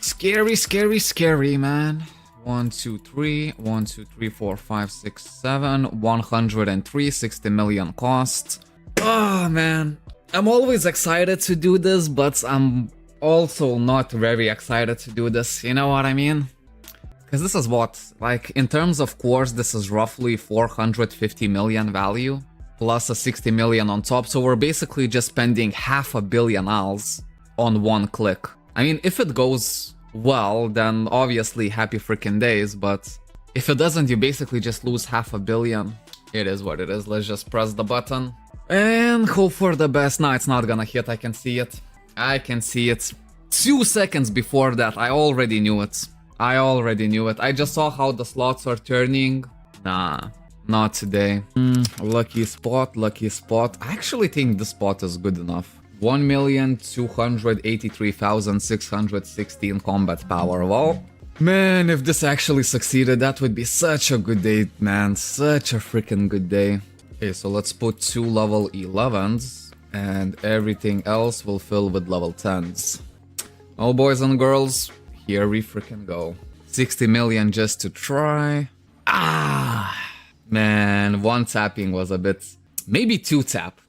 Scary, scary, scary, man. 1, 2, 3, 1, 2, 3, 4, 5, 6, 7, 103, 60 million cost. Oh, man. I'm always excited to do this, but I'm also not very excited to do this, you know what I mean? Because this is what, like, in terms of cores, this is roughly 450 million value, plus a 60 million on top, so we're basically just spending $500 million on one click. I mean, if it goes well, then obviously happy freaking days, but if it doesn't, you basically just lose $500 million. It is what it is, let's just press the button. And hope for the best. No, it's not gonna hit, I can see it. I can see it. 2 seconds before that, I already knew it. I just saw how the slots are turning. Nah, not today. Lucky spot, lucky spot. I actually think this spot is good enough. 1,283,616 combat power. Well, man, if this actually succeeded, that would be such a good day, man. Such a freaking good day. Okay, so let's put 2 level 11s, and everything else will fill with level 10s. Well, boys and girls, here we freaking go. 60 million just to try. Man, 1 tapping was a bit... Maybe 2 tap,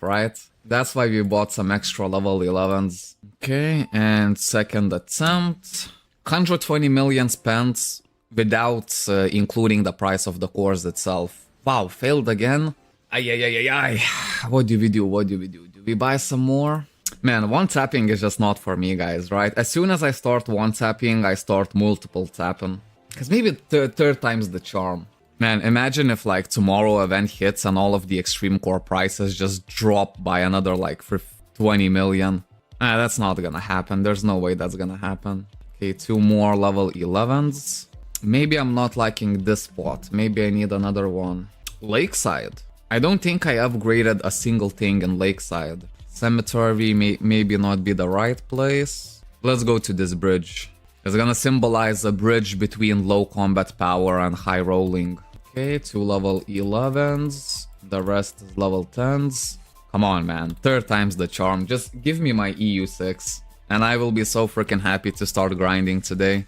right? That's why we bought some extra level 11s. Okay, and second attempt. 120 million spent without including the price of the course itself. Wow, failed again. Ay. What do we do? Do we buy some more? Man, 1 tapping is just not for me, guys, right? As soon as I start 1 tapping, I start multiple tapping. Because maybe third time's the charm. Man, imagine if like tomorrow event hits and all of the extreme core prices just drop by another like for 20 million. That's not gonna happen. There's no way that's gonna happen. Okay, 2 more level 11s. Maybe I'm not liking this spot. Maybe I need another one. Lakeside. I don't think I upgraded a single thing in Lakeside. Cemetery may maybe not be the right place. Let's go to this bridge. It's gonna symbolize a bridge between low combat power and high rolling. Okay, 2 level 11s. The rest is level 10s. Come on, man. 3rd time's the charm. Just give me my EU6. And I will be so freaking happy to start grinding today.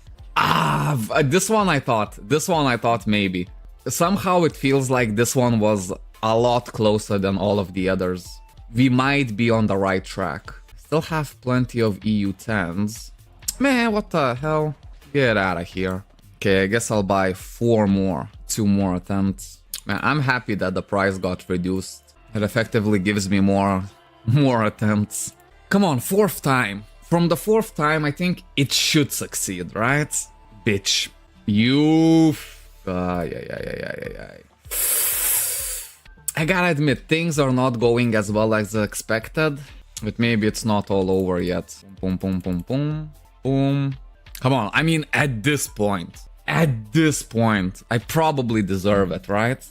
This one I thought maybe. Somehow it feels like this one was a lot closer than all of the others. We might be on the right track. Still have plenty of EU10s. Man, what the hell? Get out of here. Okay, I guess I'll buy 4 more. 2 more attempts. Man, I'm happy that the price got reduced. It effectively gives me more attempts. Come on, 4th time. From the 4th time, I think it should succeed, right? Bitch. You... I gotta admit, things are not going as well as expected. But maybe it's not all over yet. Boom, boom, boom, boom. Boom. Come on, I mean, at this point, I probably deserve it, right?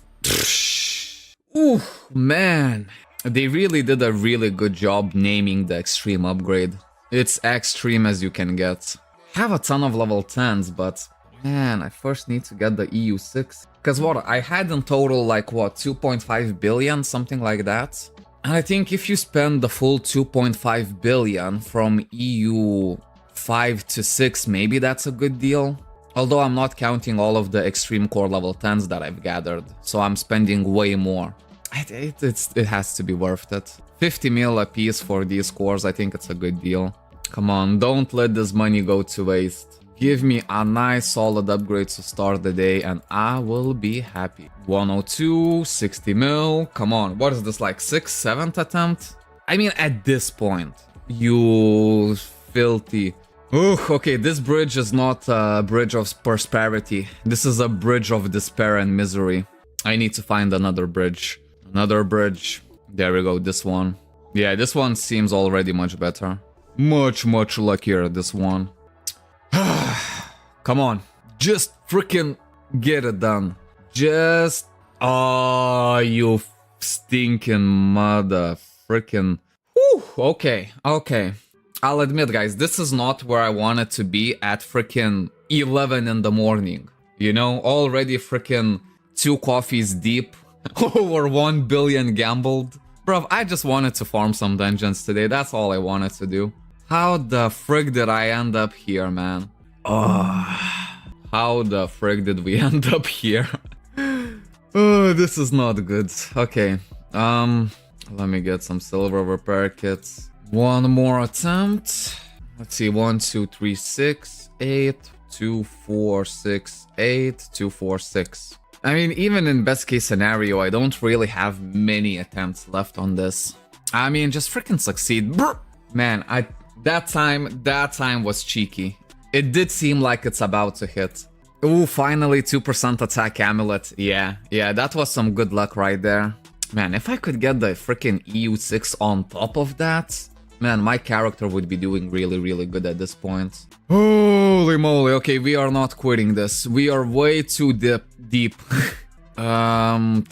Ooh, man. They really did a really good job naming the extreme upgrade. It's extreme as you can get. Have a ton of level 10s, but man, I first need to get the EU6. Because what, I had in total like what, 2.5 billion, something like that? And I think if you spend the full 2.5 billion from EU 5 to 6, maybe that's a good deal. Although I'm not counting all of the extreme core level 10s that I've gathered, so I'm spending way more. It has to be worth it. 50 mil a piece for these cores, I think it's a good deal. Come on, don't let this money go to waste. Give me a nice solid upgrade to start the day and I will be happy. 102, 60 mil, come on, what is this, like 6th, 7th attempt? I mean, at this point, you filthy... Okay, this bridge is not a bridge of prosperity. This is a bridge of despair and misery. I need to find another bridge. Another bridge. There we go, this one. Yeah, this one seems already much better. Much luckier, this one. Come on, just freaking get it done. Just... Oh, you stinking mother freaking... Okay. I'll admit, guys, this is not where I wanted to be at freaking 11 in the morning. You know, already freaking 2 coffees deep, over 1 billion gambled. Bro, I just wanted to farm some dungeons today, that's all I wanted to do. How the frick did I end up here, man? Oh, how the frick did we end up here? Oh, this is not good. Okay, let me get some silver repair kits. One more attempt. Let's see, 1, 2, 3, 6, 8, 2, 4, 6, 8, 2, 4, 6. I mean, even in best case scenario, I don't really have many attempts left on this. I mean, just freaking succeed. Brr! Man, that time was cheeky. It did seem like it's about to hit. Ooh, finally 2% attack amulet. Yeah, that was some good luck right there. Man, if I could get the freaking EU6 on top of that, man, my character would be doing really, really good at this point. Holy moly, okay, we are not quitting this. We are way too deep. 2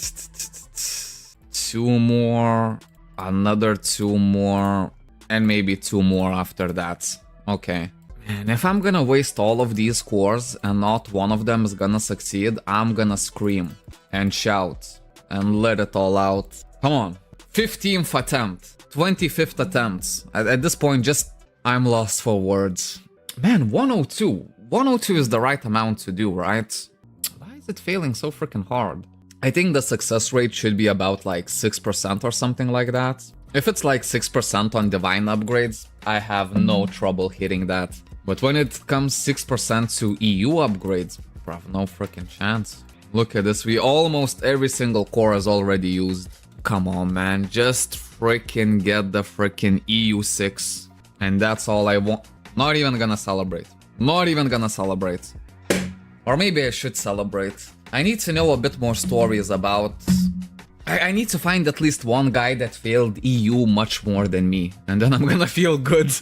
more, another 2 more, and maybe 2 more after that. Okay. And if I'm gonna waste all of these cores and not one of them is gonna succeed, I'm gonna scream and shout and let it all out. Come on. 15th attempt. 25th attempts. At this point, just I'm lost for words. Man, 102. 102 is the right amount to do, right? Why is it failing so freaking hard? I think the success rate should be about like 6% or something like that. If it's like 6% on divine upgrades, I have no trouble hitting that. But when it comes 6% to EU upgrades, bruv, no freaking chance. Look at this, almost every single core is already used. Come on, man, just freaking get the freaking EU6. And that's all I want. Not even gonna celebrate. Not even gonna celebrate. Or maybe I should celebrate. I need to know a bit more stories about... I need to find at least one guy that failed EU much more than me. And then I'm gonna feel good.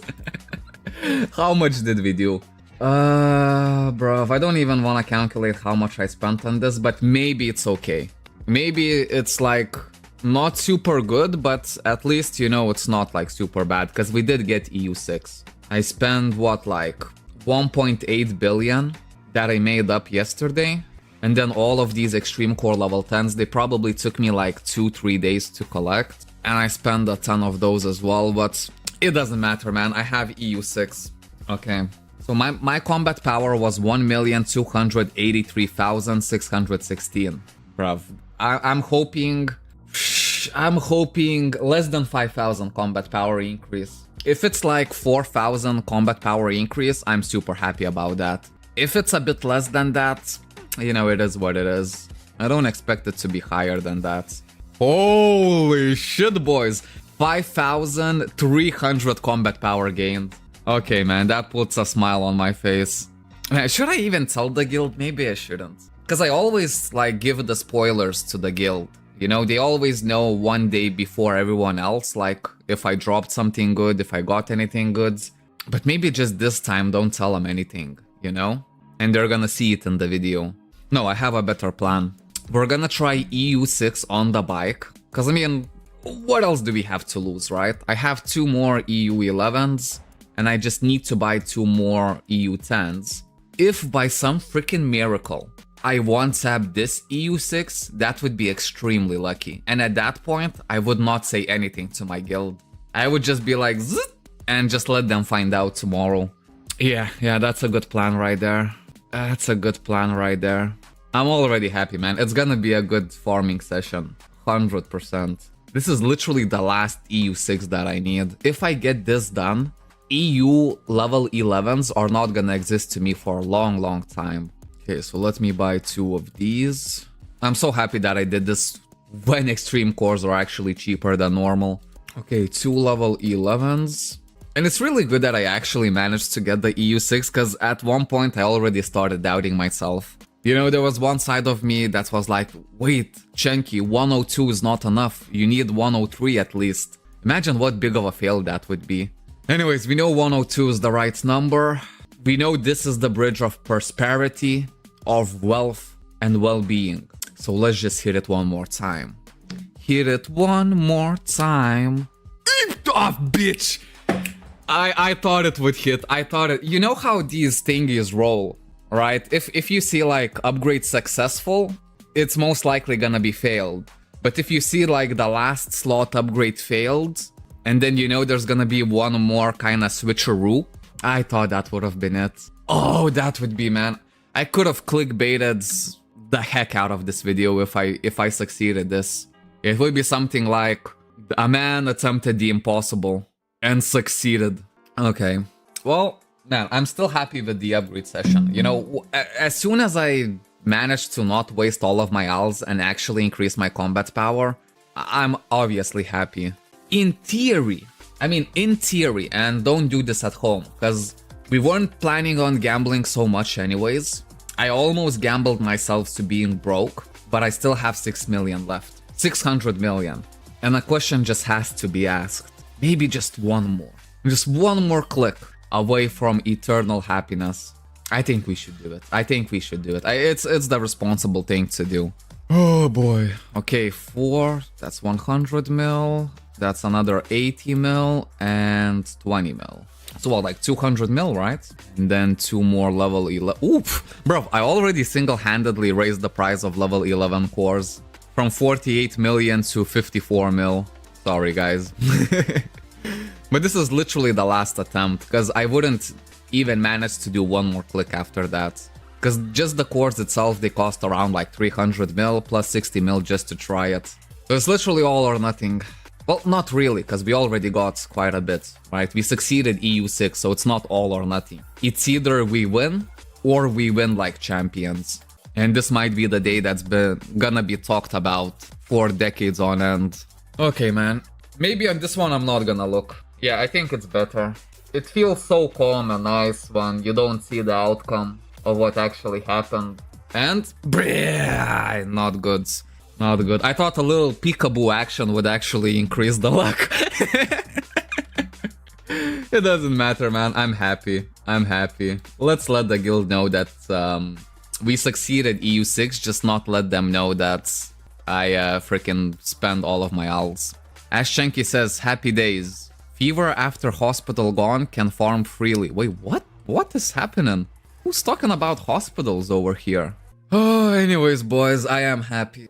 How much did we do? Bruv, I don't even want to calculate how much I spent on this, but maybe it's okay. Maybe it's like not super good, but at least, you know, it's not like super bad, because we did get EU6. I spent, what, like 1.8 billion that I made up yesterday. And then all of these extreme core level 10s, they probably took me like 2-3 days to collect. And I spent a ton of those as well, but it doesn't matter, man. I have EU6. Okay. So my combat power was 1,283,616. Bruv. I'm hoping less than 5,000 combat power increase. If it's like 4,000 combat power increase, I'm super happy about that. If it's a bit less than that, you know, it is what it is. I don't expect it to be higher than that. Holy shit, boys. 5,300 combat power gained. Okay, man, that puts a smile on my face. Man, should I even tell the guild? Maybe I shouldn't. Because I always, like, give the spoilers to the guild. You know, they always know one day before everyone else, like, if I dropped something good, if I got anything good. But maybe just this time, don't tell them anything, you know? And they're gonna see it in the video. No, I have a better plan. We're gonna try EU6 on the bike. Because, I mean, what else do we have to lose, right? I have 2 more EU11s, and I just need to buy 2 more EU10s. If by some freaking miracle I one-tap this EU6, that would be extremely lucky. And at that point, I would not say anything to my guild. I would just be like, zzz, and just let them find out tomorrow. Yeah, that's a good plan right there. That's a good plan right there. I'm already happy, man. It's gonna be a good farming session. 100%. This is literally the last EU6 that I need. If I get this done, EU level 11s are not gonna exist to me for a long, long time. Okay, so let me buy 2 of these. I'm so happy that I did this when extreme cores are actually cheaper than normal. Okay, 2 level 11s. And it's really good that I actually managed to get the EU6, because at one point I already started doubting myself. You know, there was one side of me that was like, wait, Chenky, 102 is not enough. You need 103 at least. Imagine what big of a fail that would be. Anyways, we know 102 is the right number. We know this is the bridge of prosperity, of wealth, and well-being. So let's just hit it one more time. Hit it one more time. Oh, bitch! I thought it would hit. I thought it... You know how these thingies roll, right? If you see like upgrade successful, it's most likely gonna be failed. But if you see like the last slot upgrade failed, And then, you know, there's gonna be one more kind of switcheroo. I thought that would have been it. Oh, that would be, man. I could have clickbaited the heck out of this video if I succeeded this. It would be something like, a man attempted the impossible and succeeded. Okay. Well, man, I'm still happy with the upgrade session. You know, as soon as I managed to not waste all of my ALs and actually increase my combat power, I'm obviously happy. In theory, and don't do this at home, because we weren't planning on gambling so much anyways. I almost gambled myself to being broke, but I still have 6 million left. 600 million. And a question just has to be asked. Maybe just one more. Just one more click away from eternal happiness. I think we should do it. It's the responsible thing to do. Oh boy. Okay, 4. That's 100 mil. That's another 80 mil and 20 mil. So what, like 200 mil, right? And then 2 more level 11. Oop! Bro, I already single-handedly raised the price of level 11 cores from 48 million to 54 mil. Sorry, guys. But this is literally the last attempt, because I wouldn't even manage to do one more click after that. Because just the cores itself, they cost around like 300 mil plus 60 mil just to try it. So it's literally all or nothing. Well, not really, because we already got quite a bit, right? We succeeded EU6, so it's not all or nothing. It's either we win, or we win like champions. And this might be the day that's gonna be talked about for decades on end. Okay, man. Maybe on this one I'm not gonna look. Yeah, I think it's better. It feels so calm and nice when you don't see the outcome of what actually happened. And... not good. Not good. I thought a little peekaboo action would actually increase the luck. It doesn't matter, man. I'm happy. Let's let the guild know that we succeeded EU6, just not let them know that I freaking spend all of my ALs. Ash Shanky says, happy days. Fever after hospital gone can farm freely. Wait, what? What is happening? Who's talking about hospitals over here? Oh, anyways, boys, I am happy.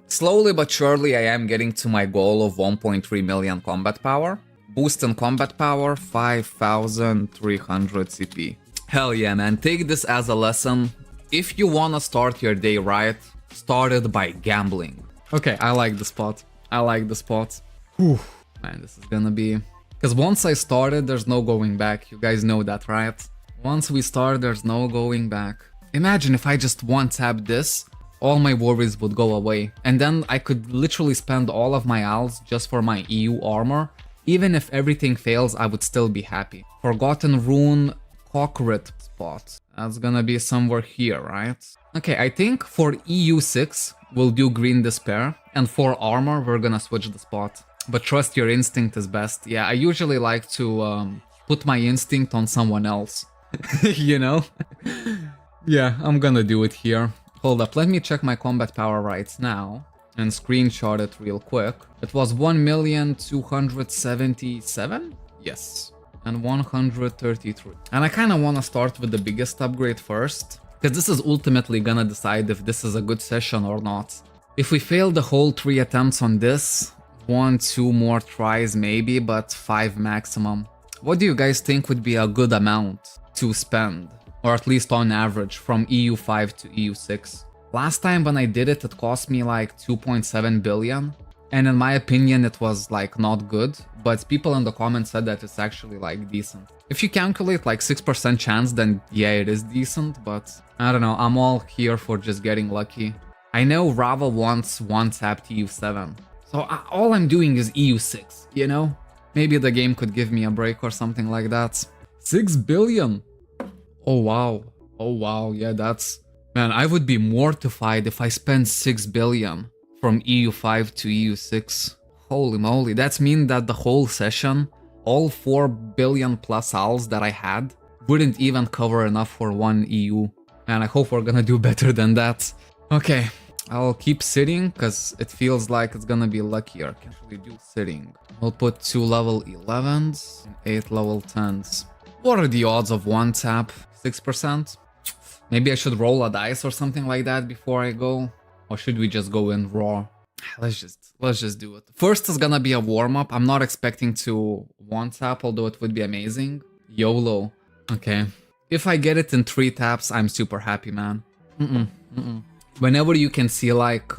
Slowly but surely, I am getting to my goal of 1.3 million combat power. Boost in combat power, 5,300 CP. Hell yeah, man. Take this as a lesson. If you wanna start your day right, start it by gambling. Okay, I like the spot. Whew. Man, this is gonna be... Because once I started, there's no going back. You guys know that, right? Once we start, there's no going back. Imagine if I just one-tap this, all my worries would go away. And then I could literally spend all of my ALs just for my EU armor. Even if everything fails, I would still be happy. Forgotten Rune Cockrit spot. That's gonna be somewhere here, right? Okay, I think for EU6, we'll do Green Despair. And for armor, we're gonna switch the spot. But trust your instinct is best. Yeah, I usually like to put my instinct on someone else. You know? Yeah, I'm gonna do it here. Hold up, let me check my combat power right now and screenshot it real quick. It was 1,277,000? Yes. And 133. And I kind of want to start with the biggest upgrade first, because this is ultimately gonna decide if this is a good session or not. If we fail the whole 3 attempts on this, 1-2 more tries maybe, but 5 maximum. What do you guys think would be a good amount to spend? Or at least on average, from EU5 to EU6. Last time when I did it, it cost me like 2.7 billion. And in my opinion, it was like not good. But people in the comments said that it's actually like decent. If you calculate like 6% chance, then yeah, it is decent. But I don't know, I'm all here for just getting lucky. I know Rava wants one-tap EU7. So all I'm doing is EU6, you know? Maybe the game could give me a break or something like that. 6 billion! Oh wow, yeah, that's... Man, I would be mortified if I spent 6 billion from EU5 to EU6. Holy moly, that's mean that the whole session, all 4 billion plus ALs that I had, wouldn't even cover enough for one EU. And I hope we're gonna do better than that. Okay, I'll keep sitting, because it feels like it's gonna be luckier. Can't really do sitting. I'll put 2 level 11s and 8 level 10s. What are the odds of one tap? 6%? Maybe I should roll a dice or something like that before I go? Or should we just go in raw? Let's just do it. First is gonna be a warm-up. I'm not expecting to one tap, although it would be amazing. YOLO. Okay. If I get it in 3 taps, I'm super happy, man. Whenever you can see like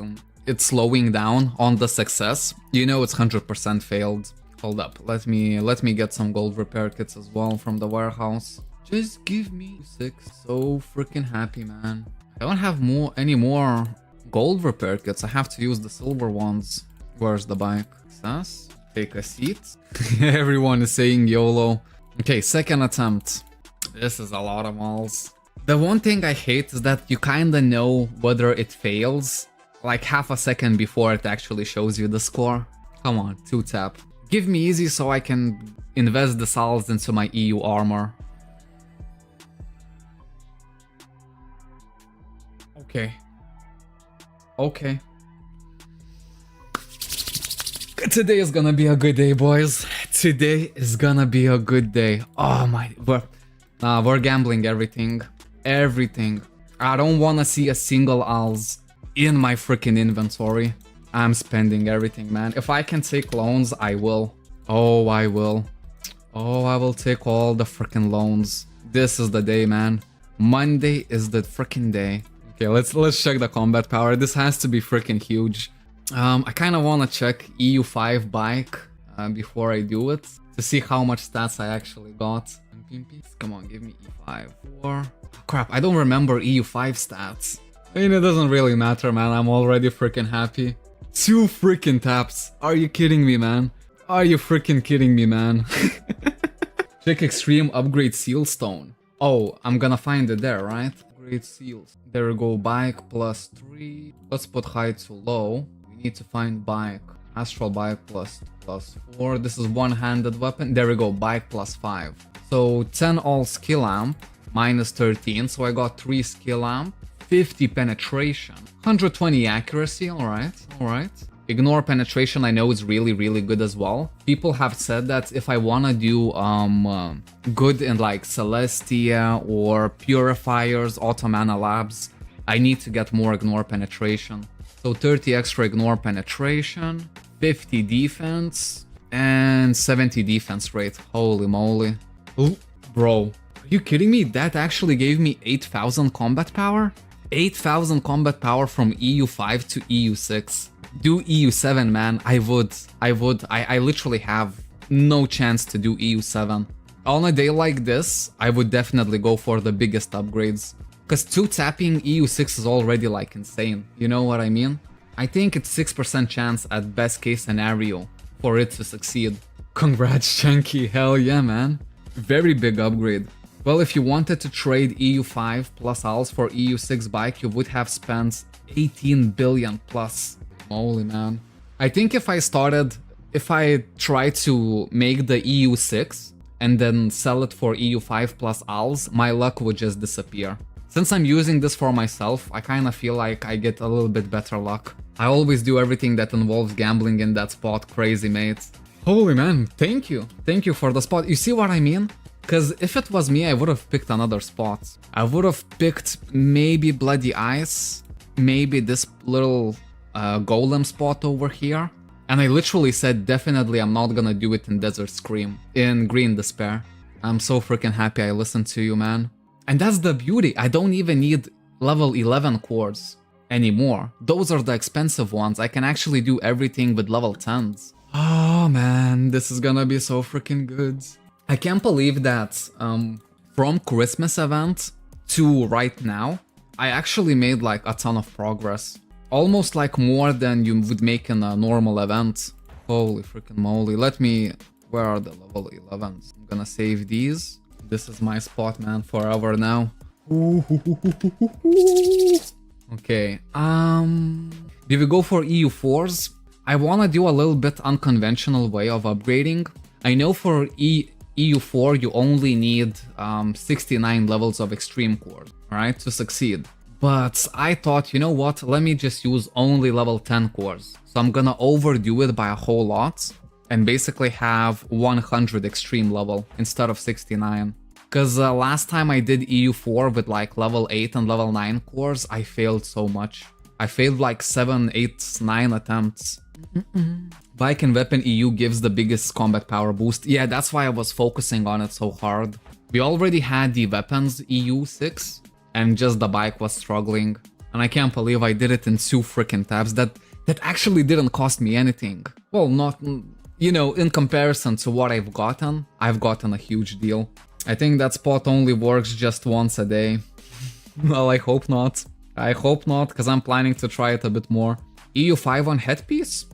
it's slowing down on the success, you know it's 100% failed. Hold up, let me get some gold repair kits as well from the warehouse. Just give me 6. So freaking happy, man. I don't have any more gold repair kits. I have to use the silver ones. Where's the bike? Success. Take a seat. Everyone is saying YOLO. Okay, second attempt. This is a lot of malls. The one thing I hate is that you kinda know whether it fails like half a second before it actually shows you the score. Come on, 2 tap. Give me easy so I can invest the souls into my EU armor. Okay. Okay. Today is gonna be a good day, boys. Today is gonna be a good day. Oh my... We're gambling everything. Everything. I don't wanna see a single ALS in my freaking inventory. I'm spending everything, man. If I can take loans, I will. Oh, I will. Oh, I will take all the freaking loans. This is the day, man. Monday is the freaking day. Okay, let's check the combat power. This has to be freaking huge. I kind of want to check EU5 bike before I do it to see how much stats I actually got. Come on, give me E5. 4. Crap, I don't remember EU5 stats. I mean, it doesn't really matter, man. I'm already freaking happy. 2 freaking taps. Are you kidding me, man? Are you freaking kidding me, man? Check extreme upgrade seal stone. Oh, I'm gonna find it there, right? Upgrade seals. There we go, bike plus 3. Let's put high to low. We need to find bike. Astral bike plus 4. This is one-handed weapon. There we go, bike plus 5. So 10 all skill amp, minus 13. So I got 3 skill amp, 50 penetration, 120 accuracy. Alright. Ignore penetration, I know it's really, really good as well. People have said that if I wanna do good in like Celestia or Purifiers, Automana Labs, I need to get more ignore penetration. So 30 extra ignore penetration, 50 defense, and 70 defense rate. Holy moly. Ooh, bro, are you kidding me? That actually gave me 8,000 combat power? 8,000 combat power from EU5 to EU6. Do EU7, man. I would. I literally have no chance to do EU7. On a day like this, I would definitely go for the biggest upgrades. Because 2-tapping EU6 is already like insane. You know what I mean? I think it's 6% chance at best case scenario for it to succeed. Congrats, Chunky. Hell yeah, man. Very big upgrade. Well, if you wanted to trade EU5 plus ALS for EU6 bike, you would have spent 18 billion plus. Holy man. I think if I try to make the EU6 and then sell it for EU5 plus ALS, my luck would just disappear. Since I'm using this for myself, I kinda feel like I get a little bit better luck. I always do everything that involves gambling in that spot, crazy mate. Holy man, thank you. Thank you for the spot. You see what I mean? Because if it was me, I would have picked another spot. I would have picked maybe Bloody Ice, maybe this little golem spot over here. And I literally said definitely I'm not gonna do it in Desert Scream, in Green Despair. I'm so freaking happy I listened to you, man. And that's the beauty, I don't even need level 11 cores anymore. Those are the expensive ones, I can actually do everything with level 10s. Oh man, this is gonna be so freaking good. I can't believe that from Christmas event to right now, I actually made like a ton of progress. Almost like more than you would make in a normal event. Holy freaking moly. Where are the level 11s? I'm gonna save these. This is my spot, man, forever now. Okay, do we go for EU4s? I wanna do a little bit unconventional way of upgrading. I know for EU4 you only need 69 levels of extreme cores, right, to succeed. But I thought, you know what, let me just use only level 10 cores. So I'm gonna overdo it by a whole lot and basically have 100 extreme level instead of 69. Because last time I did EU4 with like level 8 and level 9 cores, I failed so much. I failed like 7, 8, 9 attempts. Bike and weapon EU gives the biggest combat power boost. Yeah, that's why I was focusing on it so hard. We already had the weapons EU 6, and just the bike was struggling. And I can't believe I did it in 2 freaking tabs. That actually didn't cost me anything. Well, not, you know, in comparison to what I've gotten a huge deal. I think that spot only works just once a day. Well, I hope not. I hope not, because I'm planning to try it a bit more. EU5 on headpiece?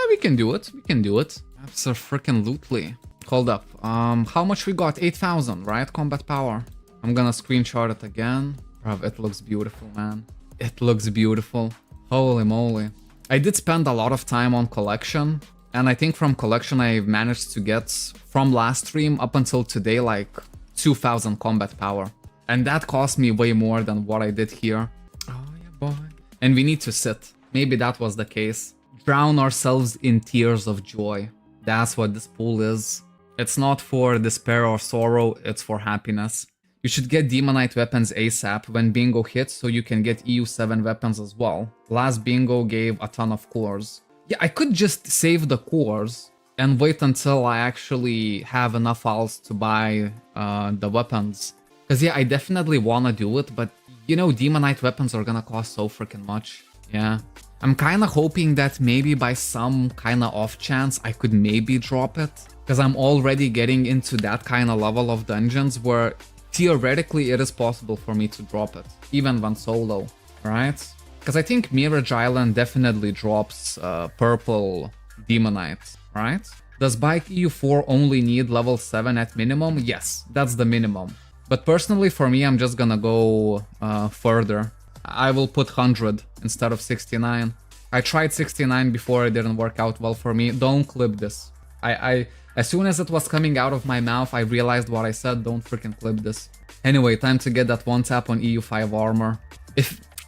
We can do it. We can do it. Abso-freaking-lutely. Hold up. How much we got? 8,000, right? Combat power. I'm gonna screenshot it again. Bruv, it looks beautiful, man. It looks beautiful. Holy moly. I did spend a lot of time on collection. And I think from collection I managed to get, from last stream up until today, like 2,000 combat power. And that cost me way more than what I did here. Oh yeah, boy. And we need to sit. Maybe that was the case. Drown ourselves in tears of joy. That's what this pool is. It's not for despair or sorrow, it's for happiness. You should get Demonite weapons ASAP when bingo hits so you can get EU7 weapons as well. Last bingo gave a ton of cores. Yeah, I could just save the cores and wait until I actually have enough files to buy the weapons. Cause yeah, I definitely wanna do it, but you know, Demonite weapons are gonna cost so freaking much. Yeah. I'm kinda hoping that maybe by some kinda off chance I could maybe drop it. Cause I'm already getting into that kinda level of dungeons where theoretically it is possible for me to drop it. Even when solo, right? Cause I think Mirage Island definitely drops purple Demonite, right? Does Bike EU4 only need level 7 at minimum? Yes, that's the minimum. But personally for me, I'm just gonna go further. I will put 100 instead of 69. I tried 69 before, it didn't work out well for me. Don't clip this. As soon as it was coming out of my mouth, I realized what I said. Don't freaking clip this. Anyway, time to get that 1 tap on EU5 armor.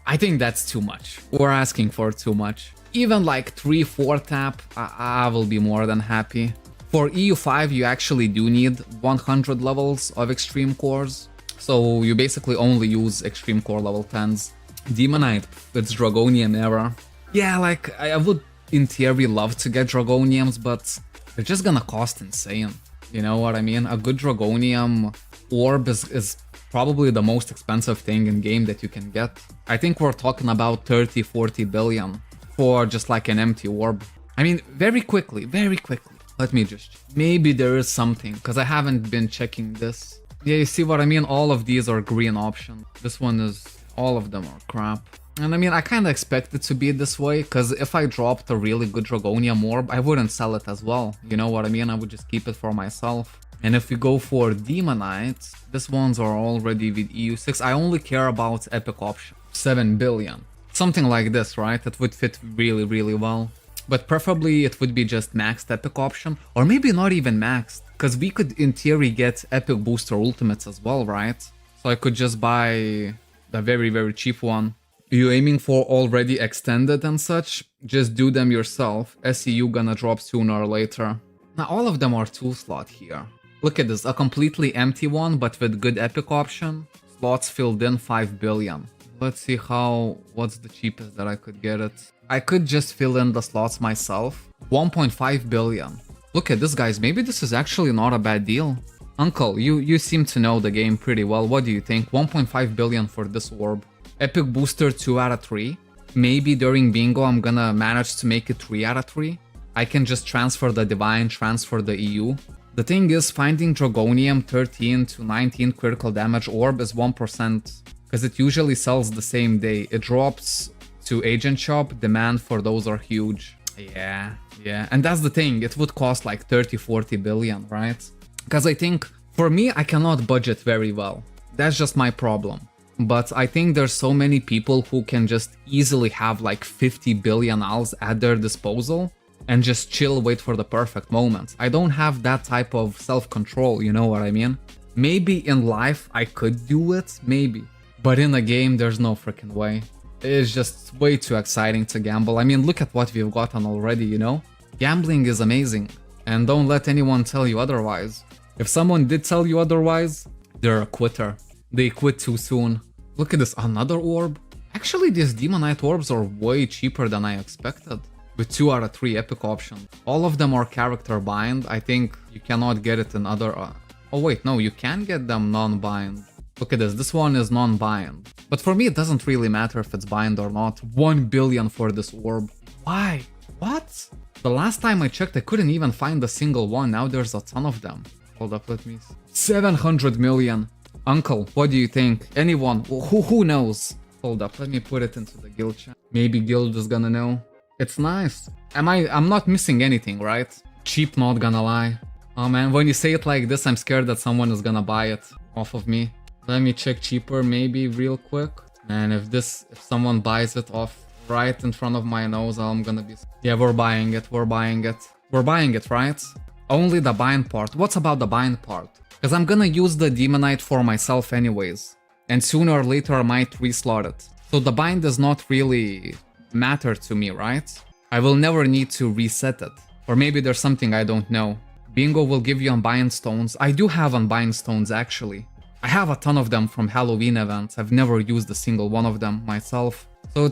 I think that's too much. We're asking for too much. Even like 3-4 tap, I will be more than happy. For EU5, you actually do need 100 levels of extreme cores. So you basically only use extreme core level 10s. Demonite, it's Dragonium era. Yeah, like, I would in theory love to get Dragoniums, but they're just gonna cost insane. You know what I mean? A good Dragonium orb is probably the most expensive thing in game that you can get. I think we're talking about 30-40 billion for just like an empty orb. I mean, very quickly. Let me just... Maybe there is something, because I haven't been checking this. Yeah, you see what I mean? All of these are green options. This one is... All of them are crap. And I mean, I kind of expect it to be this way, because if I dropped a really good Dragonium orb, I wouldn't sell it as well. You know what I mean? I would just keep it for myself. And if we go for Demonite, these ones are already with EU6. I only care about epic option. 7 billion. Something like this, right? It would fit really, really well. But preferably it would be just maxed epic option. Or maybe not even maxed. Because we could, in theory, get epic booster ultimates as well, right? So I could just buy the very, very cheap one. You aiming for already extended and such? Just do them yourself. SEU gonna drop sooner or later. Now all of them are 2 slot here. Look at this, a completely empty one but with good epic option. Slots filled in 5 billion. Let's see what's the cheapest that I could get it. I could just fill in the slots myself. 1.5 billion. Look at this, guys, maybe this is actually not a bad deal. Uncle, you seem to know the game pretty well. What do you think? 1.5 billion for this orb. Epic booster 2 out of 3. Maybe during bingo I'm gonna manage to make it 3 out of 3. I can just transfer the divine, transfer the EU. The thing is, finding Dragonium 13 to 19 critical damage orb is 1%, because it usually sells the same day. It drops to agent shop, demand for those are huge. Yeah. And that's the thing, it would cost like 30-40 billion, right? Because I think, for me, I cannot budget very well. That's just my problem. But I think there's so many people who can just easily have like 50 billion ALs at their disposal and just chill, wait for the perfect moment. I don't have that type of self-control, you know what I mean? Maybe in life I could do it, maybe. But in a game, there's no freaking way. It's just way too exciting to gamble. I mean, look at what we've gotten already, you know? Gambling is amazing. And don't let anyone tell you otherwise. If someone did tell you otherwise, they're a quitter. They quit too soon. Look at this, another orb? Actually, these Demonite orbs are way cheaper than I expected. With 2 out of 3 epic options. All of them are character bind. I think you cannot get it in other... Oh wait, no, you can get them non-bind. Look at this, this one is non-bind. But for me it doesn't really matter if it's bind or not. 1 billion for this orb. Why? What? The last time I checked I couldn't even find a single one, now there's a ton of them. Hold up, let me see. 700 million. Uncle, what do you think? Anyone? Who knows? Hold up, let me put it into the guild chat. Maybe guild is gonna know. It's nice. I'm not missing anything, right? Cheap, not gonna lie. Oh man, when you say it like this, I'm scared that someone is gonna buy it off of me. Let me check cheaper maybe real quick. And if someone buys it off right in front of my nose, I'm gonna be... Yeah, we're buying it, we're buying it. We're buying it, right? Only the bind part. What's about the bind part? Because I'm gonna use the Demonite for myself anyways. And sooner or later I might reslot it. So the bind does not really matter to me, right? I will never need to reset it. Or maybe there's something I don't know. Bingo will give you unbind stones. I do have unbind stones actually. I have a ton of them from Halloween events. I've never used a single one of them myself. So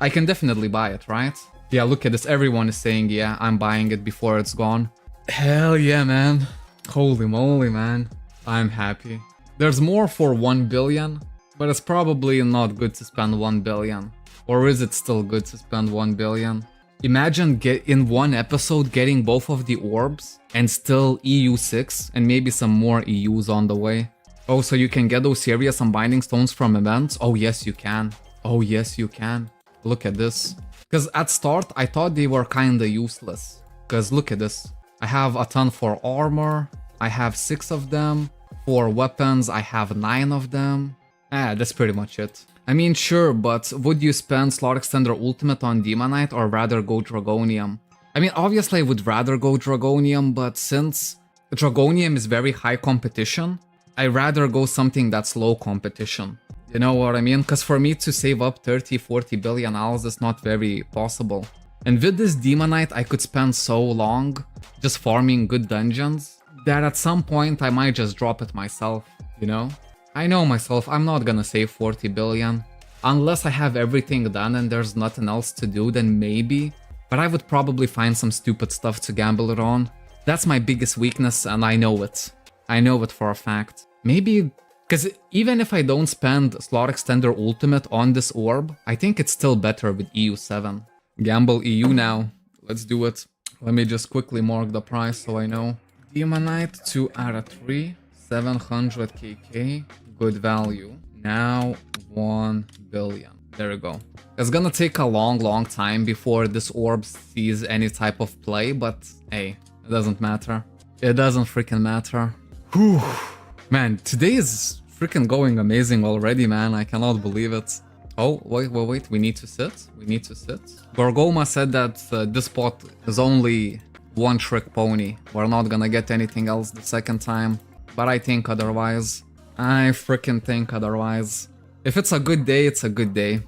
I can definitely buy it, right? Yeah, look at this. Everyone is saying, yeah, I'm buying it before it's gone. Hell yeah, man. Holy moly, man. I'm happy. There's more for 1 billion, but it's probably not good to spend 1 billion. Or is it still good to spend 1 billion? Imagine in one episode getting both of the orbs and still EU6 and maybe some more EUs on the way. Oh, so you can get those serious unbinding stones from events? Oh yes, you can. Oh yes, you can. Look at this. Because at start, I thought they were kinda useless. Because look at this. I have a ton for armor. I have 6 of them. For weapons, I have 9 of them. That's pretty much it. I mean, sure, but would you spend Slot Extender Ultimate on Demonite or rather go Dragonium? I mean, obviously I would rather go Dragonium, but since Dragonium is very high competition, I'd rather go something that's low competition. You know what I mean? Because for me to save up 30-40 billion owls is not very possible. And with this Demonite, I could spend so long just farming good dungeons that at some point I might just drop it myself, you know? I know myself, I'm not gonna save 40 billion. Unless I have everything done and there's nothing else to do, then maybe. But I would probably find some stupid stuff to gamble it on. That's my biggest weakness and I know it. I know it for a fact. Maybe... Because even if I don't spend Slot Extender Ultimate on this orb, I think it's still better with EU7. Gamble EU now. Let's do it. Let me just quickly mark the price so I know. Demonite 2 out of 3. 700 KK. Good value. Now 1 billion. There we go. It's gonna take a long time before this orb sees any type of play, but hey, it doesn't matter. It doesn't freaking matter. Whew. Man, today is freaking going amazing already, man. I cannot believe it. Oh, wait, we need to sit. We need to sit. Gorgoma said that this spot is only one trick pony. We're not gonna get anything else the second time. But I think otherwise. I freaking think otherwise. If it's a good day, it's a good day.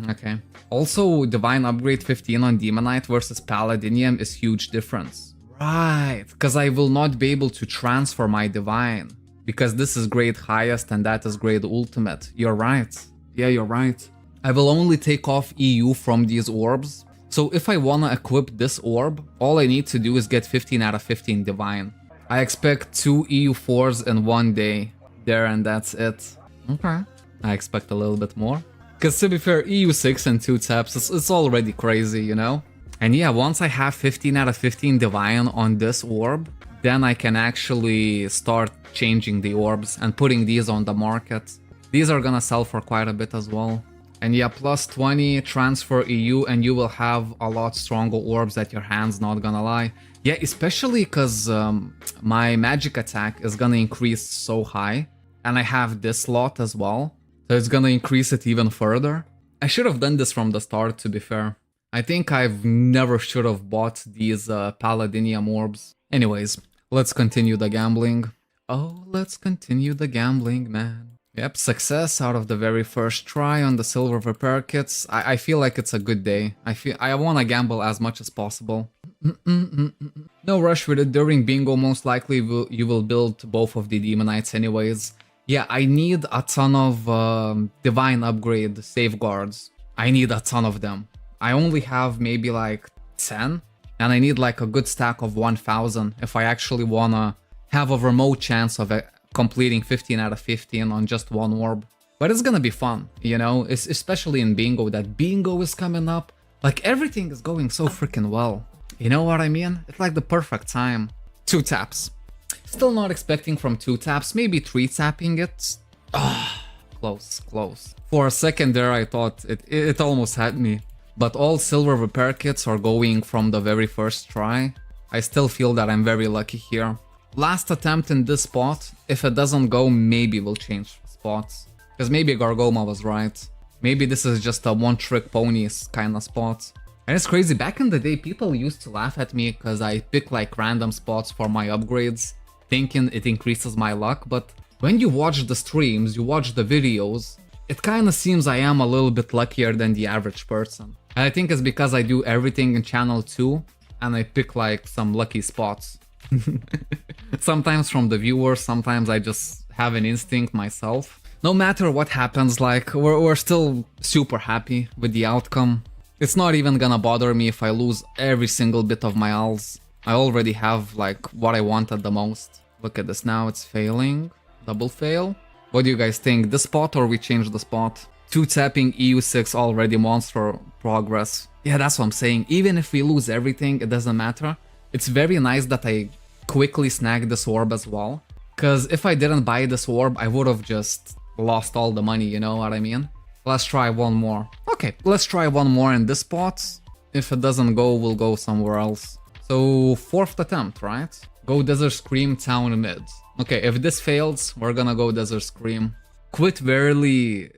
Okay. Also, Divine Upgrade 15 on Demonite versus Paladinium is huge difference. Right, because I will not be able to transfer my Divine. Because this is grade highest and that is grade ultimate. You're right. Yeah, you're right. I will only take off EU from these orbs. So if I wanna equip this orb, all I need to do is get 15 out of 15 Divine. I expect 2 EU4s in one day. There, and that's it. Okay. I expect a little bit more. Because to be fair, EU6 and 2 taps, it's already crazy, you know? And yeah, once I have 15 out of 15 Divine on this orb, then I can actually start changing the orbs and putting these on the market. These are gonna sell for quite a bit as well. And yeah, plus 20, transfer EU, and you will have a lot stronger orbs at your hands, not gonna lie. Yeah, especially because my magic attack is gonna increase so high. And I have this slot as well. So it's gonna increase it even further. I should have done this from the start, to be fair. I think I've never should have bought these Paladinium orbs. Anyways, let's continue the gambling. Oh, let's continue the gambling, man. Yep, success out of the very first try on the silver repair kits. I feel like it's a good day. I want to gamble as much as possible. No rush with it. During bingo, most likely you will build both of the Demonites anyways. Yeah, I need a ton of divine upgrade safeguards. I need a ton of them. I only have maybe like 10, and I need like a good stack of 1000 if I actually wanna have a remote chance of completing 15 out of 15 on just one orb. But it's gonna be fun, you know, especially in bingo, that bingo is coming up. Like everything is going so freaking well. You know what I mean? It's like the perfect time. 2 taps. Still not expecting from 2 taps, maybe 3 tapping it. Ah, close, close. For a second there I thought it almost had me. But all silver repair kits are going from the very first try. I still feel that I'm very lucky here. Last attempt in this spot. If it doesn't go, maybe we'll change spots. Because maybe Gargoma was right. Maybe this is just a one-trick ponies kind of spot. And it's crazy, back in the day people used to laugh at me because I pick like random spots for my upgrades, thinking it increases my luck, but when you watch the streams, you watch the videos, it kinda seems I am a little bit luckier than the average person. And I think it's because I do everything in channel 2 and I pick like some lucky spots. Sometimes from the viewers, sometimes I just have an instinct myself. No matter what happens, like, we're still super happy with the outcome. It's not even gonna bother me if I lose every single bit of my alts. I already have, like, what I wanted the most. Look at this now, it's failing. Double fail. What do you guys think? The spot or we change the spot? 2 tapping EU6 already monster progress. Yeah, that's what I'm saying. Even if we lose everything, it doesn't matter. It's very nice that I quickly snagged this orb as well. Because if I didn't buy this orb, I would have just lost all the money, you know what I mean? Let's try one more. Okay, let's try one more in this spot. If it doesn't go, we'll go somewhere else. So, 4th attempt, right? Go Desert Scream Town Mid. Okay, if this fails, we're gonna go Desert Scream. Quit barely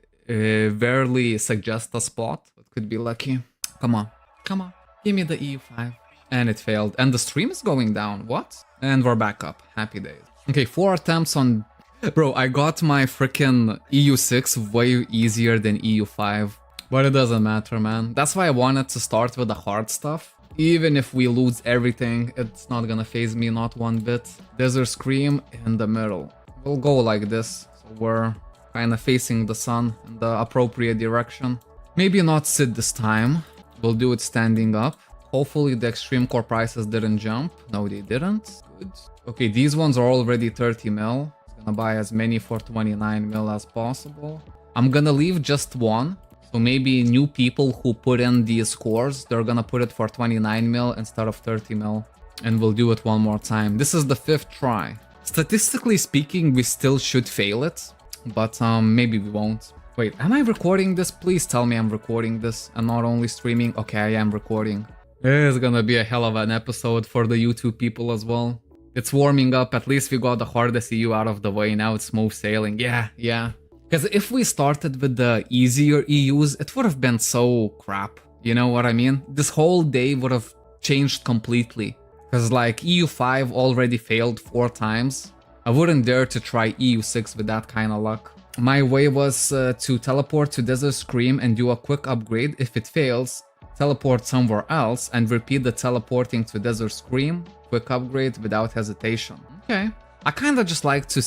suggest a spot. It could be lucky. Come on, come on. Give me the EU5. And it failed. And the stream is going down. What? And we're back up. Happy days. Okay, 4 attempts on... Bro, I got my freaking EU6 way easier than EU5. But it doesn't matter, man. That's why I wanted to start with the hard stuff. Even if we lose everything, it's not gonna phase me not one bit. Desert Scream in the middle. We'll go like this. So we're kind of facing the sun in the appropriate direction. Maybe not sit this time. We'll do it standing up. Hopefully the extreme core prices didn't jump. No, they didn't. Good. Okay, these ones are already 30 mil. I'm gonna buy as many for 29 mil as possible. I'm gonna leave just one. So maybe new people who put in these scores, they're gonna put it for 29 mil instead of 30 mil. And we'll do it one more time. This is the 5th try. Statistically speaking, we still should fail it. But maybe we won't. Wait, am I recording this? Please tell me I'm recording this and not only streaming. Okay, I am recording. It's gonna be a hell of an episode for the YouTube people as well. It's warming up, at least we got the hardest EU out of the way, now it's smooth sailing. Yeah. Because if we started with the easier EUs, it would have been so crap. You know what I mean? This whole day would have changed completely. Because like EU5 already failed 4 times. I wouldn't dare to try EU6 with that kind of luck. My way was to teleport to Desert Scream and do a quick upgrade. If it fails, teleport somewhere else and repeat the teleporting to Desert Scream, quick upgrade without hesitation. Okay. I kinda just like to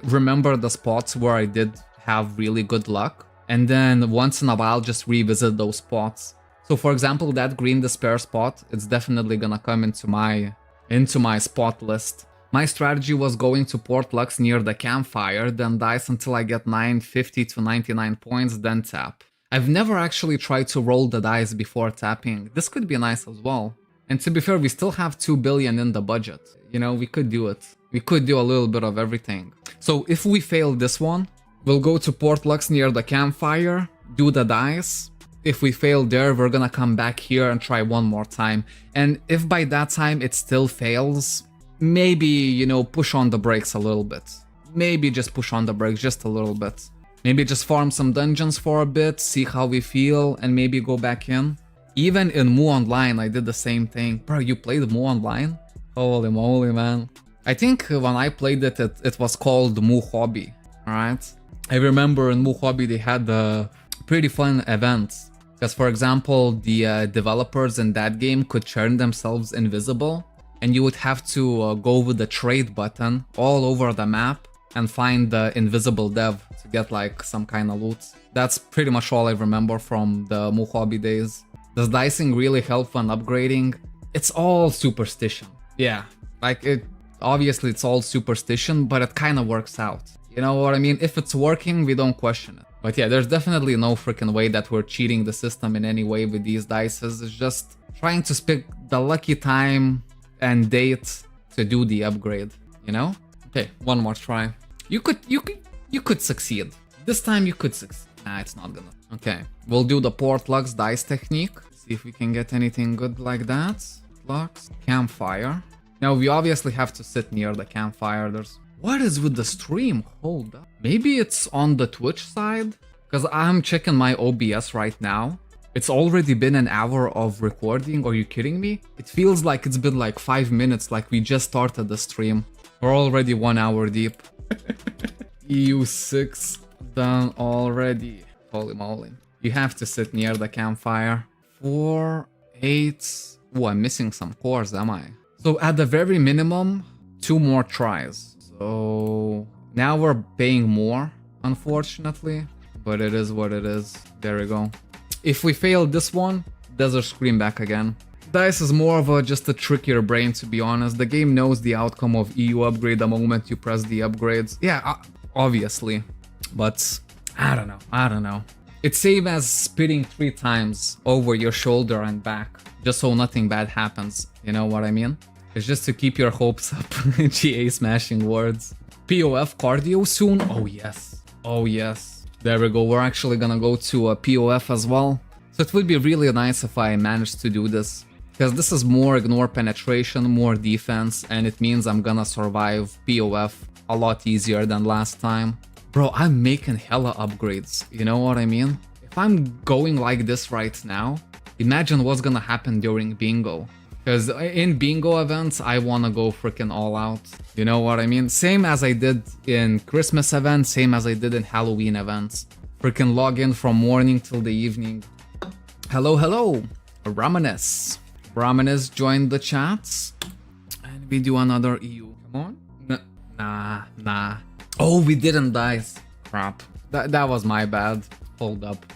remember the spots where I did have really good luck, and then once in a while just revisit those spots. So for example, that green despair spot, it's definitely gonna come into my spot list. My strategy was going to Port Lux near the campfire, then dice until I get 950 to 99 points, then tap. I've never actually tried to roll the dice before tapping. This could be nice as well. And to be fair, we still have 2 billion in the budget. You know, we could do it. We could do a little bit of everything. So if we fail this one, we'll go to Port Lux near the campfire, do the dice. If we fail there, we're gonna come back here and try one more time. And if by that time it still fails, maybe, you know, push on the brakes a little bit. Maybe just push on the brakes just a little bit. Maybe just farm some dungeons for a bit, see how we feel, and maybe go back in. Even in Mu Online, I did the same thing. Bro, you played Mu Online? Holy moly, man. I think when I played it, it was called Mu Hobby, alright? I remember in Mu Hobby they had pretty fun events. Because for example, the developers in that game could turn themselves invisible, and you would have to go with the trade button all over the map and find the invisible dev to get like some kind of loot. That's pretty much all I remember from the Mu Hobby days. Does dicing really help when upgrading? It's all superstition. Yeah, like obviously it's all superstition, but it kind of works out. You know what I mean? If it's working, we don't question it. But yeah, there's definitely no freaking way that we're cheating the system in any way with these dices. It's just trying to pick the lucky time and date to do the upgrade, you know? Okay, one more try. You could succeed. This time you could succeed. Nah, it's not gonna. Okay, we'll do the port lux dice technique. See if we can get anything good like that. Lux, campfire. Now we obviously have to sit near the campfire. What is with the stream? Hold up. Maybe it's on the Twitch side? Because I'm checking my OBS right now. It's already been an hour of recording. Are you kidding me? It feels like it's been like 5 minutes, like we just started the stream. We're already 1 hour deep. EU6 done already. Holy moly. You have to sit near the campfire. 4, 8... Oh, I'm missing some cores, am I? So at the very minimum, 2 more tries. So now we're paying more, unfortunately, but it is what it is. There we go. If we fail this one, Desert Scream back again. Dice is more of just a trickier brain, to be honest. The game knows the outcome of EU upgrade the moment you press the upgrades. Yeah, obviously, but I don't know. It's same as spitting 3 times over your shoulder and back, just so nothing bad happens, you know what I mean? It's just to keep your hopes up. GA smashing words. POF cardio soon? Oh yes. Oh yes. There we go. We're actually gonna go to a POF as well. So it would be really nice if I managed to do this. Because this is more ignore penetration, more defense, and it means I'm gonna survive POF a lot easier than last time. Bro, I'm making hella upgrades. You know what I mean? If I'm going like this right now, imagine what's gonna happen during bingo. Because in bingo events, I want to go freaking all out. You know what I mean? Same as I did in Christmas events, same as I did in Halloween events. Freaking log in from morning till the evening. Hello, hello. Ramanes. Ramanes joined the chats. And we do another EU. Come on. Nah. Oh, we didn't dice. Crap. That was my bad. Hold up.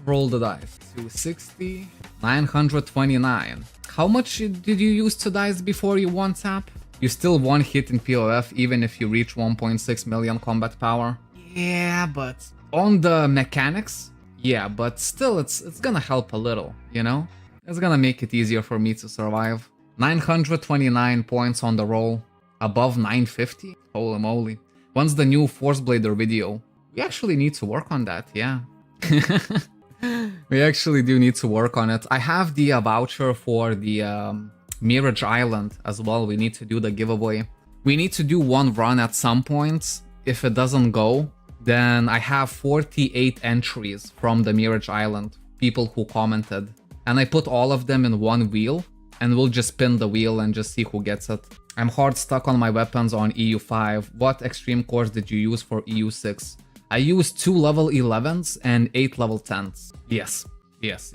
Roll the dice. 260. 929. How much did you use to dice before you one tap? You still 1 hit in POF even if you reach 1.6 million combat power. Yeah, but on the mechanics, yeah, but still it's gonna help a little, you know? It's gonna make it easier for me to survive. 929 points on the roll, above 950? Holy moly. When's the new Force Blader video? We actually need to work on that, yeah. We actually do need to work on it. I have the voucher for the Mirage Island as well. We need to do the giveaway. We need to do 1 run at some point. If it doesn't go, then I have 48 entries from the Mirage Island, people who commented. And I put all of them in 1 wheel, and we'll just spin the wheel and just see who gets it. I'm hard stuck on my weapons on EU5. What extreme cores did you use for EU6? I used 2 level 11s and 8 level 10s. Yes,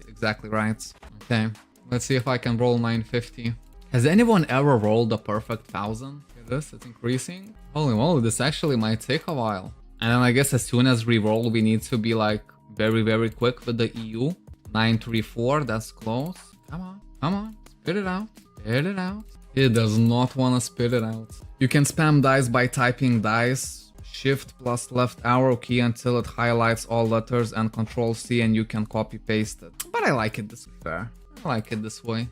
exactly right. Okay, let's see if I can roll 950. Has anyone ever rolled a perfect 1000? It's increasing. Holy moly, this actually might take a while. And then I guess as soon as we roll, we need to be like very quick with the EU. 934, that's close. Come on, spit it out. It does not want to spit it out. You can spam dice by typing dice. Shift plus left arrow key until it highlights all letters and Control C and you can copy paste it. But I like it this way. I like it this way.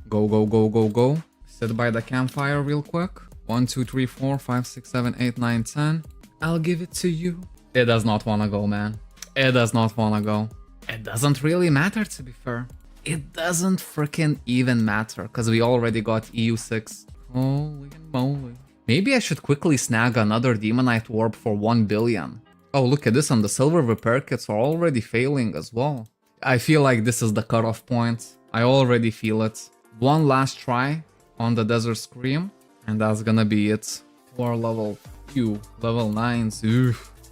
Go. Sit by the campfire real quick. 1, 2, 3, 4, 5, 6, 7, 8, 9, 10. I'll give it to you. It does not want to go, man. It does not want to go. It doesn't really matter, to be fair. It doesn't freaking even matter because we already got EU6. Holy moly. Maybe I should quickly snag another Demonite Warp for 1 billion. Oh, look at this, and the silver repair kits are already failing as well. I feel like this is the cutoff point. I already feel it. 1 last try on the Desert Scream, and that's gonna be it. 4 level 2, level 9s,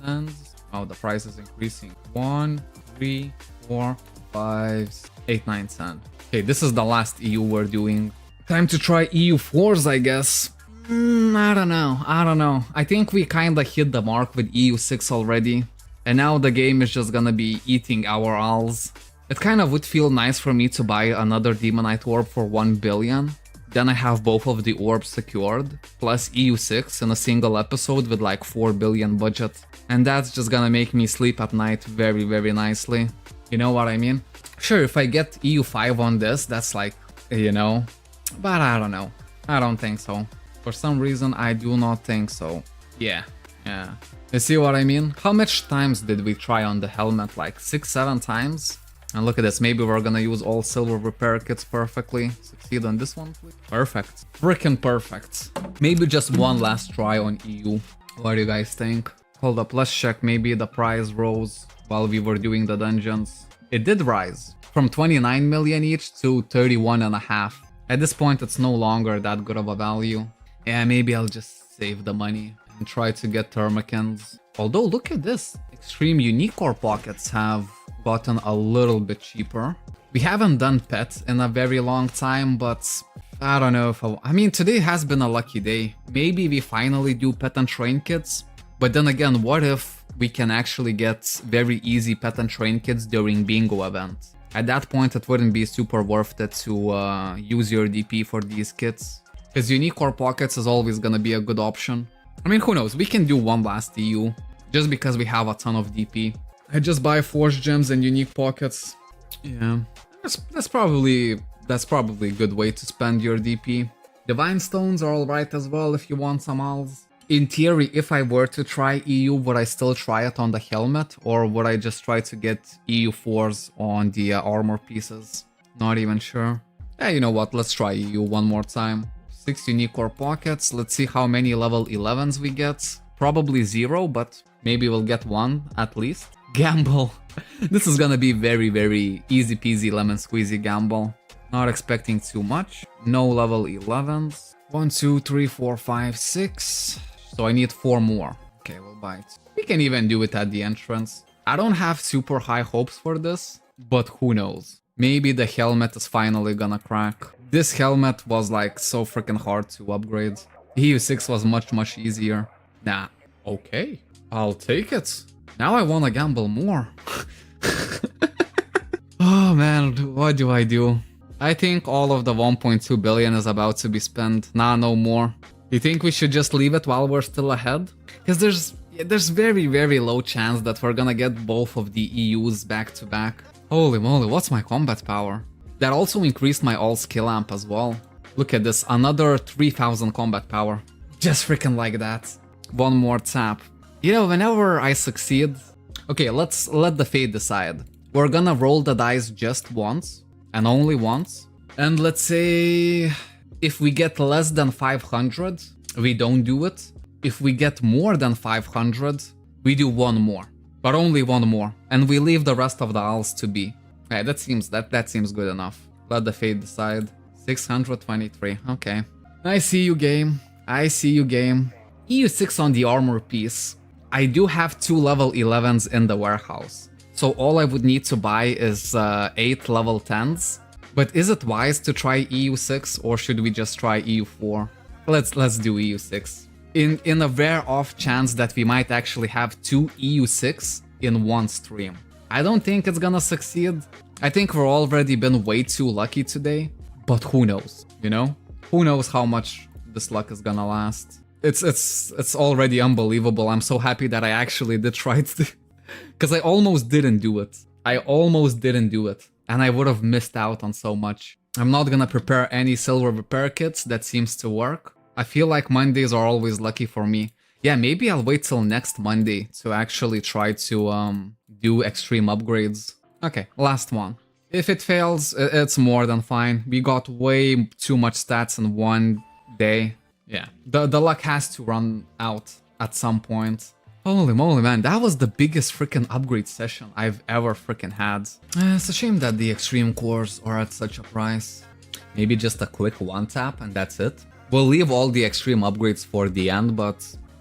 10s. Oh, the price is increasing. 1, 3, 4, 5, 8, 9, 10. Okay, this is the last EU we're doing. Time to try EU4s, I guess. I don't know. I don't know. I think we kinda hit the mark with EU6 already. And now the game is just gonna be eating our alls. It kind of would feel nice for me to buy another Demonite Orb for 1 billion. Then I have both of the orbs secured, plus EU6 in a single episode with like 4 billion budget. And that's just gonna make me sleep at night very, very nicely. You know what I mean? Sure, if I get EU5 on this, that's like, you know, but I don't know. I don't think so. For some reason, I do not think so. Yeah. You see what I mean? How much times did we try on the helmet? Like 6-7 times? And look at this, maybe we're gonna use all silver repair kits perfectly. Succeed on this one, please. Perfect. Freaking perfect. Maybe just one last try on EU. What do you guys think? Hold up, let's check. Maybe the price rose while we were doing the dungeons. It did rise. From 29 million each to 31.5. At this point, it's no longer that good of a value. Yeah, maybe I'll just save the money and try to get Termicans. Although, look at this. Extreme unique core pockets have gotten a little bit cheaper. We haven't done pets in a very long time, but I don't know if I mean, today has been a lucky day. Maybe we finally do pet and train kits. But then again, what if we can actually get very easy pet and train kits during bingo event? At that point, it wouldn't be super worth it to use your DP for these kits. Because unique core pockets is always gonna be a good option. I mean, who knows? We can do one last EU just because we have a ton of DP. I just buy forge gems and unique pockets. Yeah, that's probably a good way to spend your DP. Divine stones are alright as well if you want some alls. In theory, if I were to try EU, would I still try it on the helmet, or would I just try to get EU4s on the armor pieces? Not even sure. Yeah, you know what? Let's try EU one more time. 6 unique core pockets. Let's see how many level 11s we get. Probably 0, but maybe we'll get 1 at least. Gamble. This is gonna be very, very easy peasy lemon squeezy gamble. Not expecting too much. No level 11s. 1, 2, 3, 4, 5, 6. So I need 4 more. Okay, we'll buy it. We can even do it at the entrance. I don't have super high hopes for this, but who knows? Maybe the helmet is finally gonna crack. This helmet was like so freaking hard to upgrade. EU6 was much easier. Nah. Okay. I'll take it. Now I wanna gamble more. Oh man, what do I do? I think all of the 1.2 billion is about to be spent. Nah, no more. You think we should just leave it while we're still ahead? Because there's very low chance that we're gonna get both of the EUs back to back. Holy moly, what's my combat power? That also increased my all skill amp as well. Look at this, another 3000 combat power. Just freaking like that. One more tap. You know, whenever I succeed... Okay, let's let the fate decide. We're gonna roll the dice just once, and only once. And let's say... if we get less than 500, we don't do it. If we get more than 500, we do one more. But only one more. And we leave the rest of the alls to be. Okay, that seems good enough. Let the fate decide. 623, okay. I see you, game. I see you, game. EU6 on the armor piece. I do have 2 level 11s in the warehouse. So all I would need to buy is 8 level 10s. But is it wise to try EU6 or should we just try EU4? Let's do EU6. In a rare off chance that we might actually have 2 EU6 in one stream. I don't think it's gonna succeed. I think we're already been way too lucky today. But who knows, you know? Who knows how much this luck is gonna last. It's already unbelievable. I'm so happy that I actually did try to... Because I almost didn't do it. And I would have missed out on so much. I'm not gonna prepare any silver repair kits, that seems to work. I feel like Mondays are always lucky for me. Yeah, maybe I'll wait till next Monday to actually try to do extreme upgrades. Okay, last one. If it fails, it's more than fine. We got way too much stats in one day. Yeah, the luck has to run out at some point. Holy moly, man, that was the biggest freaking upgrade session I've ever freaking had. It's a shame that the extreme cores are at such a price. Maybe just a quick one tap and that's it. We'll leave all the extreme upgrades for the end, but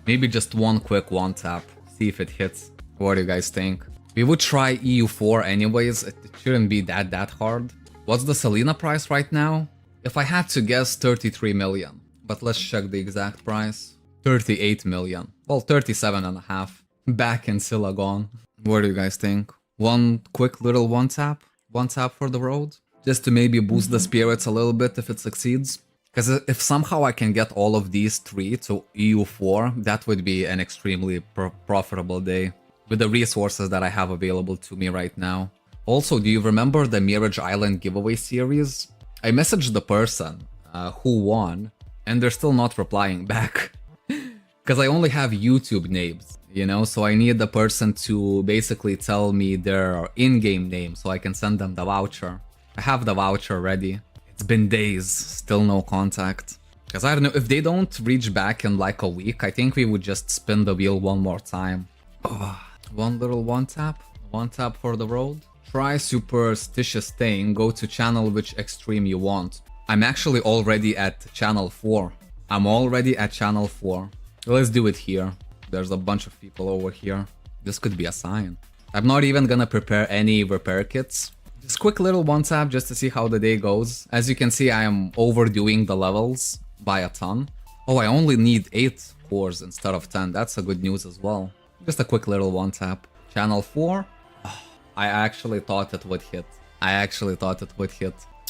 maybe just one quick one tap. See if it hits. What do you guys think? We would try EU4 anyways, it shouldn't be that hard. What's the Selena price right now? If I had to guess, 33 million. but let's check the exact price. 38 million. Well, 37 and a half. Back in Scylla gone. What do you guys think? One quick little one tap for the road? Just to maybe boost the spirits a little bit if it succeeds. Because if somehow I can get all of these 3 to EU4, that would be an extremely profitable day. With the resources that I have available to me right now. Also, do you remember the Mirage Island giveaway series? I messaged the person who won, and they're still not replying back. Because I only have YouTube names, you know, so I need the person to basically tell me their in-game name so I can send them the voucher. I have the voucher ready. It's been days, still no contact. Because I don't know, if they don't reach back in like a week, I think we would just spin the wheel one more time. Oh, one little one tap for the road. Try superstitious thing, go to channel which extreme you want. I'm actually already at channel 4. I'm already at channel 4. Let's do it here. There's a bunch of people over here. This could be a sign. I'm not even gonna prepare any repair kits. Just quick little one tap just to see how the day goes. As you can see, I am overdoing the levels by a ton. Oh, I only need 8 cores instead of 10. That's a good news as well. Just a quick little one tap. Channel 4. Oh, I actually thought it would hit.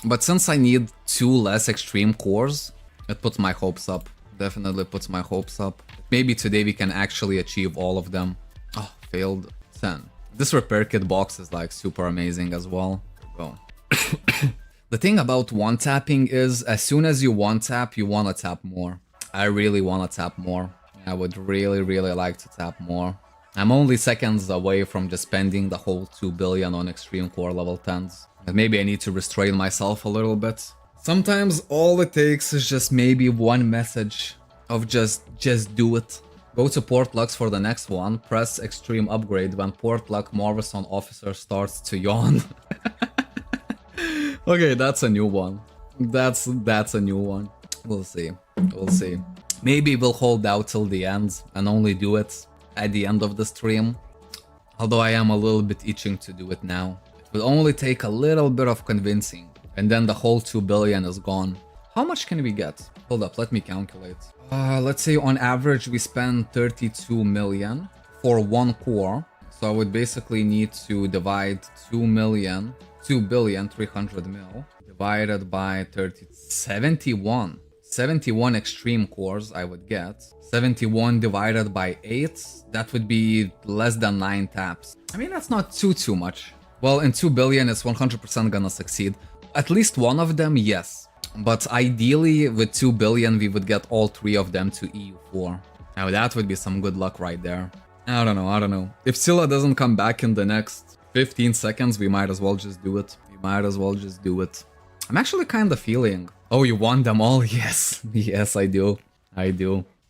But since I need 2 less extreme cores, it puts my hopes up. Definitely puts my hopes up. Maybe today we can actually achieve all of them. Oh, failed 10. This repair kit box is like super amazing as well. Go. The thing about one tapping is as soon as you one tap, you want to tap more. I really want to tap more. I would really like to tap more. I'm only seconds away from just spending the whole 2 billion on extreme core level 10s. And maybe I need to restrain myself a little bit. Sometimes all it takes is just maybe one message of just do it. Go to Port Lux for the next one, press extreme upgrade when Port Lux Morrison officer starts to yawn. Okay, that's a new one. That's a new one. We'll see. Maybe we'll hold out till the end and only do it at the end of the stream. Although I am a little bit itching to do it now. It will only take a little bit of convincing. And then the whole 2 billion is gone. How much can we get? Hold up, let me calculate. Let's say on average we spend 32 million for 1 core. So I would basically need to divide 2 billion 300 mil divided by 30. 71 extreme cores I would get. 71 divided by 8, that would be less than 9 taps. I mean, that's not too much. Well, in 2 billion it's 100% gonna succeed. At least one of them, yes. But ideally, with 2 billion, we would get all 3 of them to EU4. Now that would be some good luck right there. I don't know. If Scylla doesn't come back in the next 15 seconds, we might as well just do it. I'm actually kind of feeling... Oh, you want them all? Yes. Yes, I do.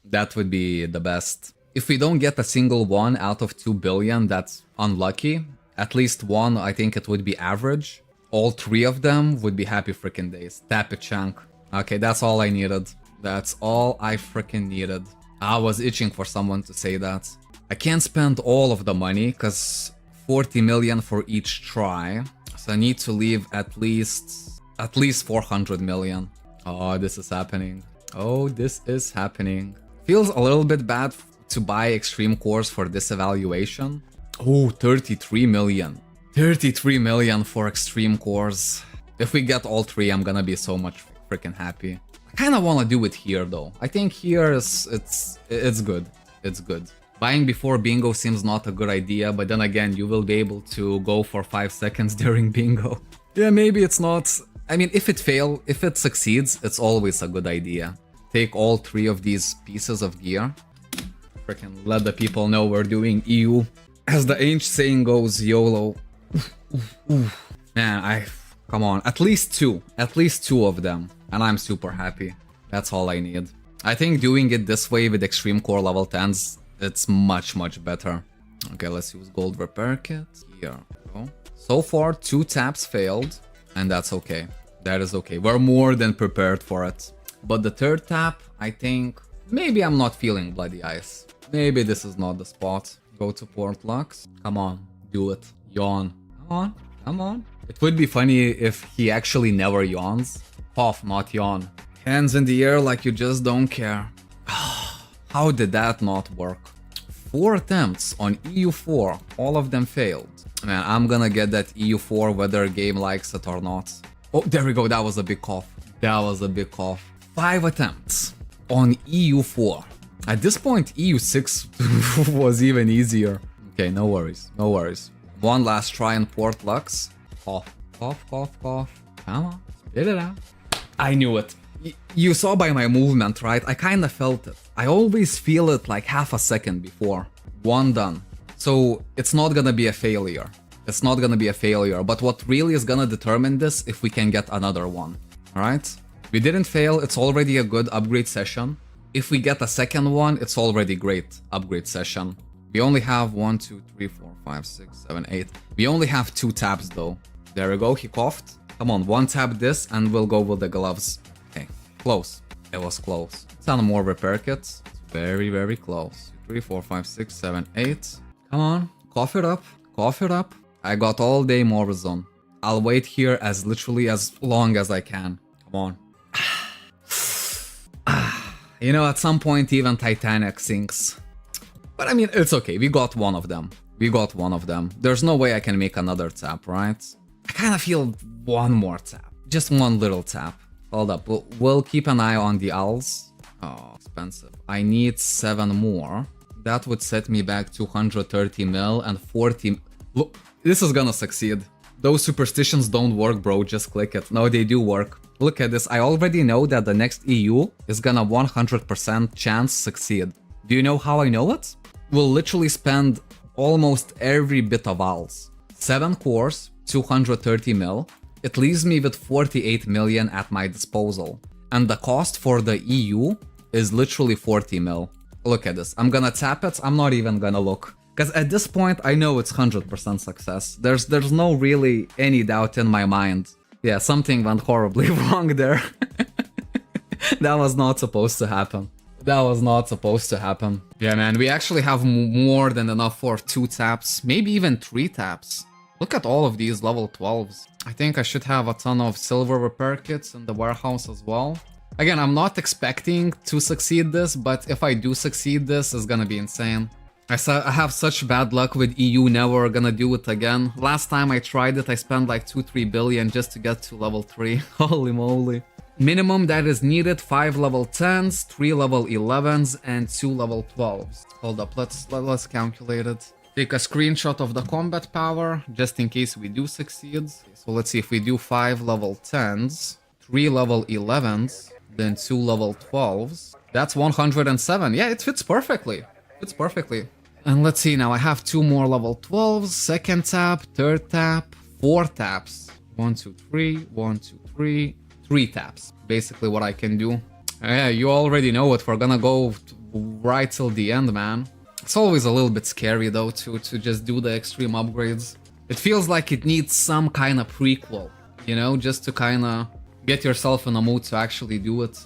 That would be the best. If we don't get a single one out of 2 billion, that's unlucky. At least one, I think it would be average. All 3 of them would be happy freaking days. Tap it, chunk. Okay, that's all I needed. That's all I freaking needed. I was itching for someone to say that. I can't spend all of the money, because 40 million for each try. So I need to leave at least 400 million. Oh, this is happening. Feels a little bit bad to buy extreme cores for this evaluation. Oh, 33 million. 33 million for extreme cores. If we get all 3, I'm gonna be so much freaking happy. I kinda wanna do it here though. I think here it's good. Buying before bingo seems not a good idea, but then again, you will be able to go for 5 seconds during bingo. Yeah, maybe it's not. I mean, if it succeeds, it's always a good idea. Take all 3 of these pieces of gear. Freaking let the people know we're doing EU. As the ancient saying goes, YOLO. Man, come on, at least 2 of them, and I'm super happy. That's all I need. I think doing it this way with extreme core level 10s, it's much better. Okay, let's use gold repair kit. Here we go. So far 2 taps failed, and that's okay. That is okay. We're more than prepared for it. But the 3rd tap, I think maybe I'm not feeling bloody ice. Maybe this is not the spot. Go to Port Lux. Come on, do it. Yawn. Come on. It would be funny if he actually never yawns. Cough, not yawn. Hands in the air like you just don't care. How did that not work? 4 attempts on EU4, all of them failed. Man, I'm gonna get that EU4 whether game likes it or not. Oh, there we go, that was a big cough. That was a big cough. 5 attempts on EU4. At this point, EU6 was even easier. Okay, no worries, no worries. One last try in Port Lux. Cough, cough, cough, cough. Come on, spit it out. I knew it. You saw by my movement, right? I kinda felt it. I always feel it like half a second before. One done. So it's not gonna be a failure. It's not gonna be a failure. But what really is gonna determine this if we can get another one. Alright? We didn't fail, it's already a good upgrade session. If we get a second one, it's already great upgrade session. We only have 1, 2, 3, 4, 5, 6, 7, 8. We only have 2 taps though. There we go, he coughed. Come on, 1 tap this and we'll go with the gloves. Okay, close. It was close. Some more repair kits. It's very, very close. 3, 4, 5, 6, 7, 8. Come on, cough it up. Cough it up. I got all day more zone. I'll wait here as literally as long as I can. Come on. You know, at some point even Titanic sinks. But I mean, it's okay. We got one of them. We got one of them. There's no way I can make another tap, right? I kind of feel one more tap. Just one little tap. Hold up. We'll keep an eye on the owls. Oh, expensive. I need 7 more. That would set me back 230 mil and 40... Look, this is gonna succeed. Those superstitions don't work, bro. Just click it. No, they do work. Look at this. I already know that the next EU is gonna 100% chance succeed. Do you know how I know it? We'll literally spend almost every bit of owls. 7 cores, 230 mil. It leaves me with 48 million at my disposal. And the cost for the EU is literally 40 mil. Look at this. I'm gonna tap it. I'm not even gonna look. Because at this point, I know it's 100% success. There's no really any doubt in my mind. Yeah, something went horribly wrong there. That was not supposed to happen. That was not supposed to happen. Yeah, man, we actually have more than enough for 2 taps. Maybe even 3 taps. Look at all of these level 12s. I think I should have a ton of silver repair kits in the warehouse as well. Again, I'm not expecting to succeed this, but if I do succeed this, it's gonna be insane. I have such bad luck with EU, never gonna do it again. Last time I tried it, I spent like 2-3 billion just to get to level 3. Holy moly. Minimum that is needed, 5 level 10s, 3 level 11s, and 2 level 12s. Hold up, let's calculate it. Take a screenshot of the combat power, just in case we do succeed. So let's see if we do 5 level 10s, 3 level 11s, then 2 level 12s. That's 107. Yeah, it fits perfectly. Fits perfectly. And let's see now, I have 2 more level 12s, second tap, third tap, 4 taps. 1, 2, 3, 1, 2, 3, 3 taps. Basically what I can do. Yeah, you already know it. We're gonna go right till the end, man. It's always a little bit scary though to just do the extreme upgrades. It feels like it needs some kind of prequel, you know, just to kind of get yourself in a mood to actually do it.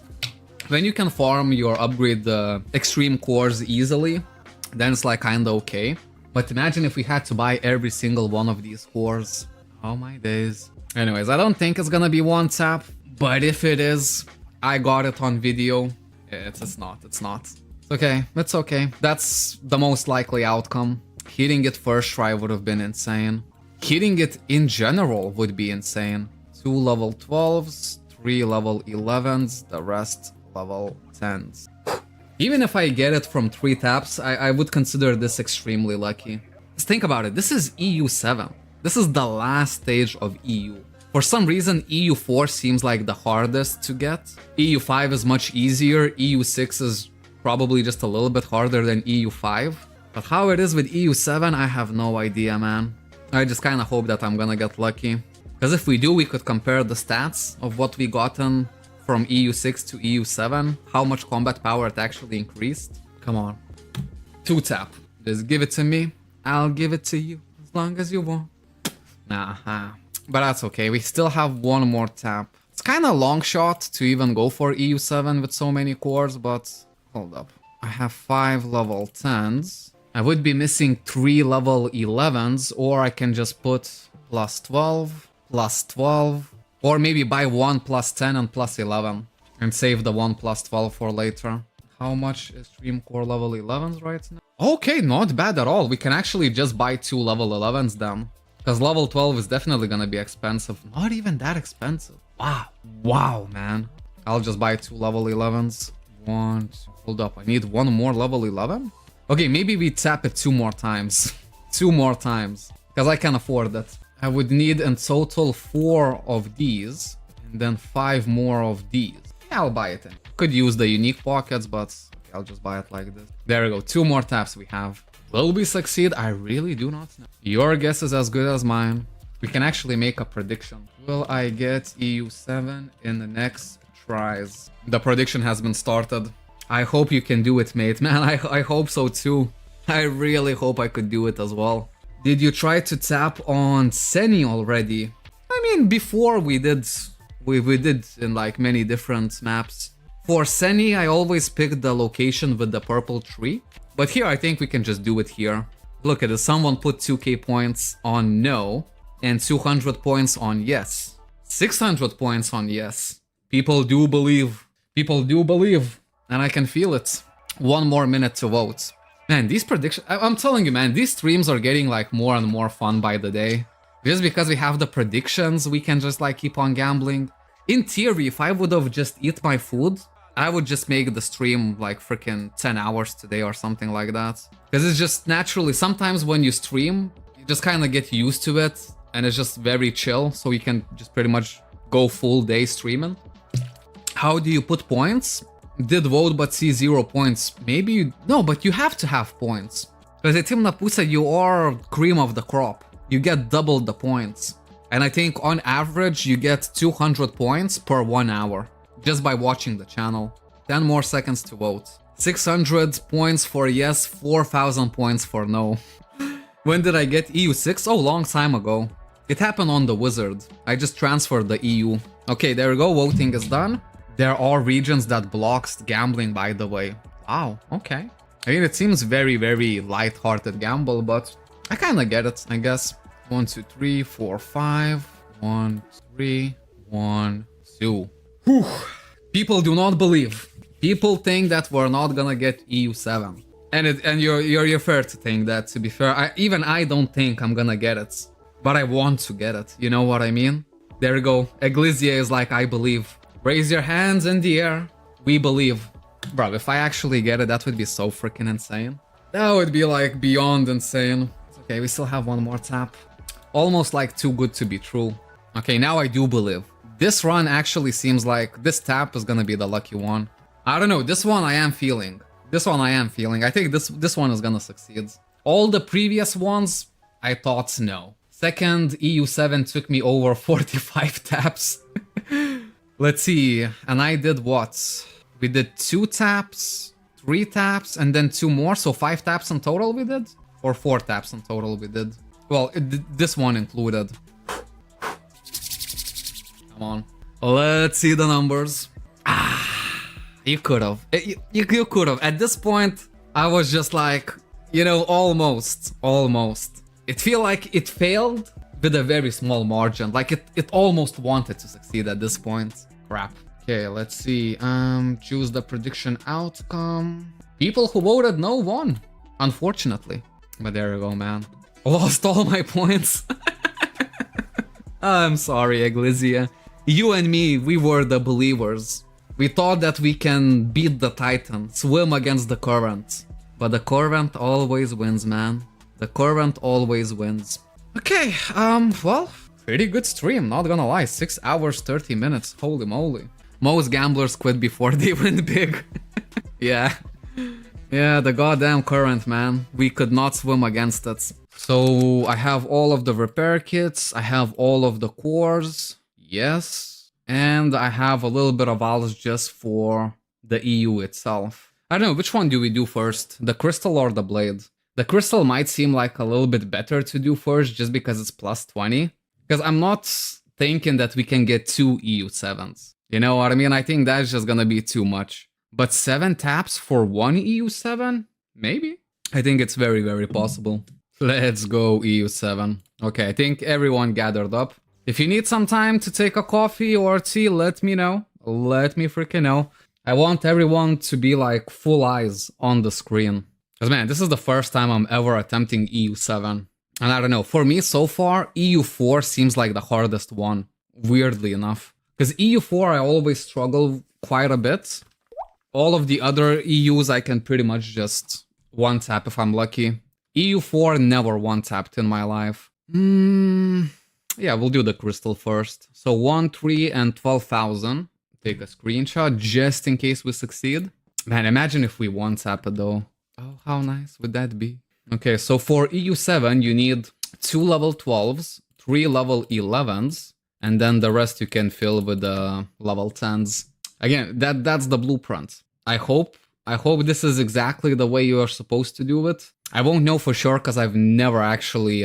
When you can farm your upgrade extreme cores easily, then it's like kinda okay. But imagine if we had to buy every single one of these cores. Oh my days. Anyways, I don't think it's gonna be 1 tap, but if it is, I got it on video. It's not. It's okay, it's okay. That's the most likely outcome. Hitting it first try would have been insane. Hitting it in general would be insane. 2 level 12s, 3 level 11s, the rest level 10s. Even if I get it from 3 taps, I would consider this extremely lucky. Just think about it, this is EU7. This is the last stage of EU. For some reason, EU4 seems like the hardest to get. EU5 is much easier, EU6 is probably just a little bit harder than EU5. But how it is with EU7, I have no idea, man. I just kinda hope that I'm gonna get lucky. Because if we do, we could compare the stats of what we gotten from EU6 to EU7, how much combat power it actually increased. Come on. 2 tap. Just give it to me, I'll give it to you, as long as you want. Nah, but that's okay, we still have 1 more tap. It's kinda long shot to even go for EU7 with so many cores, but hold up. I have 5 level 10s. I would be missing 3 level 11s, or I can just put plus 12, plus 12, or maybe buy 1 plus 10 and plus 11. And save the 1 plus 12 for later. How much is stream core level 11s right now? Okay, not bad at all. We can actually just buy 2 level 11s then. Because level 12 is definitely gonna be expensive. Not even that expensive. Wow. Wow, man. I'll just buy 2 level 11s. Hold up, I need 1 more level 11? Okay, maybe we tap it 2 more times. 2 more times. Because I can afford it. I would need in total 4 of these. And then 5 more of these. Yeah, I'll buy it in. Could use the unique pockets, but okay, I'll just buy it like this. There we go, 2 more taps we have. Will we succeed? I really do not know. Your guess is as good as mine. We can actually make a prediction. Will I get EU7 in the next tries? The prediction has been started. I hope you can do it, mate. Man, I hope so too. I really hope I could do it as well. Did you try to tap on Seni already? I mean, before we did in like many different maps. For Seni, I always picked the location with the purple tree. But here I think we can just do it here. Look at this, someone put 2k points on no and 200 points on yes. 600 points on yes. People do believe. People do believe. And I can feel it. 1 more minute to vote. Man, these predictions, I'm telling you, man, these streams are getting like more and more fun by the day. Just because we have the predictions, we can just like keep on gambling. In theory, if I would have just eat my food, I would just make the stream like freaking 10 hours today or something like that. Because it's just naturally, sometimes when you stream, you just kind of get used to it and it's just very chill. So you can just pretty much go full day streaming. How do you put points? Did vote but see 0 points. Maybe, no, but you have to have points. Because Team Napusa, you are cream of the crop. You get double the points. And I think on average you get 200 points per 1 hour. Just by watching the channel. 10 more seconds to vote. 600 points for yes, 4,000 points for no. When did I get EU6? Oh, long time ago. It happened on the Wizard. I just transferred the EU. Okay, there we go, voting is done. There are regions that blocks gambling, by the way. Wow, okay. I mean, it seems very, very light-hearted gamble, but I kinda get it, I guess. 1, 2, 3, 4, 5. 1, 3, 1, 2. Whew. People do not believe. People think that we're not gonna get EU7. And you're fair to think that, to be fair. Even I don't think I'm gonna get it. But I want to get it, you know what I mean? There we go. Eglizia is like, I believe. Raise your hands in the air. We believe. Bro, if I actually get it, that would be so freaking insane. That would be like beyond insane. It's okay, we still have 1 more tap. Almost like too good to be true. Okay, now I do believe. This run actually seems like this tap is gonna be the lucky one. I don't know, this one I am feeling. This one I am feeling. I think this one is gonna succeed. All the previous ones, I thought no. Second EU7 took me over 45 taps. Let's see, and I did what? We did 2 taps, 3 taps, and then 2 more, so 5 taps in total we did? Or 4 taps in total we did. Well, this one included. Come on. Let's see the numbers. You could have. You could have. At this point, I was just like, you know, almost. It feel like it failed with a very small margin. Like it almost wanted to succeed at this point. Crap. Okay, let's see. Choose the prediction outcome. People who voted no won, unfortunately. But there you go, man. Lost all my points. I'm sorry, Eglizia. You and me, we were the believers. We thought that we can beat the Titan, swim against the current. But the current always wins, man. The current always wins. Okay, well, pretty good stream, not gonna lie. 6 hours, 30 minutes, holy moly. Most gamblers quit before they win big. Yeah. Yeah, the goddamn current, man. We could not swim against it. So I have all of the repair kits, I have all of the cores, yes, and I have a little bit of else just for the EU itself. I don't know, which one do we do first? The crystal or the blade? The crystal might seem like a little bit better to do first just because it's plus 20. Because I'm not thinking that we can get 2 EU7s. You know what I mean? I think that's just gonna be too much. But 7 taps for 1 EU7? Maybe? I think it's very, very possible. Let's go EU7. Okay, I think everyone gathered up. If you need some time to take a coffee or tea, let me know. Let me freaking know. I want everyone to be like full eyes on the screen. Because man, this is the first time I'm ever attempting EU7. And I don't know, for me so far, EU4 seems like the hardest one, weirdly enough. Because EU4 I always struggle quite a bit. All of the other EUs I can pretty much just one-tap if I'm lucky. EU4 never one-tapped in my life. Yeah, we'll do the crystal first. So 1, 3, and 12,000. Take a screenshot just in case we succeed. Man, imagine if we one-tap it though. Oh, how nice would that be? Okay, so for EU7, you need 2 level 12s, 3 level 11s, and then the rest you can fill with level 10s. Again, that's the blueprint. I hope this is exactly the way you are supposed to do it. I won't know for sure because I've never actually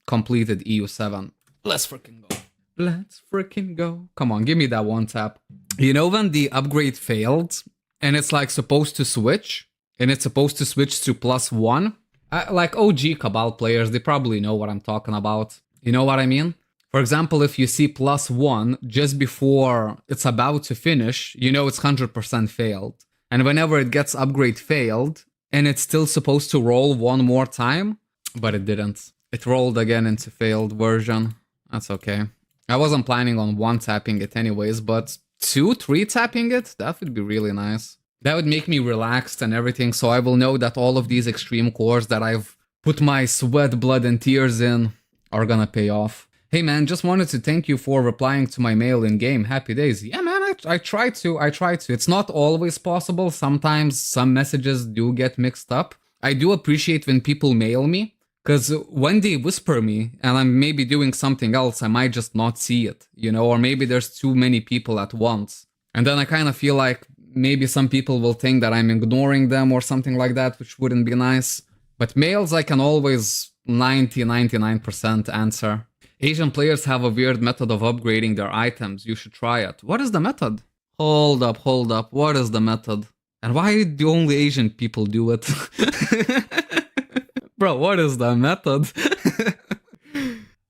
completed EU7. Let's freaking go. Let's freaking go. Come on, give me that one tap. You know when the upgrade failed and it's like supposed to switch? And it's supposed to switch to +1? Like OG Cabal players, they probably know what I'm talking about. You know what I mean? For example, if you see +1 just before it's about to finish, you know it's 100% failed. And whenever it gets upgrade failed, and it's still supposed to roll one more time, but it didn't. It rolled again into failed version. That's okay. I wasn't planning on one-tapping it anyways, but 2, 3 tapping it? That would be really nice. That would make me relaxed and everything, so I will know that all of these extreme cores that I've put my sweat, blood, and tears in are gonna pay off. Hey man, just wanted to thank you for replying to my mail in-game. Happy days. Yeah man, I try to. It's not always possible. Sometimes some messages do get mixed up. I do appreciate when people mail me, because when they whisper me and I'm maybe doing something else, I might just not see it, you know, or maybe there's too many people at once. And then I kind of feel like maybe some people will think that I'm ignoring them or something like that, which wouldn't be nice. But mails I can always 99% answer. Asian players have a weird method of upgrading their items. You should try it. What is the method? Hold up. What is the method? And why do only Asian people do it? Bro, what is the method?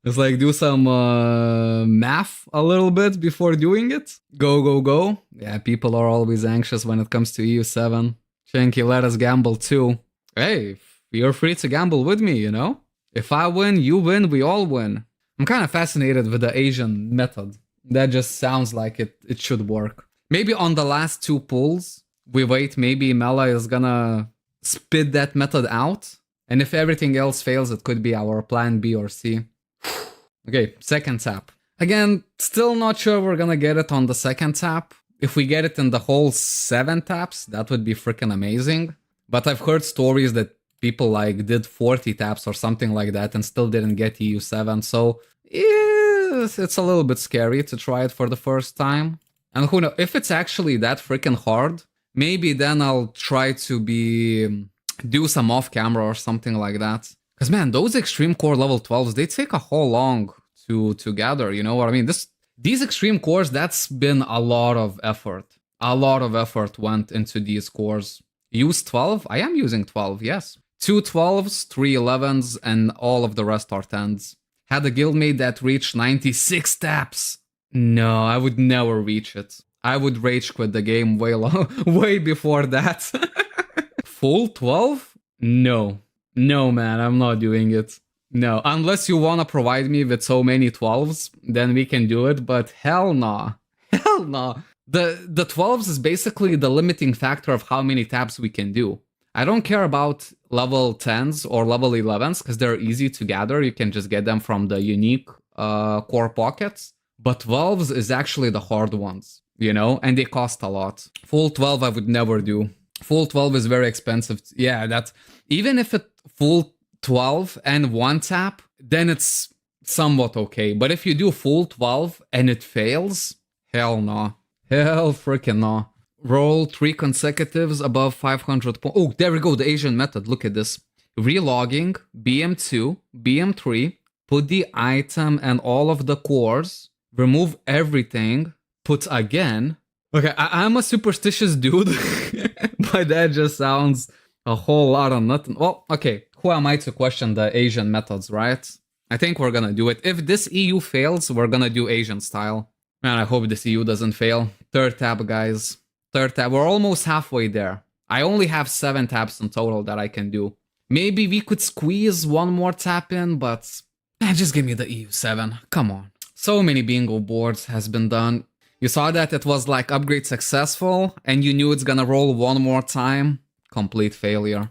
It's like do some math a little bit before doing it. Go. Yeah, people are always anxious when it comes to EU7. Chinky, let us gamble too. Hey, you're free to gamble with me, you know? If I win, you win, we all win. I'm kind of fascinated with the Asian method. That just sounds like it should work. Maybe on the last 2 pulls, we wait, maybe Mela is gonna spit that method out. And if everything else fails, it could be our plan B or C. Okay, second tap. Again, still not sure we're gonna get it on the second tap. If we get it in the whole 7 taps, that would be freaking amazing. But I've heard stories that people like did 40 taps or something like that and still didn't get EU7. So yeah, it's a little bit scary to try it for the first time. And who knows, if it's actually that freaking hard, maybe then I'll try to do some off camera or something like that. Because man, those extreme core level 12s, they take a whole long to gather, you know what I mean? These extreme cores, that's been a lot of effort. A lot of effort went into these cores. Use 12? I am using 12, yes. 2 12s, 3 11s, and all of the rest are 10s. Had a guildmate that reached 96 taps. No, I would never reach it. I would rage quit the game way before that. Full 12? No. No, man, I'm not doing it. No, unless you want to provide me with so many 12s, then we can do it, but hell nah. Hell nah. The 12s is basically the limiting factor of how many taps we can do. I don't care about level 10s or level 11s because they're easy to gather. You can just get them from the unique core pockets. But 12s is actually the hard ones, you know, and they cost a lot. Full 12 I would never do. Full 12 is very expensive. Yeah, that's even if it full 12 and 1 tap, then it's somewhat okay. But if you do full 12 and it fails, hell no. Hell freaking no. Roll 3 consecutives above 500 points. Oh, there we go, the Asian method. Look at this. Relogging, BM2, BM3, put the item and all of the cores, remove everything, put again. Okay, I'm a superstitious dude, but that just sounds a whole lot of nothing. Well, okay, who am I to question the Asian methods, right? I think we're gonna do it. If this EU fails, we're gonna do Asian style. Man, I hope this EU doesn't fail. Third tab, guys. Third tab. We're almost halfway there. I only have 7 taps in total that I can do. Maybe we could squeeze one more tap in, but just give me the EU7. Come on. So many bingo boards has been done. You saw that it was like upgrade successful, and you knew it's gonna roll one more time. Complete failure.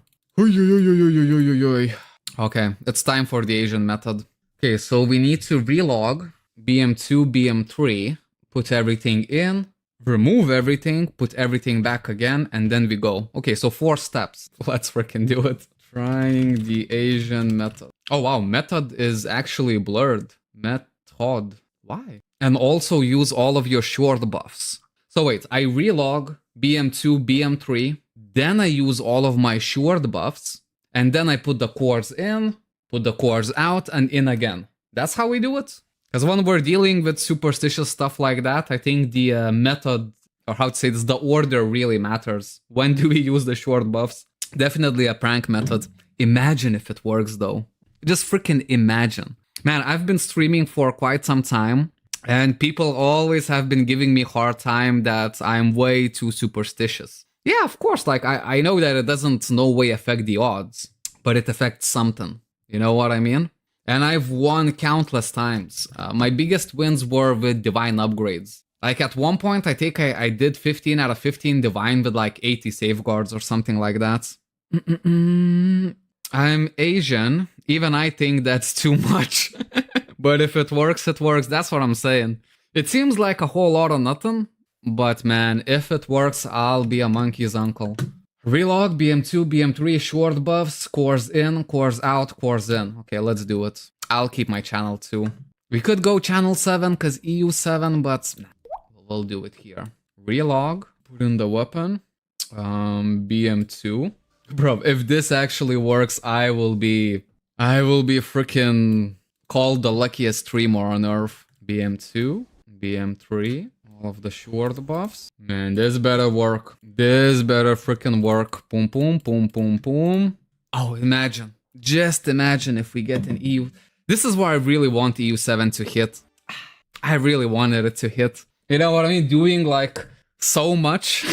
Okay, it's time for the Asian method. Okay, so we need to relog BM2, BM3, put everything in, remove everything, put everything back again, and then we go. Okay, so 4 steps. Let's freaking do it. Trying the Asian method. Oh wow, method is actually blurred. Method. Why? And also use all of your short buffs. So wait, I relog BM2, BM3, then I use all of my short buffs, and then I put the cores in, put the cores out, and in again. That's how we do it? Because when we're dealing with superstitious stuff like that, I think the method, or how to say this, the order really matters. When do we use the short buffs? Definitely a prank method. Imagine if it works though. Just freaking imagine. Man, I've been streaming for quite some time, and people always have been giving me a hard time that I'm way too superstitious. Yeah, of course, like I know that it doesn't no way affect the odds, but it affects something. You know what I mean? And I've won countless times. My biggest wins were with divine upgrades. Like at one point, I think I did 15 out of 15 divine with like 80 safeguards or something like that. I'm Asian. Even I think that's too much. But if it works, it works. That's what I'm saying. It seems like a whole lot of nothing. But man, if it works, I'll be a monkey's uncle. Relog, BM2, BM3, short buffs, cores in, cores out, cores in. Okay, let's do it. I'll keep my channel 2. We could go channel 7 because EU7, but nah, we'll do it here. Relog, put in the weapon. BM2. Bro, if this actually works, I will be freaking called the luckiest streamer on earth. BM2, BM3. Of the short buffs. Man, this better work. This better freaking work. Boom, boom, boom, boom, boom. Oh, imagine. Just imagine if we get an EU. This is why I really want EU7 to hit. I really wanted it to hit. You know what I mean? Doing like so much.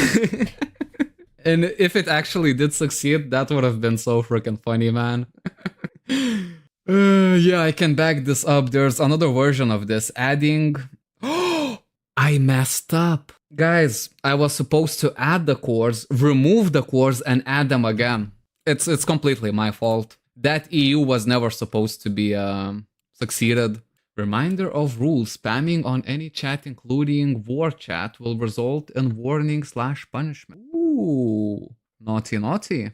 And if it actually did succeed, that would have been so freaking funny, man. Yeah, I can back this up. There's another version of this. Adding... I messed up. Guys, I was supposed to add the cores, remove the cores, and add them again. It's completely my fault. That EU was never supposed to be succeeded. Reminder of rules. Spamming on any chat, including war chat, will result in warning/punishment. Ooh. Naughty, naughty.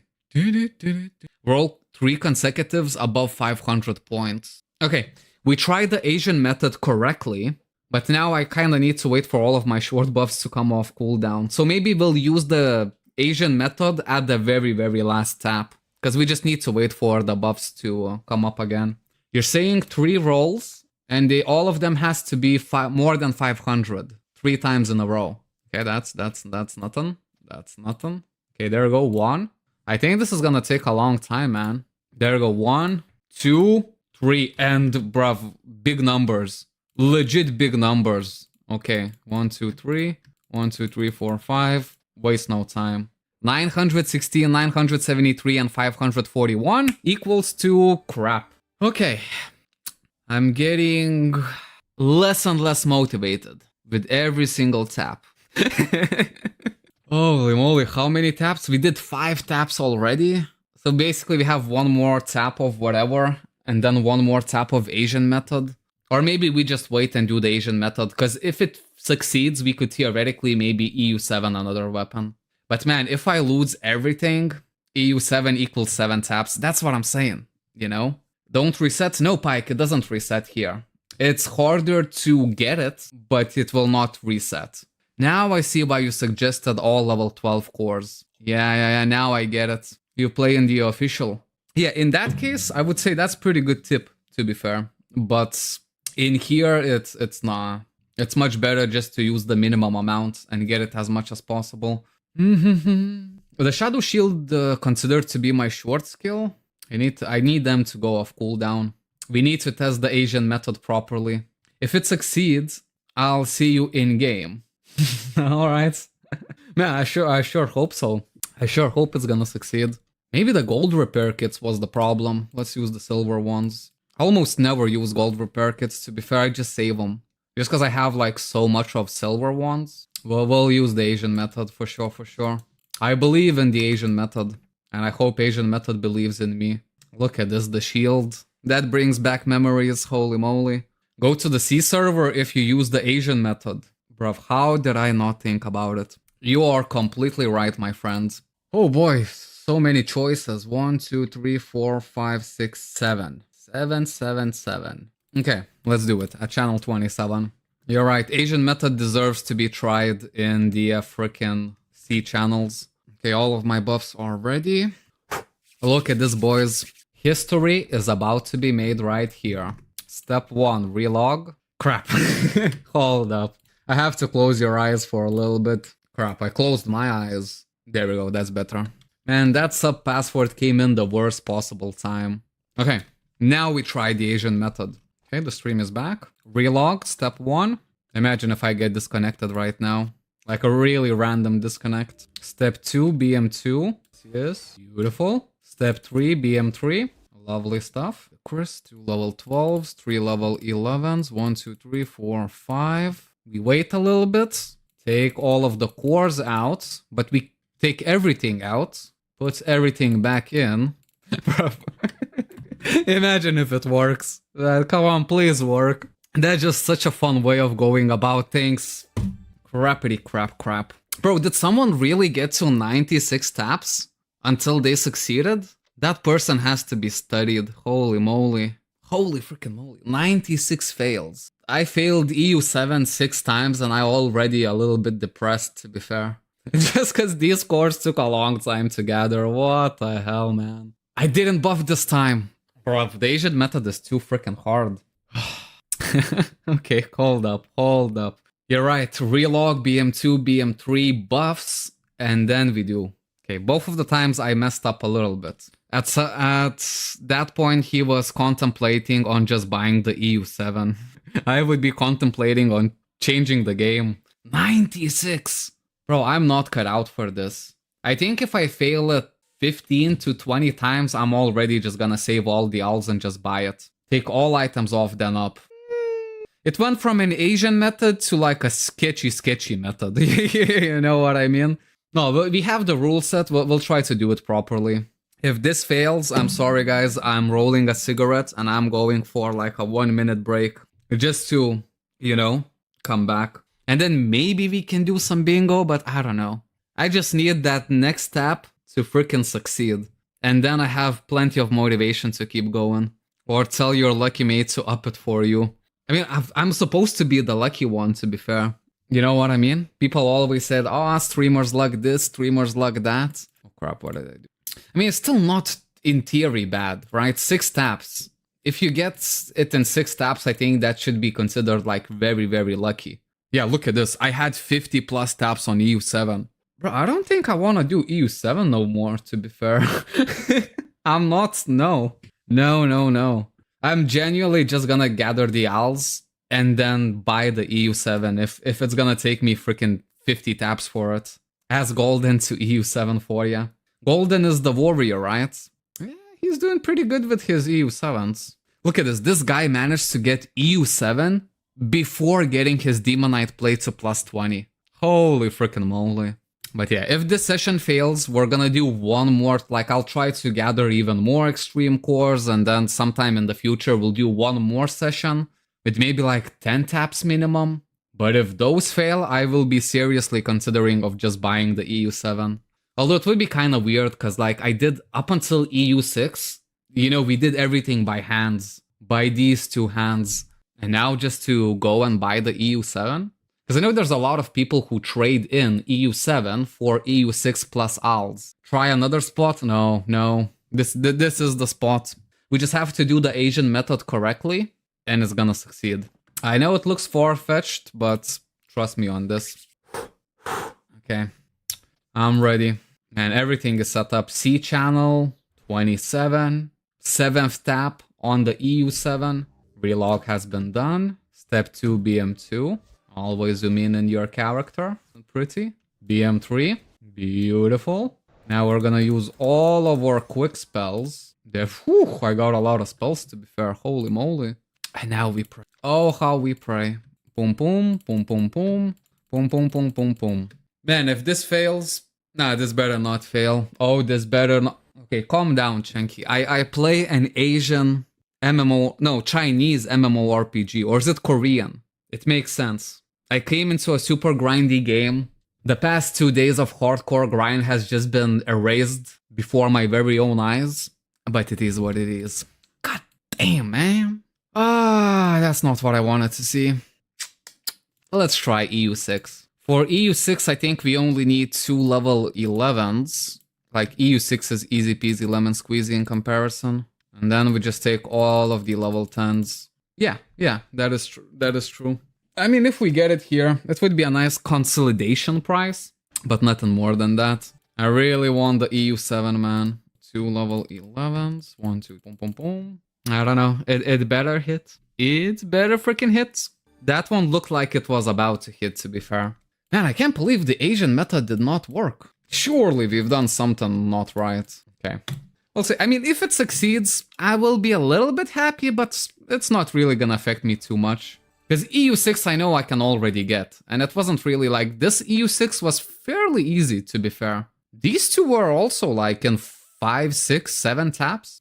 Roll 3 consecutives above 500 points. Okay, we tried the Asian method correctly. But now I kind of need to wait for all of my short buffs to come off cooldown. So maybe we'll use the Asian method at the very, very last tap. Because we just need to wait for the buffs to come up again. You're saying 3 rolls, and all of them has to be more than 500. 3 times in a row. Okay, that's nothing. That's nothing. Okay, there we go. 1. I think this is gonna take a long time, man. There we go. 1, 2, 3, and bruv, big numbers. Legit big numbers. Okay, 1, 2, 3. 1, 2, 3, 4, 5. Waste no time. 916, 973, and 541 equals to crap. Okay. I'm getting less and less motivated with every single tap. Holy moly, how many taps? We did 5 taps already. So basically we have 1 more tap of whatever, and then 1 more tap of Asian method. Or maybe we just wait and do the Asian method, because if it succeeds, we could theoretically maybe EU7 another weapon. But man, if I lose everything, EU7 equals 7 taps. That's what I'm saying, you know? Don't reset? No, Pike, it doesn't reset here. It's harder to get it, but it will not reset. Now I see why you suggested all level 12 cores. Yeah, now I get it. You play in the official. Yeah, in that case, I would say that's pretty good tip, to be fair. But... in here, it's not. It's much better just to use the minimum amount and get it as much as possible. The Shadow Shield considered to be my short skill. I need them to go off cooldown. We need to test the Asian method properly. If it succeeds, I'll see you in game. Alright. Man, I sure hope so. I sure hope it's gonna succeed. Maybe the gold repair kits was the problem. Let's use the silver ones. I almost never use gold repair kits, to be fair, I just save them. Just because I have like so much of silver ones. Well, we'll use the Asian method for sure, for sure. I believe in the Asian method. And I hope Asian method believes in me. Look at this, the shield. That brings back memories, holy moly. Go to the C server if you use the Asian method. Bruv, how did I not think about it? You are completely right, my friend. Oh boy, so many choices. 1, 2, 3, 4, 5, 6, 7. 7, 7, 7. Okay, let's do it. At channel 27. You're right, Asian method deserves to be tried in the frickin' C channels. Okay, all of my buffs are ready. Look at this, boys. History is about to be made right here. Step 1, relog. Crap. Hold up. I have to close your eyes for a little bit. Crap, I closed my eyes. There we go, that's better. And that sub password came in the worst possible time. Okay, now we try the Asian method. Okay, the stream is back. Relog, step 1. Imagine if I get disconnected right now. Like a really random disconnect. Step 2, BM2. Yes, beautiful. Step 3, BM3. Lovely stuff. Chris, 2 level 12s, 3 level 11s, 1, 2, 3, 4, 5. We wait a little bit. Take all of the cores out, but we take everything out. Put everything back in. Imagine if it works. Come on, please work. That's just such a fun way of going about things. Crappity crap. Bro, did someone really get to 96 taps until they succeeded? That person has to be studied. Holy moly. Holy freaking moly. 96 fails. I failed EU7 6 times and I'm already a little bit depressed, to be fair. Just because these scores took a long time to gather. What the hell, man? I didn't buff this time. Bro, the Asian method is too freaking hard. Okay, hold up. You're right. Relog, BM2, BM3 buffs, and then we do. Okay, both of the times I messed up a little bit. At that point, he was contemplating on just buying the EU7. I would be contemplating on changing the game. 96! Bro, I'm not cut out for this. I think if I fail it 15 to 20 times, I'm already just gonna save all the alts and just buy it. Take all items off, then up. It went from an Asian method to like a sketchy method. You know what I mean? No, we have the rule set. We'll try to do it properly. If this fails, I'm sorry guys, I'm rolling a cigarette and I'm going for like a 1-minute break. Just to, you know, come back. And then maybe we can do some bingo, but I don't know. I just need that next tap to freaking succeed. And then I have plenty of motivation to keep going. Or tell your lucky mate to up it for you. I mean, I'm supposed to be the lucky one, to be fair. You know what I mean? People always said, oh, streamers like this, streamers like that. Oh crap, what did I do? I mean, it's still not in theory bad, right? 6 taps. If you get it in 6 taps, I think that should be considered like very, very lucky. Yeah, look at this. I had 50 plus taps on EU7. Bro, I don't think I want to do EU7 no more, to be fair. I'm not, no. No. I'm genuinely just gonna gather the ALs and then buy the EU7 if it's gonna take me freaking 50 taps for it. As Golden to EU7 for ya. Golden is the warrior, right? Yeah, he's doing pretty good with his EU7s. Look at this. This guy managed to get EU7 before getting his Demonite plate to plus 20. Holy freaking moly. But yeah, if this session fails, we're gonna do one more, like I'll try to gather even more extreme cores and then sometime in the future we'll do one more session with maybe like 10 taps minimum. But if those fail, I will be seriously considering of just buying the EU7. Although it would be kind of weird because like I did up until EU6, you know, we did everything by hands, by these 2 hands. And now just to go and buy the EU7? Because I know there's a lot of people who trade in EU7 for EU6 plus ALs. Try another spot? No. This is the spot. We just have to do the Asian method correctly, and it's gonna succeed. I know it looks far-fetched, but trust me on this. Okay. I'm ready. And everything is set up. C channel, 27. 7th tap on the EU7. Relog has been done. Step 2, BM2. Always zoom in your character. Pretty. BM3. Beautiful. Now we're gonna use all of our quick spells. Whew, I got a lot of spells to be fair. Holy moly. And now we pray. Oh, how we pray. Boom, boom, boom, boom, boom. Boom, boom, boom, boom, boom. Man, if this fails... Nah, this better not fail. Oh, this better not... Okay, calm down, Chenky. I play an Asian MMO... No, Chinese MMORPG. Or is it Korean? It makes sense. I came into a super grindy game. The past 2 days of hardcore grind has just been erased before my very own eyes. But it is what it is. God damn, man. That's not what I wanted to see. Let's try EU6. For EU6, I think we only need 2 level 11s. Like, EU6 is easy peasy lemon squeezy in comparison. And then we just take all of the level 10s. Yeah, that is true. That is true. I mean, if we get it here, it would be a nice consolidation price. But nothing more than that. I really want the EU7, man. 2 level 11s. 1, 2, boom, boom, boom. I don't know. It better hit. It better freaking hit. That one looked like it was about to hit, to be fair. Man, I can't believe the Asian method did not work. Surely we've done something not right. Okay. We'll see. I mean, if it succeeds, I will be a little bit happy, but it's not really gonna affect me too much. Because EU6 I know I can already get. And it wasn't really like... This EU6 was fairly easy, to be fair. These two were also like in 5, 6, 7 taps.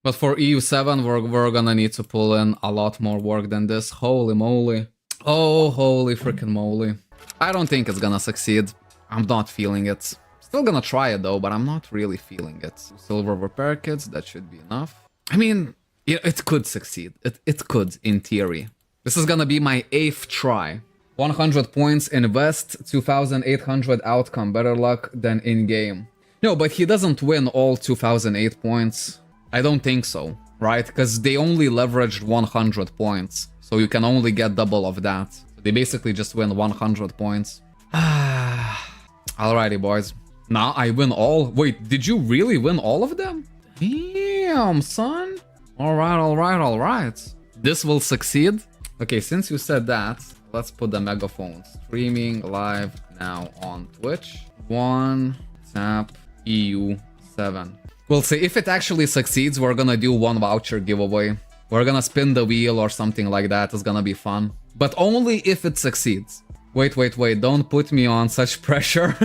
But for EU7, we're gonna need to pull in a lot more work than this. Holy moly. Oh, holy freaking moly. I don't think it's gonna succeed. I'm not feeling it. Still gonna try it though, but I'm not really feeling it. Silver repair kits, that should be enough. I mean, it could succeed. It could, in theory. This is gonna be my 8th try. 100 points invest, 2,800 outcome. Better luck than in-game. No, but he doesn't win all 2,008 points. I don't think so, right? Because they only leveraged 100 points. So you can only get double of that. So they basically just win 100 points. Alrighty, boys. Now I win all... Wait, did you really win all of them? Damn, son. Alright. This will succeed. Okay, since you said that, let's put the megaphone. Streaming live now on Twitch. 1 tap EU7. We'll see. If it actually succeeds, we're gonna do 1 voucher giveaway. We're gonna spin the wheel or something like that. It's gonna be fun. But only if it succeeds. Wait. Don't put me on such pressure.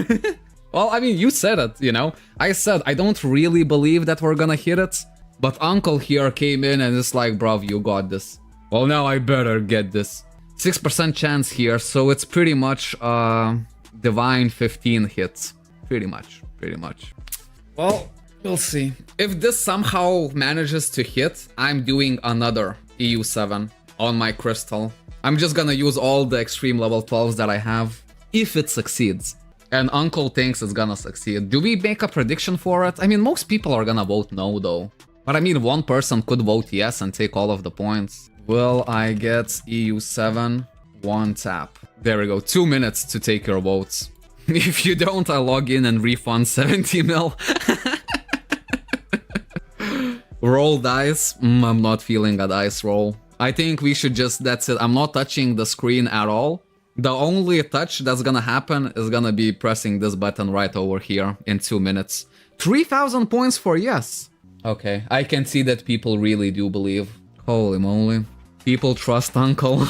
Well, I mean, you said it, you know? I said I don't really believe that we're gonna hit it. But Uncle here came in and it's like, bruv, you got this. Well, now I better get this. 6% chance here, so it's pretty much divine 15 hits. Pretty much. Well, we'll see. If this somehow manages to hit, I'm doing another EU7 on my crystal. I'm just gonna use all the extreme level 12s that I have, if it succeeds. And Uncle thinks it's gonna succeed. Do we make a prediction for it? I mean, most people are gonna vote no, though. But I mean, one person could vote yes and take all of the points. Will I get EU7? 1 tap. There we go. 2 minutes to take your votes. If you don't, I'll log in and refund 70 mil. Roll dice. I'm not feeling a dice roll. I think we should just... That's it. I'm not touching the screen at all. The only touch that's gonna happen is gonna be pressing this button right over here in 2 minutes. 3,000 points for yes. Okay, I can see that people really do believe. Holy moly. People trust Uncle.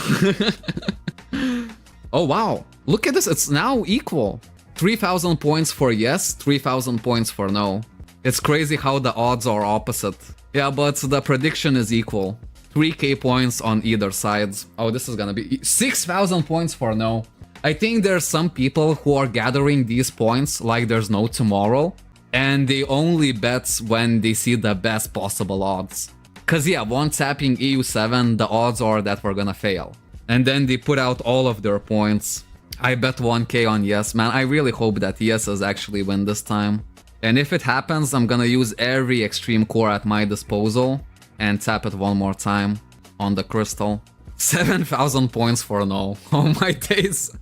Oh wow, look at this, it's now equal. 3,000 points for yes, 3,000 points for no. It's crazy how the odds are opposite. Yeah, but the prediction is equal. 3k points on either side. Oh, this is gonna be 6,000 points for no. I think there's some people who are gathering these points like there's no tomorrow. And they only bet when they see the best possible odds. Cause yeah, one tapping EU7, the odds are that we're gonna fail. And then they put out all of their points. I bet 1k on yes, man. I really hope that yeses actually win this time. And if it happens, I'm gonna use every extreme core at my disposal and tap it one more time on the crystal. 7,000 points for no. Oh my days.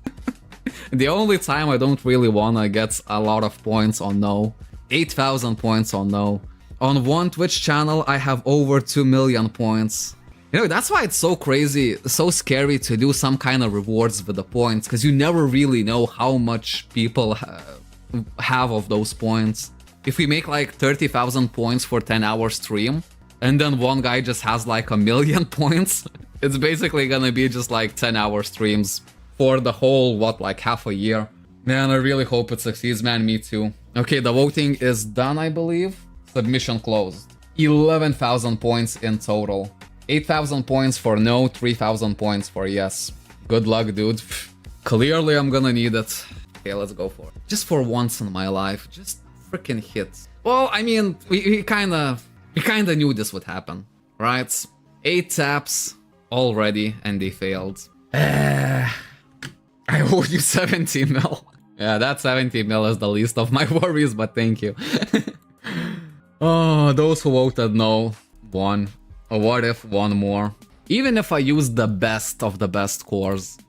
The only time I don't really wanna get a lot of points on no. 8,000 points on no. On one Twitch channel, I have over 2 million points. You know, that's why it's so crazy, so scary to do some kind of rewards with the points, because you never really know how much people have of those points. If we make like 30,000 points for 10-hour stream, and then one guy just has like 1,000,000 points, it's basically gonna be just like 10-hour streams for the whole, what, like half a year. Man, I really hope it succeeds, man, me too. Okay, the voting is done, I believe. Submission closed. 11,000 points in total. 8,000 points for no, 3,000 points for yes. Good luck, dude. Clearly I'm gonna need it. Okay, let's go for it. Just for once in my life, just freaking hit. Well, I mean, we kinda knew this would happen, right? 8 taps already, and they failed. I owe you 70 mil. Yeah, that 70 mil is the least of my worries, but thank you. Oh, those who voted no, one. Or what if one more? Even if I use the best of the best cores.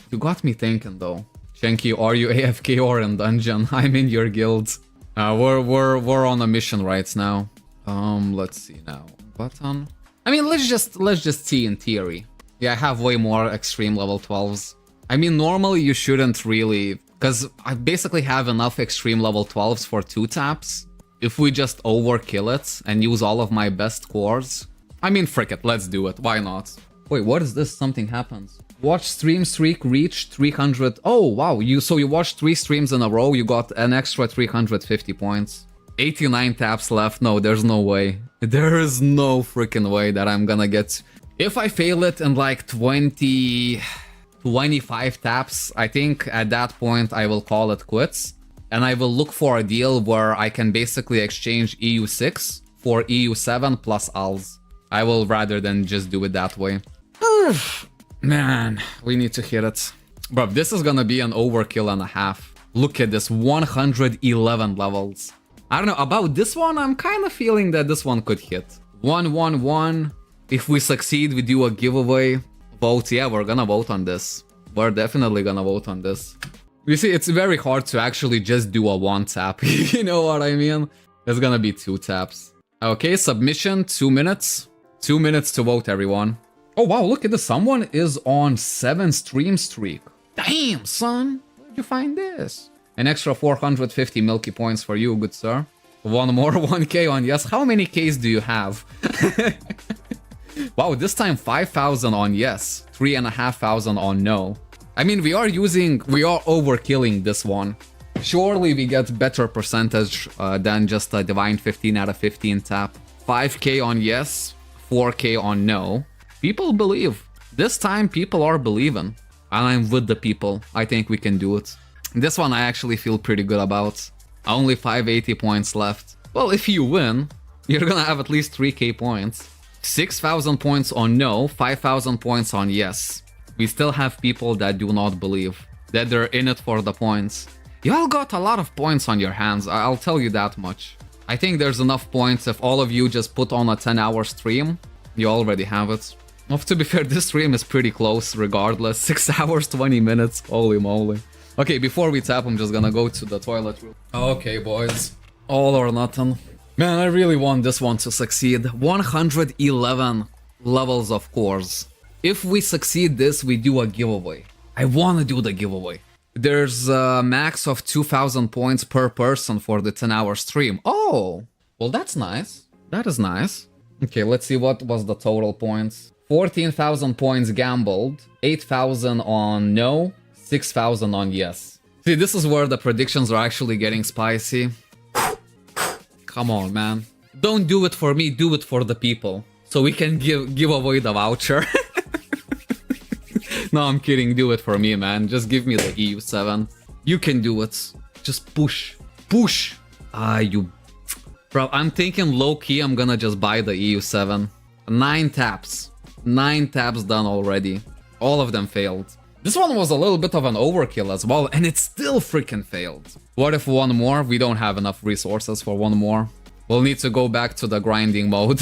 You got me thinking though. Shanky, are you AFK or in dungeon? I'm in your guild. We're on a mission right now. Let's see now. Button. I mean, let's just see in theory. Yeah, I have way more extreme level 12s. I mean, normally you shouldn't really, because I basically have enough extreme level 12s for 2 taps. If we just overkill it and use all of my best cores, I mean, frick it, let's do it. Why not? Wait, what is this? Something happens. Watch stream streak reach 300. Oh, wow. You watched 3 streams in a row. You got an extra 350 points. 89 taps left. No, there's no way. There is no freaking way that I'm gonna get. If I fail it in like 25 taps, I think at that point I will call it quits. And I will look for a deal where I can basically exchange EU6 for EU7 plus ALS. I will rather than just do it that way. Man, we need to hit it. Bro, this is gonna be an overkill and a half. Look at this, 111 levels. I don't know, about this one, I'm kind of feeling that this one could hit. 111. If we succeed, we do a giveaway. Vote, yeah, we're gonna vote on this. We're definitely gonna vote on this. You see, it's very hard to actually just do a 1 tap. You know what I mean? There's gonna be 2 taps. Okay, submission, 2 minutes. 2 minutes to vote, everyone. Oh wow, look at this. Someone is on 7 stream streak. Damn, son. Where'd you find this? An extra 450 milky points for you, good sir. One more 1k on yes. How many Ks do you have? Wow, this time 5,000 on yes. 3,500 on no. I mean, we are overkilling this one. Surely we get better percentage than just a divine 15 out of 15 tap. 5k on yes, 4k on no. People believe. This time people are believing. And I'm with the people. I think we can do it. This one I actually feel pretty good about. Only 580 points left. Well, if you win, you're gonna have at least 3k points. 6,000 points on no, 5,000 points on yes. We still have people that do not believe, that they're in it for the points. You all got a lot of points on your hands, I'll tell you that much. I think there's enough points if all of you just put on a 10-hour stream, you already have it. Well, to be fair, this stream is pretty close regardless. 6 hours, 20 minutes, holy moly. Okay, before we tap, I'm just gonna go to the toilet room. Okay, boys, all or nothing. Man, I really want this one to succeed. 111 levels of cores. If we succeed this, we do a giveaway. I want to do the giveaway. There's a max of 2,000 points per person for the 10-hour stream. Oh, well, that's nice. That is nice. Okay, let's see what was the total points. 14,000 points gambled, 8,000 on no, 6,000 on yes. See, this is where the predictions are actually getting spicy. Come on, man. Don't do it for me, do it for the people. So we can give away the voucher. No, I'm kidding. Do it for me, man. Just give me the EU7. You can do it. Just push. Push. You... Bro, I'm thinking low-key I'm gonna just buy the EU7. 9 taps. 9 taps done already. All of them failed. This one was a little bit of an overkill as well, and it still freaking failed. What if one more? We don't have enough resources for one more. We'll need to go back to the grinding mode.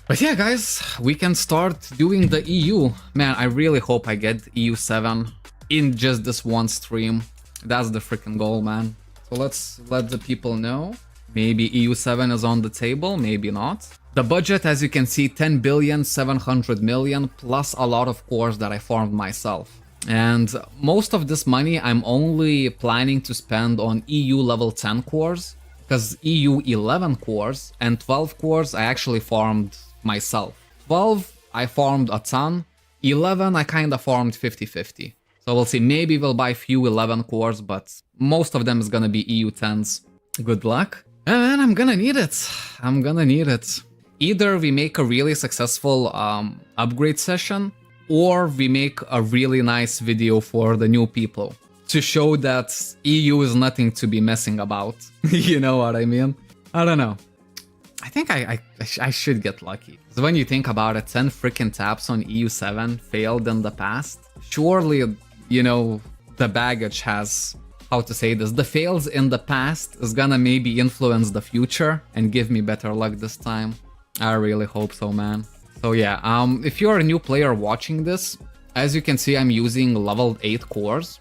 But yeah, guys, we can start doing the EU. Man, I really hope I get EU7 in just this one stream. That's the freaking goal, man. So let's let the people know. Maybe EU7 is on the table, maybe not. The budget, as you can see, 10 billion, 700 million, plus a lot of cores that I farmed myself. And most of this money I'm only planning to spend on EU level 10 cores, because EU 11 cores and 12 cores I actually farmed myself. 12 I farmed a ton, 11 I kinda farmed 50-50. So we'll see, maybe we'll buy few 11 cores, but most of them is gonna be EU 10s. Good luck. And I'm gonna need it. I'm gonna need it. Either we make a really successful upgrade session, or we make a really nice video for the new people to show that EU is nothing to be messing about. You know what I mean? I don't know. I think I should get lucky. So when you think about it, 10 freaking taps on EU7 failed in the past. Surely, you know, the baggage has, how to say this, the fails in the past is gonna maybe influence the future and give me better luck this time. I really hope so, man. So yeah, if you're a new player watching this, as you can see, I'm using level 8 cores.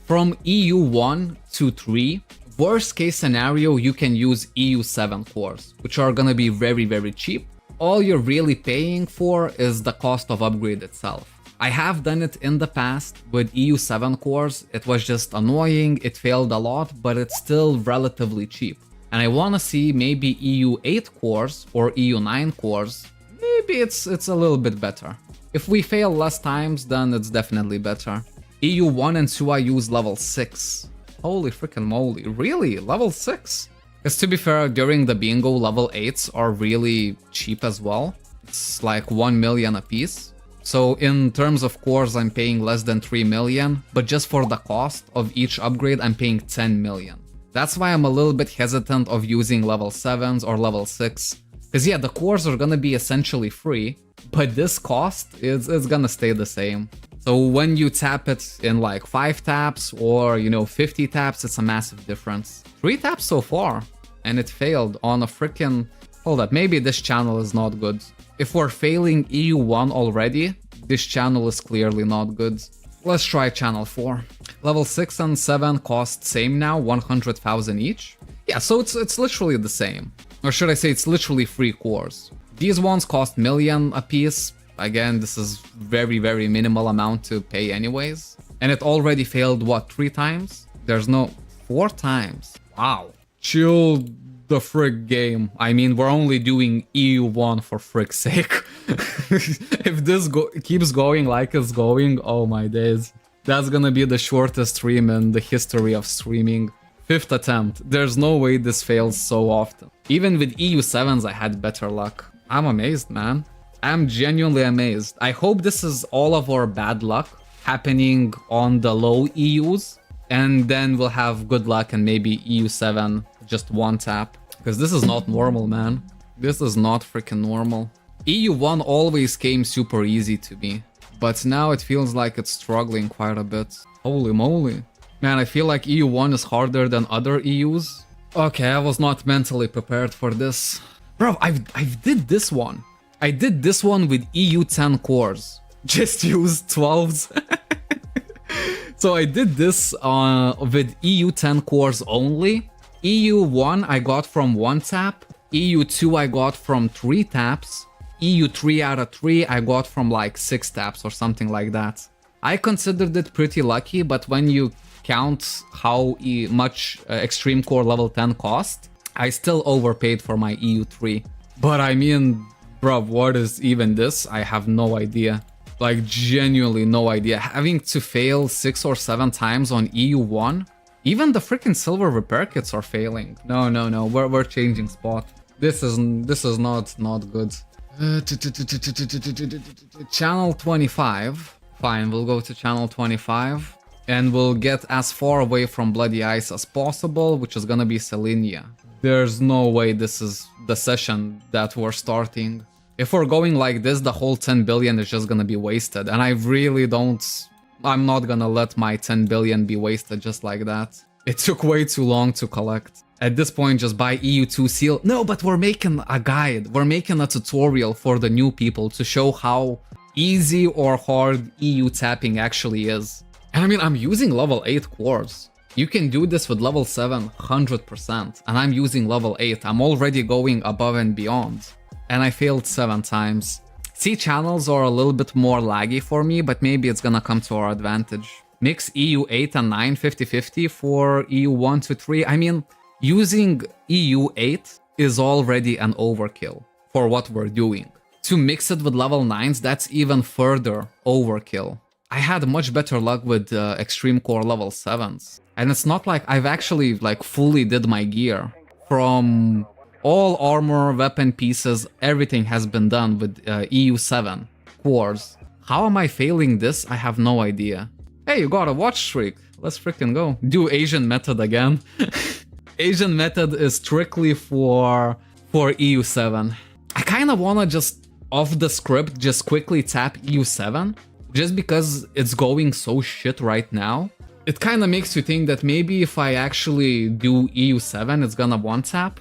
From EU1 to 3, worst case scenario, you can use EU7 cores, which are gonna be very, very cheap. All you're really paying for is the cost of upgrade itself. I have done it in the past with EU7 cores, it was just annoying, it failed a lot, but it's still relatively cheap. And I wanna see maybe EU8 cores or EU9 cores, maybe it's a little bit better. If we fail less times, then it's definitely better. EU1 and 2 I use level 6. Holy freaking moly, really? Level 6? Because to be fair, during the bingo, level 8s are really cheap as well. It's like 1 million a piece. So in terms of cores, I'm paying less than 3 million, but just for the cost of each upgrade, I'm paying 10 million. That's why I'm a little bit hesitant of using level 7s or level 6. Because yeah, the cores are gonna be essentially free, but this cost is gonna stay the same. So when you tap it in like 5 taps or, you know, 50 taps, it's a massive difference. 3 taps so far, and it failed on a freaking... Hold up, maybe this channel is not good. If we're failing EU1 already, this channel is clearly not good. Let's try channel 4. Level 6 and 7 cost same now, 100,000 each. Yeah, so it's literally the same. Or should I say it's literally 3 cores. These ones cost million a piece. Again, this is very, very minimal amount to pay anyways. And it already failed, what, 3 times? There's no... 4 times. Wow. Chill the frick game. I mean, we're only doing EU1 for frick's sake. If this keeps going like it's going, oh my days. That's gonna be the shortest stream in the history of streaming. 5th attempt. There's no way this fails so often. Even with EU7s, I had better luck. I'm amazed, man. I'm genuinely amazed. I hope this is all of our bad luck happening on the low EUs, and then we'll have good luck and maybe EU7 just 1 tap. Because this is not normal, man. This is not freaking normal. EU1 always came super easy to me, but now it feels like it's struggling quite a bit. Holy moly. Man, I feel like EU1 is harder than other EUs. Okay, I was not mentally prepared for this. Bro, I did this one. I did this one with EU10 cores. Just used 12s. So I did this with EU10 cores only. EU1 I got from 1 tap. EU2 I got from 3 taps. EU3 out of 3 I got from like 6 taps or something like that. I considered it pretty lucky, but when you count how much Extreme Core level 10 cost, I still overpaid for my EU3. But I mean, bro, what is even this? I have no idea. Like, genuinely no idea. Having to fail 6 or 7 times on EU1? Even the freaking silver repair kits are failing. No, we're changing spot. This is not good. Channel 25. Fine, we'll go to channel 25. And we'll get as far away from Bloody Ice as possible, which is gonna be Selenia. There's no way this is the session that we're starting. If we're going like this, the whole 10 billion is just gonna be wasted. And I really don't... I'm not gonna let my 10 billion be wasted just like that. It took way too long to collect. At this point, just buy EU2 seal. No, but we're making a guide. We're making a tutorial for the new people to show how easy or hard EU tapping actually is. And I mean, I'm using level 8 cores. You can do this with level 7, 100%. And I'm using level 8. I'm already going above and beyond. and I failed 7 times. C channels are a little bit more laggy for me, but maybe it's gonna come to our advantage. Mix EU 8 and 9 50-50 for EU 1 to 3. I mean, using EU 8 is already an overkill for what we're doing. To mix it with level 9s, that's even further overkill. I had much better luck with Extreme Core level 7s. And it's not like I've actually like fully did my gear. From all armor, weapon pieces, everything has been done with EU 7 cores. How am I failing this? I have no idea. Hey, you got a watch streak. Let's freaking go. Do Asian method again. Asian method is strictly for EU 7. I kind of want to just, off the script, just quickly tap EU 7. Just because it's going so shit right now. It kind of makes you think that maybe if I actually do EU 7, it's gonna one-tap.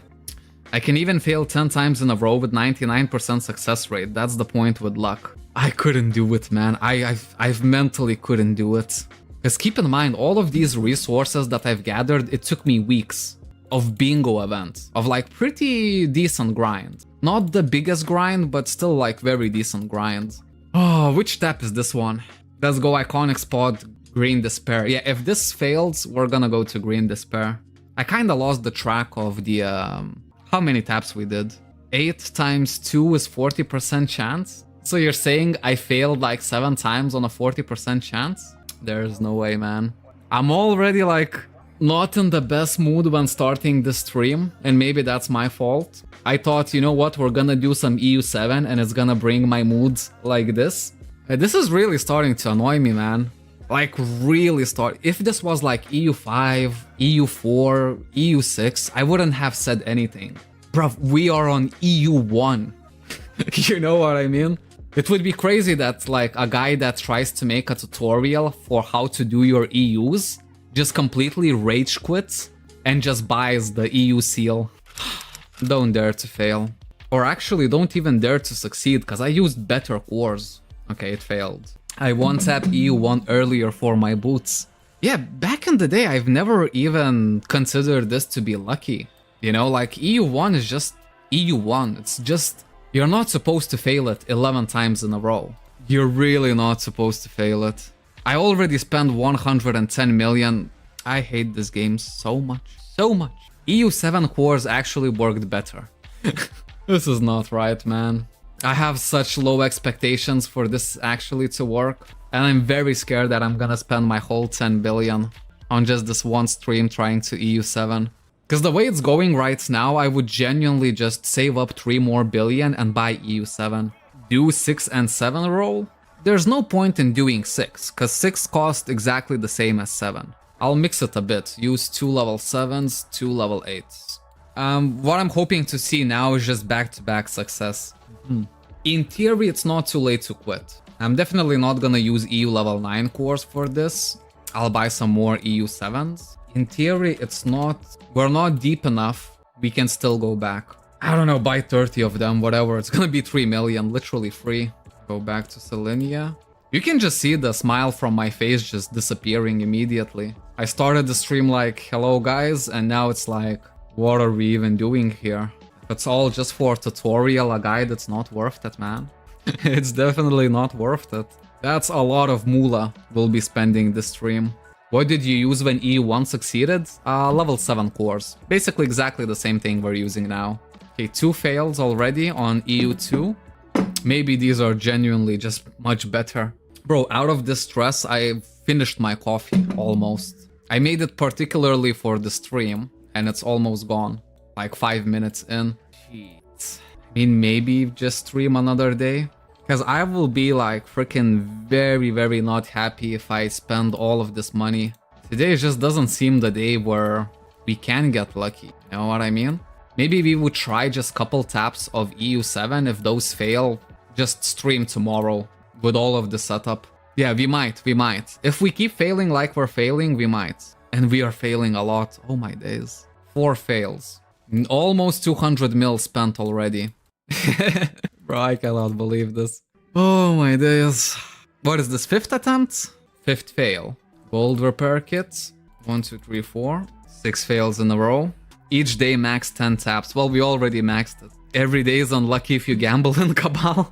I can even fail 10 times in a row with 99% success rate. That's the point with luck. I couldn't do it, man. I've mentally couldn't do it. Because keep in mind, all of these resources that I've gathered, it took me weeks of bingo events. Of like pretty decent grind. Not the biggest grind, but still like very decent grind. Oh, which tap is this one? Let's go iconic spot, Green Despair. Yeah, if this fails, we're gonna go to Green Despair. I kinda lost the track of the, how many taps we did. 8 times 2 is 40% chance? So you're saying I failed like 7 times on a 40% chance? There's no way, man. I'm already like not in the best mood when starting this stream, and maybe that's my fault. I thought, you know what, we're gonna do some EU 7 and it's gonna bring my moods like this. This is really starting to annoy me, man. Like, really start. If this was like EU 5, EU 4, EU 6, I wouldn't have said anything. Bruv, we are on EU 1. You know what I mean? It would be crazy that like a guy that tries to make a tutorial for how to do your EUs just completely rage quits and just buys the EU seal. Don't dare to fail. Or actually, don't even dare to succeed, because I used better cores. Okay, it failed. I one-tapped EU 1 earlier for my boots. Yeah, back in the day, I've never even considered this to be lucky. You know, like EU 1 is just EU 1. It's just, you're not supposed to fail it 11 times in a row. You're really not supposed to fail it. I already spent 110 million. I hate this game so much, so much. EU 7 cores actually worked better. This is not right, man. I have such low expectations for this actually to work, and I'm very scared that I'm gonna spend my whole 10 billion on just this one stream trying to EU 7. Because the way it's going right now, I would genuinely just save up 3 more billion and buy EU 7. Do 6 and 7 roll? There's no point in doing 6, because 6 cost exactly the same as 7. I'll mix it a bit, use 2 level 7s, 2 level 8s. What I'm hoping to see now is just back-to-back success. In theory, it's not too late to quit. I'm definitely not gonna use EU level 9 cores for this. I'll buy some more EU 7s. In theory, it's not... we're not deep enough. We can still go back. I don't know, buy 30 of them, whatever. It's gonna be 3 million, literally free. Go back to Selenia. You can just see the smile from my face just disappearing immediately. I started the stream like, hello guys, and now it's like, what are we even doing here? If it's all just for a tutorial, a guide, it's not worth it, man. It's definitely not worth it. That's a lot of moolah we'll be spending this stream. What did you use when EU1 succeeded? Level 7 cores. Basically exactly the same thing we're using now. Okay, 2 fails already on EU2. Maybe these are genuinely just much better. Bro, out of this stress, I finished my coffee, almost. I made it particularly for the stream, and it's almost gone. Like 5 minutes in. Jeez. I mean, maybe just stream another day? Because I will be like freaking very, very not happy if I spend all of this money. Today just doesn't seem the day where we can get lucky. You know what I mean? Maybe we would try just couple taps of EU7. If those fail, just stream tomorrow with all of the setup. Yeah, we might. If we keep failing like we're failing, we might. And we are failing a lot. Oh my days. 4 fails. Almost 200 mil spent already. Bro, I cannot believe this. Oh my days. What is this, 5th attempt? 5th fail. Gold repair kit. 1, 2, 3, 4. 6 fails in a row. Each day max 10 taps. Well, we already maxed it. Every day is unlucky if you gamble in Cabal.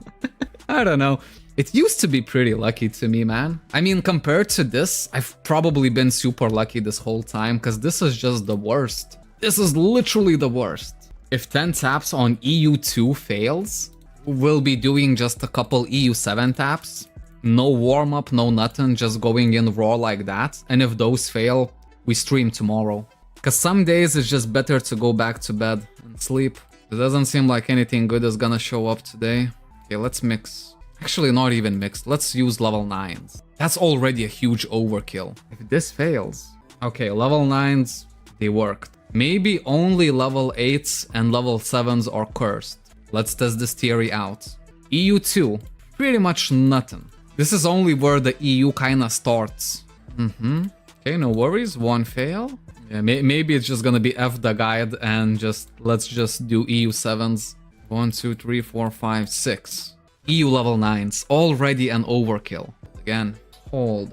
I don't know. It used to be pretty lucky to me, man. I mean, compared to this, I've probably been super lucky this whole time, because this is just the worst. This is literally the worst. If 10 taps on EU2 fails, we'll be doing just a couple EU7 taps. No warm-up, no nothing, just going in raw like that. And if those fail, we stream tomorrow. Because some days it's just better to go back to bed and sleep. It doesn't seem like anything good is gonna show up today. Okay, let's mix. Actually, not even mixed. Let's use level 9s. That's already a huge overkill. If this fails... Okay, level 9s, they worked. Maybe only level 8s and level 7s are cursed. Let's test this theory out. EU2, pretty much nothing. This is only where the EU kinda starts. Okay, no worries, one fail. Yeah, maybe it's just gonna be F the guide and let's just do EU7s. 1, 2, 3, 4, 5, 6. EU level 9s, already an overkill. Again, hold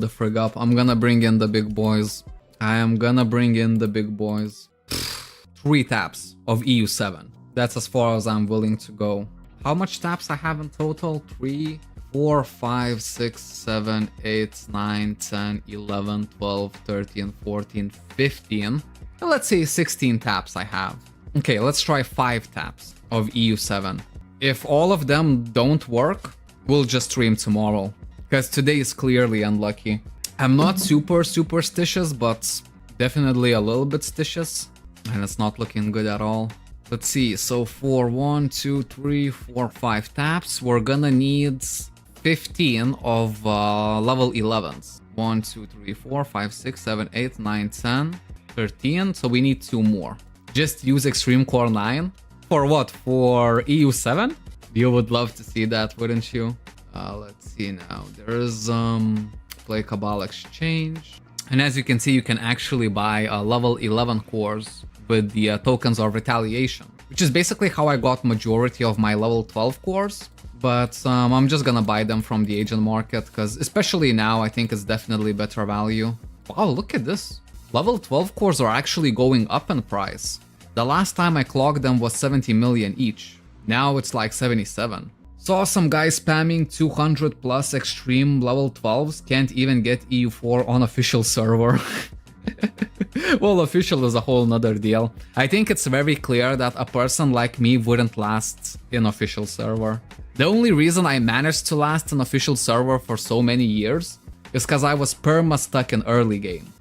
the frig up. I'm gonna bring in the big boys. I am gonna bring in the big boys. 3 taps of EU7. That's as far as I'm willing to go. How much taps I have in total? 3, 4, 5, 6, 7, 8, 9, 10, 11, 12, 13, 14, 15. Let's say 16 taps I have. Okay, let's try 5 taps of EU7. If all of them don't work, we'll just stream tomorrow. Because today is clearly unlucky. I'm not super superstitious, but definitely a little bit stitious. And it's not looking good at all. Let's see, so for 1, 2, 3, 4, 5 taps, we're gonna need 15 of level 11s. 1, 2, 3, 4, 5, 6, 7, 8, 9, 10, 13. So we need 2 more. Just use Extreme Core 9. For what? For EU7? You would love to see that, wouldn't you? Let's see now. There's Play Cabal Exchange. And as you can see, you can actually buy level 11 cores with the tokens of retaliation, which is basically how I got majority of my level 12 cores. But I'm just gonna buy them from the agent market, because especially now, I think it's definitely better value. Wow, look at this. Level 12 cores are actually going up in price. The last time I clocked them was 70 million each. Now it's like 77. Saw some guy spamming 200 plus extreme level 12s, can't even get EU4 on official server. Well, official is a whole nother deal. I think it's very clear that a person like me wouldn't last in official server. The only reason I managed to last in official server for so many years is because I was perma stuck in early game.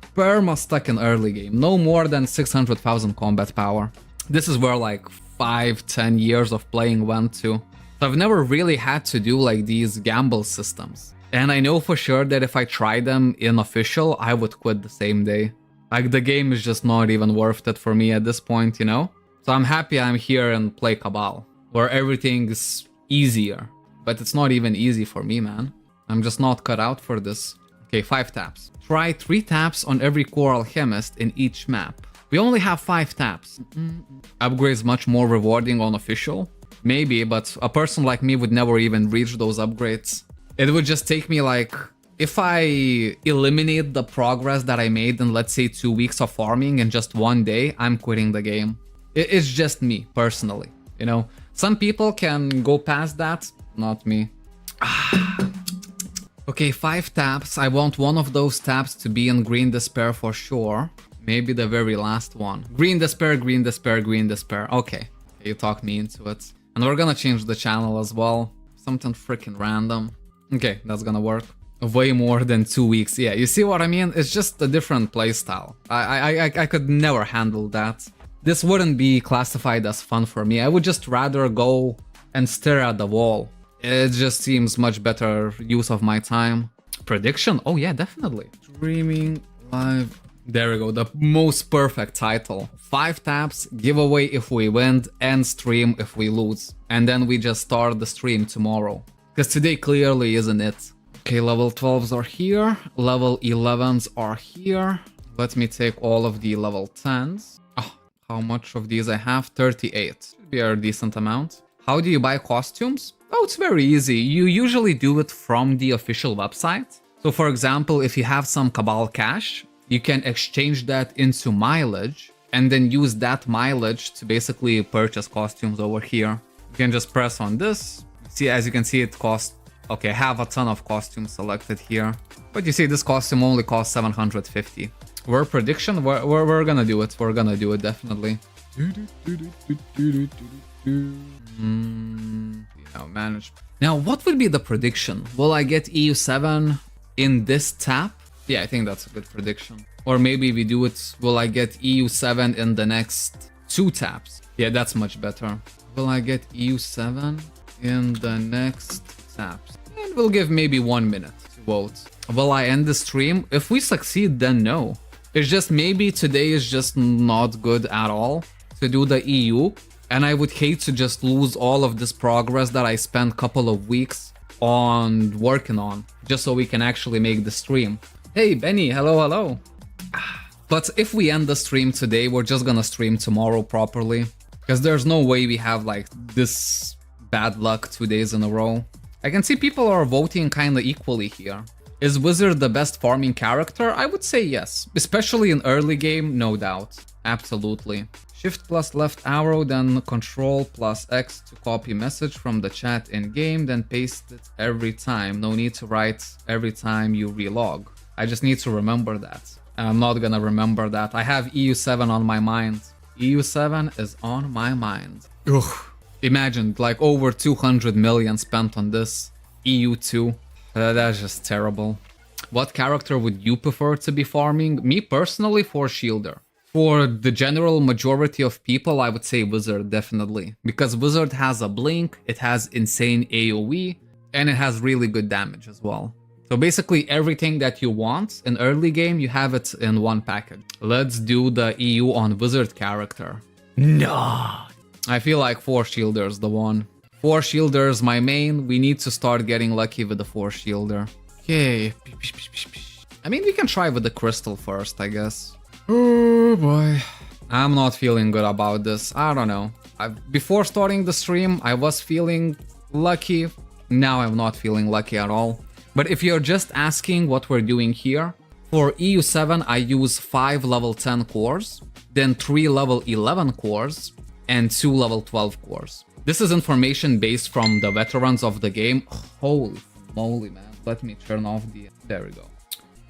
No more than 600,000 combat power. This is where like 5-10 years of playing went to. So I've never really had to do like these gamble systems. And I know for sure that if I tried them in official, I would quit the same day. Like the game is just not even worth it for me at this point, you know? So I'm happy I'm here and play Cabal, where everything is easier. But it's not even easy for me, man. I'm just not cut out for this. Okay, 5 taps. Try 3 taps on every core alchemist in each map. We only have 5 taps. Upgrades much more rewarding on official? Maybe, but a person like me would never even reach those upgrades. It would just take me like... If I eliminate the progress that I made in, let's say, 2 weeks of farming in just 1 day, I'm quitting the game. It's just me, personally, you know? Some people can go past that, not me. Okay, 5 taps. I want one of those taps to be in Green Despair for sure. Maybe the very last one. Green Despair, Green Despair, Green Despair. Okay, you talked me into it. And we're gonna change the channel as well. Something freaking random. Okay, that's gonna work. Way more than 2 weeks. Yeah, you see what I mean? It's just a different playstyle. I could never handle that. This wouldn't be classified as fun for me. I would just rather go and stare at the wall. It just seems much better use of my time. Prediction? Oh yeah, definitely. Streaming live. There we go, the most perfect title. 5 taps, giveaway if we win, and stream if we lose. And then we just start the stream tomorrow. Because today clearly isn't it. Okay, level 12s are here, level 11s are here. Let me take all of the level 10s. Oh, how much of these I have? 38. Should be a decent amount. How do you buy costumes? Oh, it's very easy. You usually do it from the official website. So for example, if you have some Cabal cash, you can exchange that into mileage and then use that mileage to basically purchase costumes over here. You can just press on this. See, as you can see, it costs, okay, I have a ton of costumes selected here. But you see, this costume only costs 750. Word prediction? We're gonna do it. We're gonna do it, definitely. Manage. Now, what would be the prediction? Will I get EU7 in this tap? Yeah, I think that's a good prediction. Or maybe we do it, will I get EU7 in the next 2 taps? Yeah, that's much better. Will I get EU7 in the next taps? And we'll give maybe 1 minute to vote. Will I end the stream? If we succeed, then no. It's just maybe today is just not good at all to do the EU. And I would hate to just lose all of this progress that I spent a couple of weeks on working on, just so we can actually make the stream. Hey, Benny, hello. But if we end the stream today, we're just gonna stream tomorrow properly. Because there's no way we have like this bad luck 2 days in a row. I can see people are voting kinda equally here. Is Wizard the best farming character? I would say yes. Especially in early game, no doubt. Absolutely. Shift plus left arrow, then Control plus X to copy message from the chat in game, then paste it every time. No need to write every time you relog. I just need to remember that. And I'm not gonna remember that. I have EU7 on my mind. EU7 is on my mind. Ugh. Imagine, like over 200 million spent on this. EU2. That's just terrible. What character would you prefer to be farming? Me personally, for Shielder. For the general majority of people, I would say Wizard, definitely. Because Wizard has a blink, it has insane AoE, and it has really good damage as well. So basically everything that you want in early game, you have it in one package. Let's do the EU on Wizard character. No! I feel like 4 Shielder's the one. 4 Shielder's my main, we need to start getting lucky with the 4 Shielder. Okay. I mean, we can try with the Crystal first, I guess. Oh boy. I'm not feeling good about this. I don't know. Before starting the stream, I was feeling lucky. Now I'm not feeling lucky at all. But if you're just asking what we're doing here, for EU7 I use 5 level 10 cores, then 3 level 11 cores, and 2 level 12 cores. This is information based from the veterans of the game. Holy moly, man. Let me turn off the... There we go.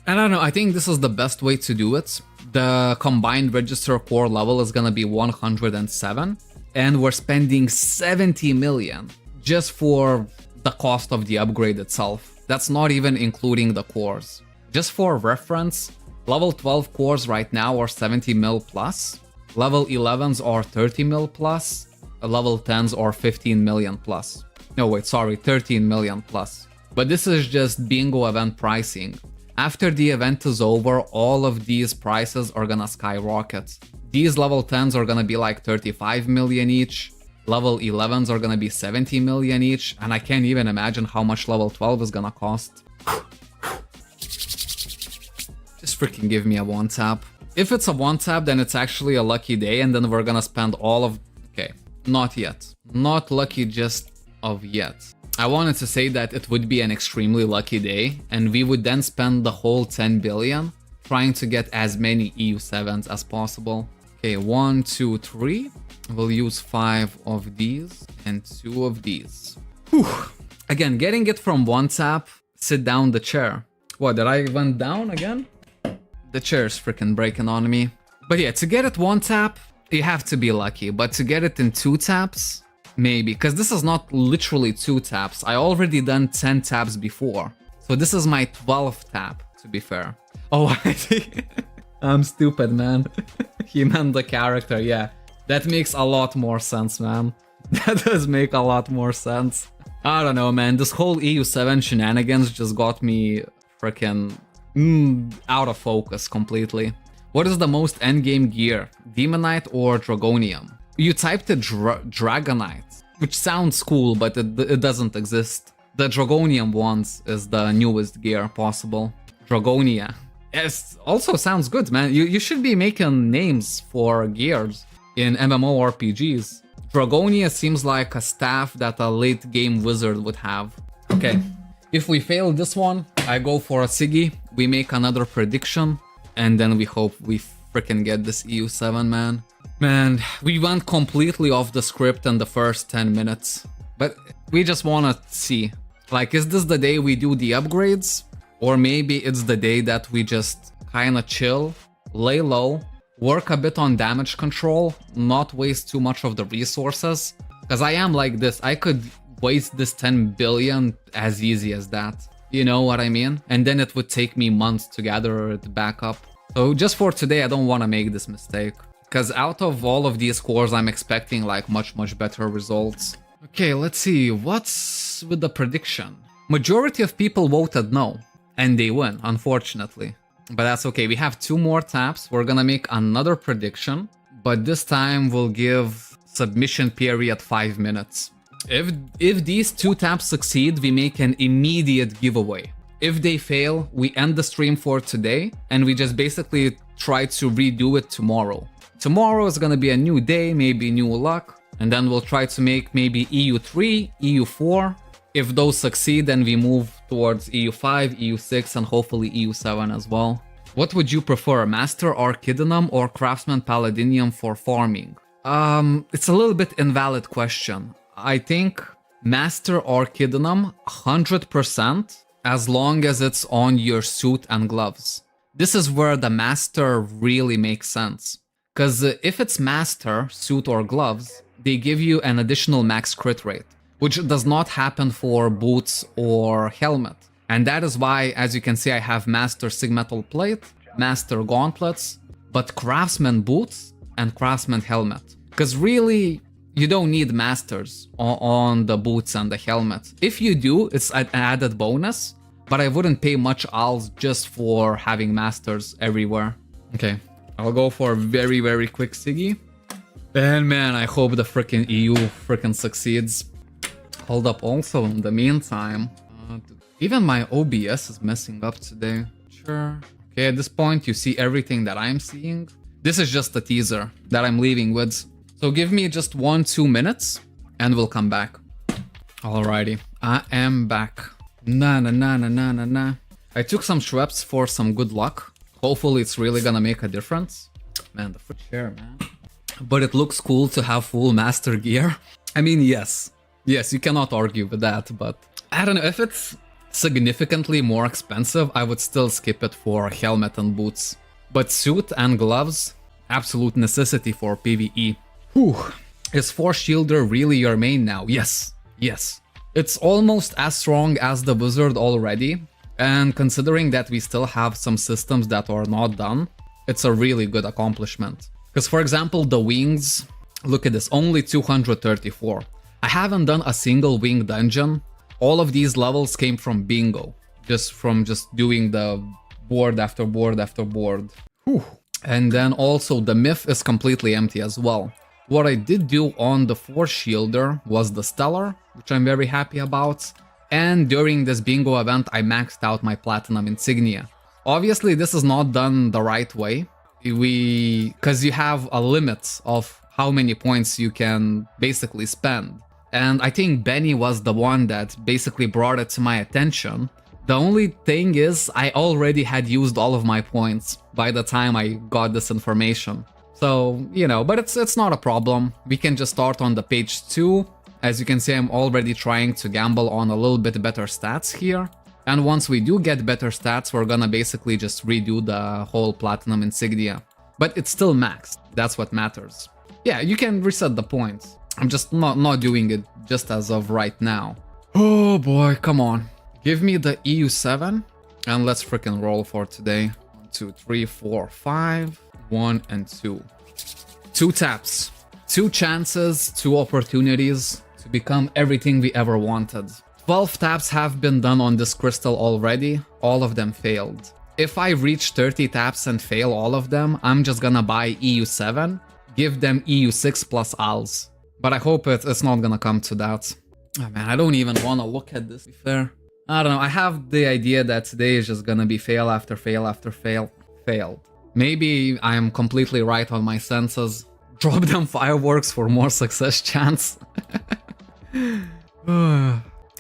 And I don't know, I think this is the best way to do it. The combined register core level is gonna be 107, and we're spending 70 million just for the cost of the upgrade itself. That's not even including the cores. Just for reference, level 12 cores right now are 70 mil plus, level 11s are 30 mil plus, level 10s are 15 million plus. No wait, sorry, 13 million plus. But this is just bingo event pricing. After the event is over, all of these prices are gonna skyrocket. These level 10s are gonna be like 35 million each, level 11s are gonna be 70 million each, and I can't even imagine how much level 12 is gonna cost. Just freaking give me a 1-tap. If it's a 1-tap, then it's actually a lucky day, and then we're gonna spend all of... Okay, not yet. Not lucky just of yet. I wanted to say that it would be an extremely lucky day, and we would then spend the whole 10 billion trying to get as many EU7s as possible. Okay, 1, 2, 3. We'll use 5 of these and 2 of these. Whew. Again, getting it from 1-tap, sit down the chair. What, did I went down again? The chair's freaking breaking on me. But yeah, to get it 1-tap, you have to be lucky, but to get it in 2 taps, maybe, because this is not literally 2 taps. I already done 10 taps before. So this is my 12th tap, to be fair. Oh, I think... I'm stupid, man. He meant the character, yeah. That makes a lot more sense, man. That does make a lot more sense. I don't know, man. This whole EU7 shenanigans just got me freaking out of focus completely. What is the most endgame gear? Demonite or Dragonium? You typed it Dragonite, which sounds cool, but it doesn't exist. The Dragonium ones is the newest gear possible. Dragonia. It also sounds good, man. You should be making names for gears in mmorpgs. Dragonia seems like a staff that a late game wizard would have. Okay, if we fail this one, I go for a Siggy, we make another prediction, and then we hope we freaking get this EU7, man. Man, we went completely off the script in the first 10 minutes. But we just wanna see. Like, is this the day we do the upgrades? Or maybe it's the day that we just kinda chill, lay low, work a bit on damage control, not waste too much of the resources. Because I am like this, I could waste this 10 billion as easy as that. You know what I mean? And then it would take me months to gather it back up. So just for today, I don't want to make this mistake. Because out of all of these cores, I'm expecting like much better results. Okay, let's see, what's with the prediction? Majority of people voted no, and they win, unfortunately. But that's okay, we have 2 more taps, we're gonna make another prediction, but this time we'll give submission period 5 minutes. If these 2 taps succeed, we make an immediate giveaway. If they fail, we end the stream for today, and we just basically try to redo it tomorrow. Tomorrow is gonna be a new day, maybe new luck, and then we'll try to make maybe EU3, EU4. If those succeed, then we move towards EU5, EU6, and hopefully EU7 as well. What would you prefer, Master Archidinum or Craftsman Paladinium for farming? It's a little bit invalid question. I think Master Archidinum 100% as long as it's on your suit and gloves. This is where the Master really makes sense. Because if it's Master, suit or gloves, they give you an additional max crit rate, which does not happen for boots or helmet. And that is why, as you can see, I have Master Sigmetal Plate, Master Gauntlets, but Craftsman Boots and Craftsman Helmet. Because really, you don't need Masters on the boots and the helmet. If you do, it's an added bonus, but I wouldn't pay much ALs just for having Masters everywhere. Okay, I'll go for a very quick Siggy. And man, I hope the freaking EU freaking succeeds. Hold up also in the meantime. Even my OBS is messing up today. Sure. Okay, at this point you see everything that I'm seeing. This is just a teaser that I'm leaving with. So give me just 1-2 minutes and we'll come back. Alrighty, I am back. Na. I took some Schweppes for some good luck. Hopefully it's really gonna make a difference. Man, the foot chair, man. But it looks cool to have full master gear. I mean, yes, you cannot argue with that, but I don't know, if it's significantly more expensive, I would still skip it for helmet and boots. But suit and gloves, absolute necessity for PvE. Whew. Is Force Shielder really your main now? Yes. It's almost as strong as the Wizard already, and considering that we still have some systems that are not done, it's a really good accomplishment. Because for example, the wings, look at this, only 234. I haven't done a single wing dungeon. All of these levels came from bingo, just doing the board after board after board. Whew. And then also the myth is completely empty as well. What I did do on the Force Shielder was the Stellar, which I'm very happy about. And during this bingo event, I maxed out my Platinum Insignia. Obviously, this is not done the right way. Because you have a limit of how many points you can basically spend. And I think Benny was the one that basically brought it to my attention. The only thing is, I already had used all of my points by the time I got this information. So, you know, but it's not a problem. We can just start on the page 2. As you can see, I'm already trying to gamble on a little bit better stats here. And once we do get better stats, we're gonna basically just redo the whole Platinum Insignia. But it's still maxed, that's what matters. Yeah, you can reset the points. I'm just not doing it just as of right now. Oh boy, come on. Give me the EU7 and let's freaking roll for today. 1, 2, 3, 4, 5, 1 and 2. 2 taps, 2 chances, 2 opportunities to become everything we ever wanted. 12 taps have been done on this crystal already, all of them failed. If I reach 30 taps and fail all of them, I'm just gonna buy EU7, give them EU6 plus ALs. But I hope it's not gonna come to that. Oh man, I don't even wanna look at this, to be fair. I don't know, I have the idea that today is just gonna be fail after fail after fail. Failed. Maybe I'm completely right on my senses. Drop them fireworks for more success chance.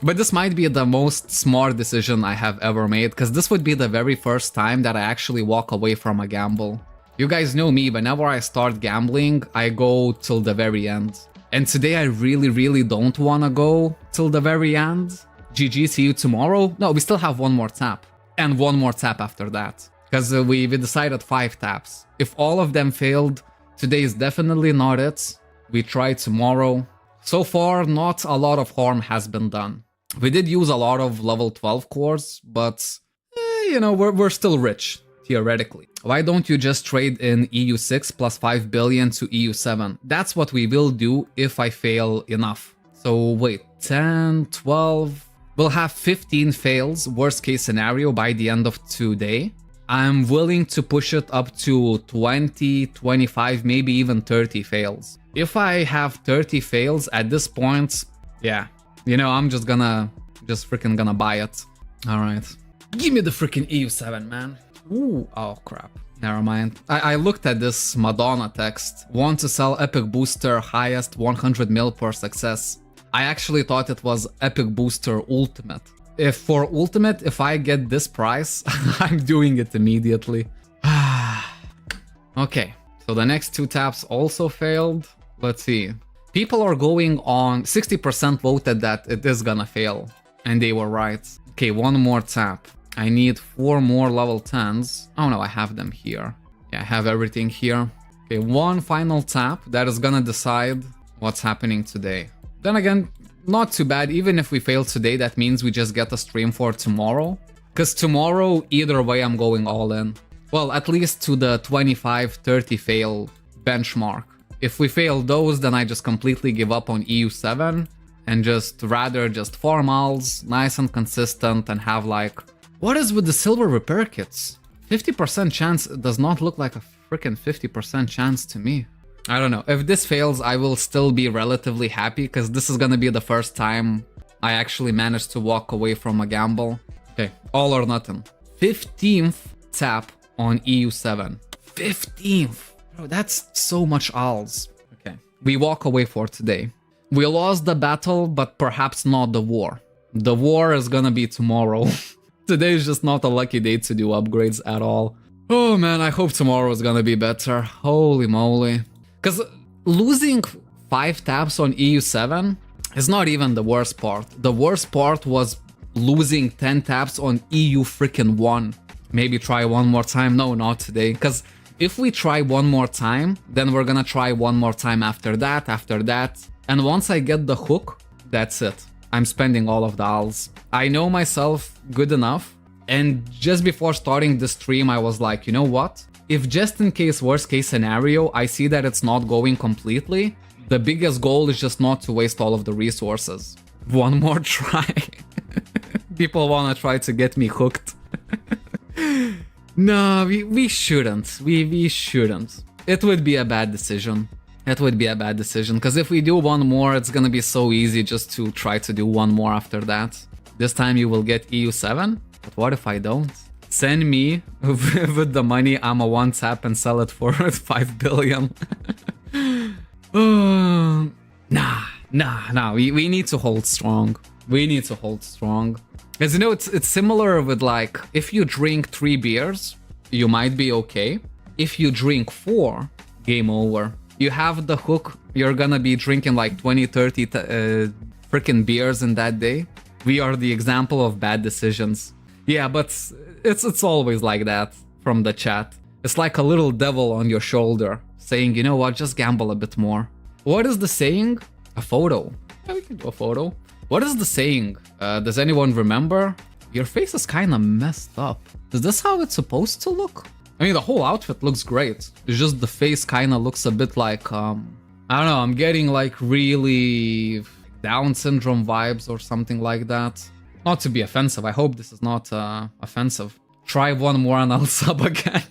But this might be the most smart decision I have ever made, because this would be the very first time that I actually walk away from a gamble. You guys know me, whenever I start gambling, I go till the very end. And today I really don't wanna go till the very end. GG, see you tomorrow. No, we still have one more tap. And one more tap after that. Because we decided 5 taps. If all of them failed, today is definitely not it. We try tomorrow. So far, not a lot of harm has been done. We did use a lot of level 12 cores, but, you know, we're still rich, theoretically. Why don't you just trade in EU6 plus 5 billion to EU7? That's what we will do if I fail enough. So wait, 10, 12... We'll have 15 fails, worst case scenario, by the end of today. I'm willing to push it up to 20, 25, maybe even 30 fails. If I have 30 fails at this point, yeah, you know, I'm just freaking gonna buy it. All right. Give me the freaking EU7, man. Ooh, oh crap. Never mind. I looked at this Madonna text. Want to sell Epic Booster, highest 100 mil per success. I actually thought it was Epic Booster Ultimate. If for Ultimate, if I get this price, I'm doing it immediately. Okay, so the next 2 taps also failed. Let's see. People are going on, 60% voted that it is gonna fail. And they were right. Okay, one more tap. I need 4 more level 10s. Oh no, I have them here. Yeah, I have everything here. Okay, one final tap that is gonna decide what's happening today. Then again, not too bad. Even if we fail today, that means we just get a stream for tomorrow. Because tomorrow, either way, I'm going all in. Well, at least to the 25-30 fail benchmark. If we fail those, then I just completely give up on EU7 and just farm alts, nice and consistent, and have like... What is with the silver repair kits? 50% chance does not look like a freaking 50% chance to me. I don't know. If this fails, I will still be relatively happy because this is gonna be the first time I actually managed to walk away from a gamble. Okay, all or nothing. 15th tap on EU7. 15th! Bro, that's so much alts. Okay, we walk away for today. We lost the battle, but perhaps not the war. The war is gonna be tomorrow. Today is just not a lucky day to do upgrades at all. Oh man, I hope tomorrow is gonna be better. Holy moly. Because losing 5 taps on EU7 is not even the worst part. The worst part was losing 10 taps on EU freaking 1. Maybe try one more time. No, not today. Because if we try one more time, then we're gonna try one more time after that. And once I get the hook, that's it. I'm spending all of the alts. I know myself good enough. And just before starting the stream, I was like, you know what? If just in case worst case scenario, I see that it's not going completely, the biggest goal is just not to waste all of the resources. One more try. People wanna try to get me hooked. No, we shouldn't. We shouldn't. It would be a bad decision. It would be a bad decision, because if we do one more, it's gonna be so easy just to try to do one more after that. This time you will get EU7, but what if I don't? Send me with the money, I'm a one tap and sell it for 5 billion. Nah, we need to hold strong. We need to hold strong. Because you know, it's similar with like, if you drink 3 beers, you might be okay. If you drink 4, game over. You have the hook, you're gonna be drinking like 20, 30 freaking beers in that day. We are the example of bad decisions. Yeah, but it's always like that from the chat. It's like a little devil on your shoulder saying, you know what, just gamble a bit more. What is the saying? A photo. Yeah, we can do a photo. What is the saying? Does anyone remember? Your face is kind of messed up. Is this how it's supposed to look? I mean, the whole outfit looks great. It's just the face kind of looks a bit like, I don't know, I'm getting like really Down syndrome vibes or something like that. Not to be offensive, I hope this is not offensive. Try one more and I'll sub again.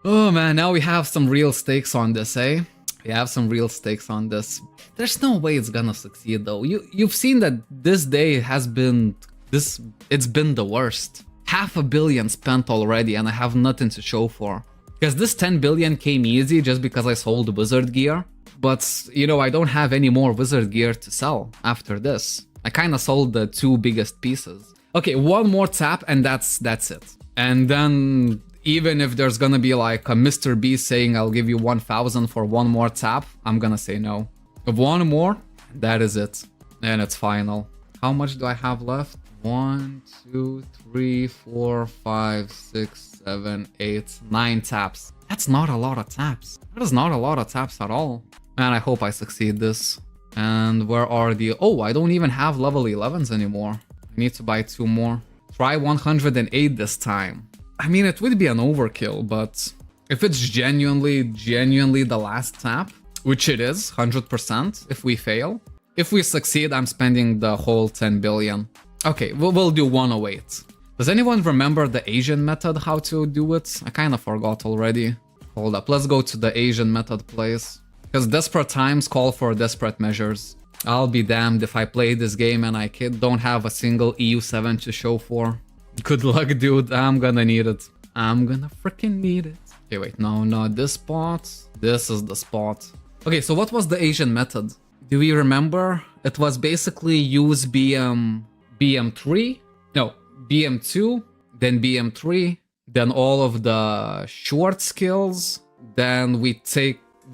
Oh man, now we have some real stakes on this, eh? We have some real stakes on this. There's no way it's gonna succeed though. You've seen that this day has been, it's been the worst. 500 million spent already and I have nothing to show for. Because this 10 billion came easy just because I sold wizard gear. But, you know, I don't have any more wizard gear to sell after this. I kind of sold the 2 biggest pieces. Okay, one more tap and that's it. And then Even if there's gonna be like a Mr. B saying I'll give you 1,000 for one more tap, I'm gonna say no. If one more, that is it. And it's final. How much do I have left? 1, 2, 3, 4, 5, 6, 7, 8, 9 taps. That's not a lot of taps. That is not a lot of taps at all. Man, I hope I succeed this. And where are the... Oh, I don't even have level 11s anymore. I need to buy 2 more. Try 108 this time. I mean, it would be an overkill, but if it's genuinely the last tap, which it is, 100% if we fail. If we succeed, I'm spending the whole 10 billion. Okay, we'll do 108. Does anyone remember the Asian method, how to do it? I kind of forgot already. Hold up, let's go to the Asian method place. Because desperate times call for desperate measures. I'll be damned if I play this game and I don't have a single EU7 to show for. Good luck, dude. I'm gonna need it. I'm gonna freaking need it. Okay, wait, no, not this spot. This is the spot. Okay, so what was the Asian method? Do we remember? It was basically use BM3, no, BM2, then BM3, then all of the short skills, then we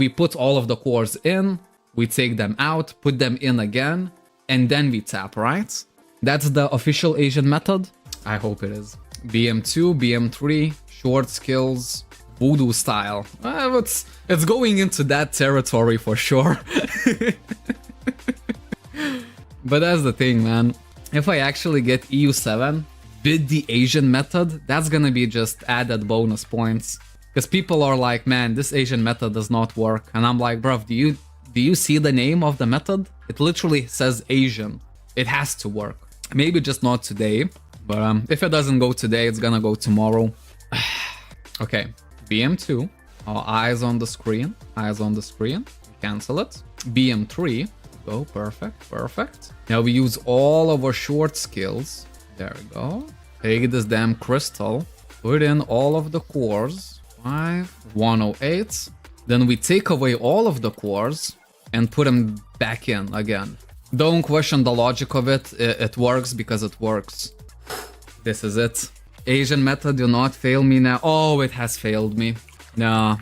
put all of the cores in, we take them out, put them in again, and then we tap, right? That's the official Asian method? I hope it is. BM2, BM3, short skills, voodoo style. It's going into that territory for sure. But that's the thing, man. If I actually get EU7 with the Asian method, that's gonna be just added bonus points. Because people are like, man, this Asian method does not work. And I'm like, bruv, do you see the name of the method? It literally says Asian. It has to work. Maybe just not today. But if it doesn't go today, it's gonna go tomorrow. Okay, BM2. Our eyes on the screen. Eyes on the screen. Cancel it. BM3. Go, perfect, perfect. Now we use all of our short skills. There we go. Take this damn crystal. Put in all of the cores. 108. Then we take away all of the cores and put them back in again. Don't question the logic of it. It works because it works. This is it. Asian method, do not fail me now. Oh, it has failed me. No.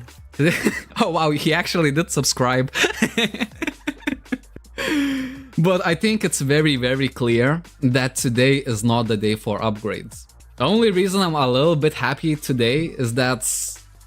Oh wow, he actually did subscribe. But I think it's very, very clear that today is not the day for upgrades. The only reason I'm a little bit happy today is that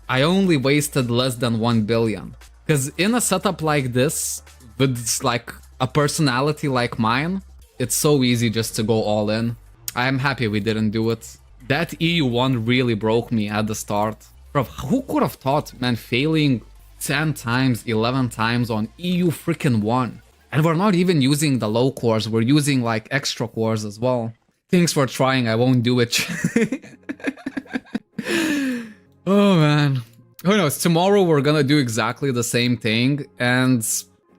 I only wasted less than 1 billion. Because in a setup like this, with like a personality like mine, it's so easy just to go all in. I'm happy we didn't do it. That EU1 really broke me at the start. Bro, who could have thought, man, failing 10 times, 11 times on EU freaking 1? And we're not even using the low cores, we're using like extra cores as well. Thanks for trying, I won't do it. Oh man. Who knows, tomorrow we're gonna do exactly the same thing, and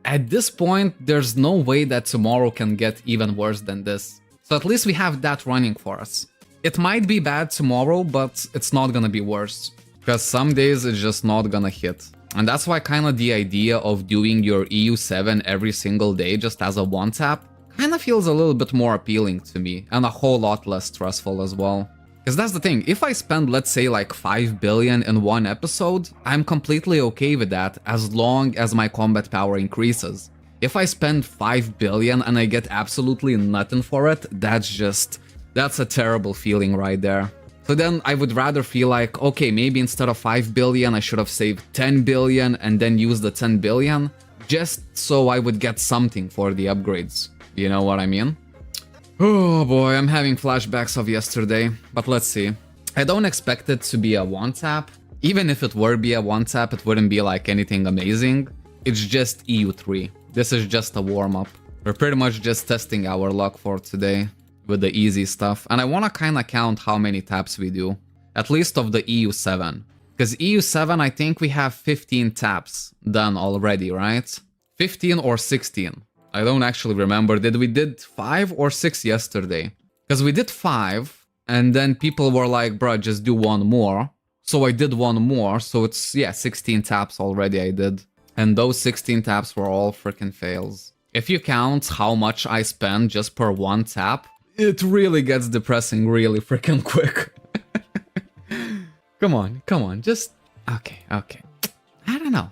at this point, there's no way that tomorrow can get even worse than this. So at least we have that running for us. It might be bad tomorrow, but it's not gonna be worse. Because some days it's just not gonna hit. And that's why kind of the idea of doing your EU7 every single day just as a one tap kind of feels a little bit more appealing to me, and a whole lot less stressful as well. Because that's the thing, if I spend, let's say, like 5 billion in one episode, I'm completely okay with that as long as my combat power increases. If I spend 5 billion and I get absolutely nothing for it, that's a terrible feeling right there. So then I would rather feel like, okay, maybe instead of 5 billion, I should have saved 10 billion and then use the 10 billion, just so I would get something for the upgrades. You know what I mean? Oh boy, I'm having flashbacks of yesterday, but let's see. I don't expect it to be a one-tap. Even if it were be a one-tap, it wouldn't be like anything amazing. It's just EU3. This is just a warm-up. We're pretty much just testing our luck for today with the easy stuff. And I want to kind of count how many taps we do. At least of the EU7. Because EU7, I think we have 15 taps done already, right? 15 or 16. I don't actually remember. Did we did 5 or 6 yesterday? Because we did 5, and then people were like, bruh, just do one more. So I did one more, so it's, yeah, 16 taps already I did. And those 16 taps were all freaking fails. If you count how much I spend just per one tap, it really gets depressing really freaking quick. Come on, just... Okay. I don't know.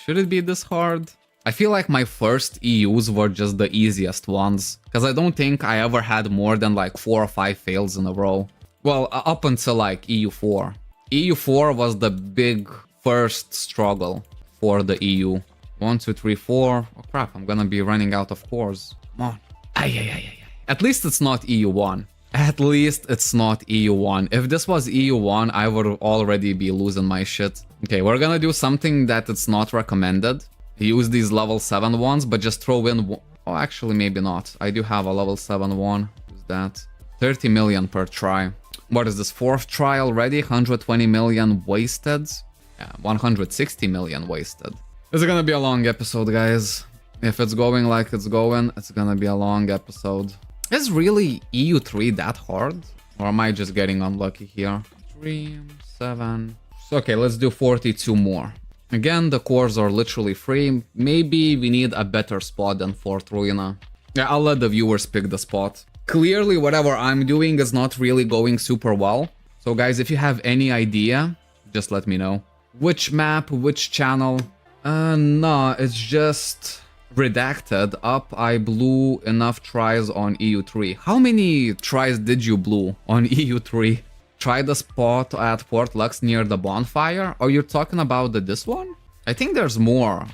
Should it be this hard? I feel like my first EUs were just the easiest ones, because I don't think I ever had more than like 4 or 5 fails in a row. Well, up until like EU4. EU4 was the big first struggle for the EU. 1, 2, 3, 4. Oh crap, I'm gonna be running out of cores. Come on. Ay. At least it's not EU1. At least it's not EU1. If this was EU1, I would already be losing my shit. Okay, we're gonna do something that it's not recommended. Use these level 7 ones, but just throw in... Oh, actually, maybe not. I do have a level 7 one. Use that. 30 million per try. What is this, 4th try already? 120 million wasted? Yeah, 160 million wasted. This is gonna be a long episode, guys. If it's going like it's going, it's gonna be a long episode. Is really EU3 that hard? Or am I just getting unlucky here? 3, 7... Okay, let's do 42 more. Again, the cores are literally free. Maybe we need a better spot than Fort Ruina. Yeah, I'll let the viewers pick the spot. Clearly, whatever I'm doing is not really going super well. So guys, if you have any idea, just let me know. Which map, which channel? No, it's just redacted up. I blew enough tries on EU3. How many tries did you blew on EU3? Try the spot at Port Lux near the bonfire? Or you're talking about this one? I think there's more.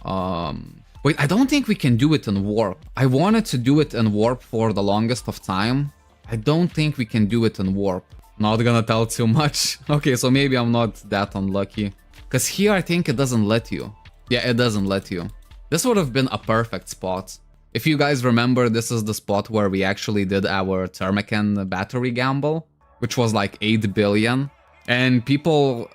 Wait, I don't think we can do it in warp. I wanted to do it in warp for the longest of time. I don't think we can do it in warp. Not gonna tell too much. Okay, so maybe I'm not that unlucky. Because here I think it doesn't let you. Yeah, it doesn't let you. This would have been a perfect spot. If you guys remember, this is the spot where we actually did our Thermacan battery gamble, which was like 8 billion. And people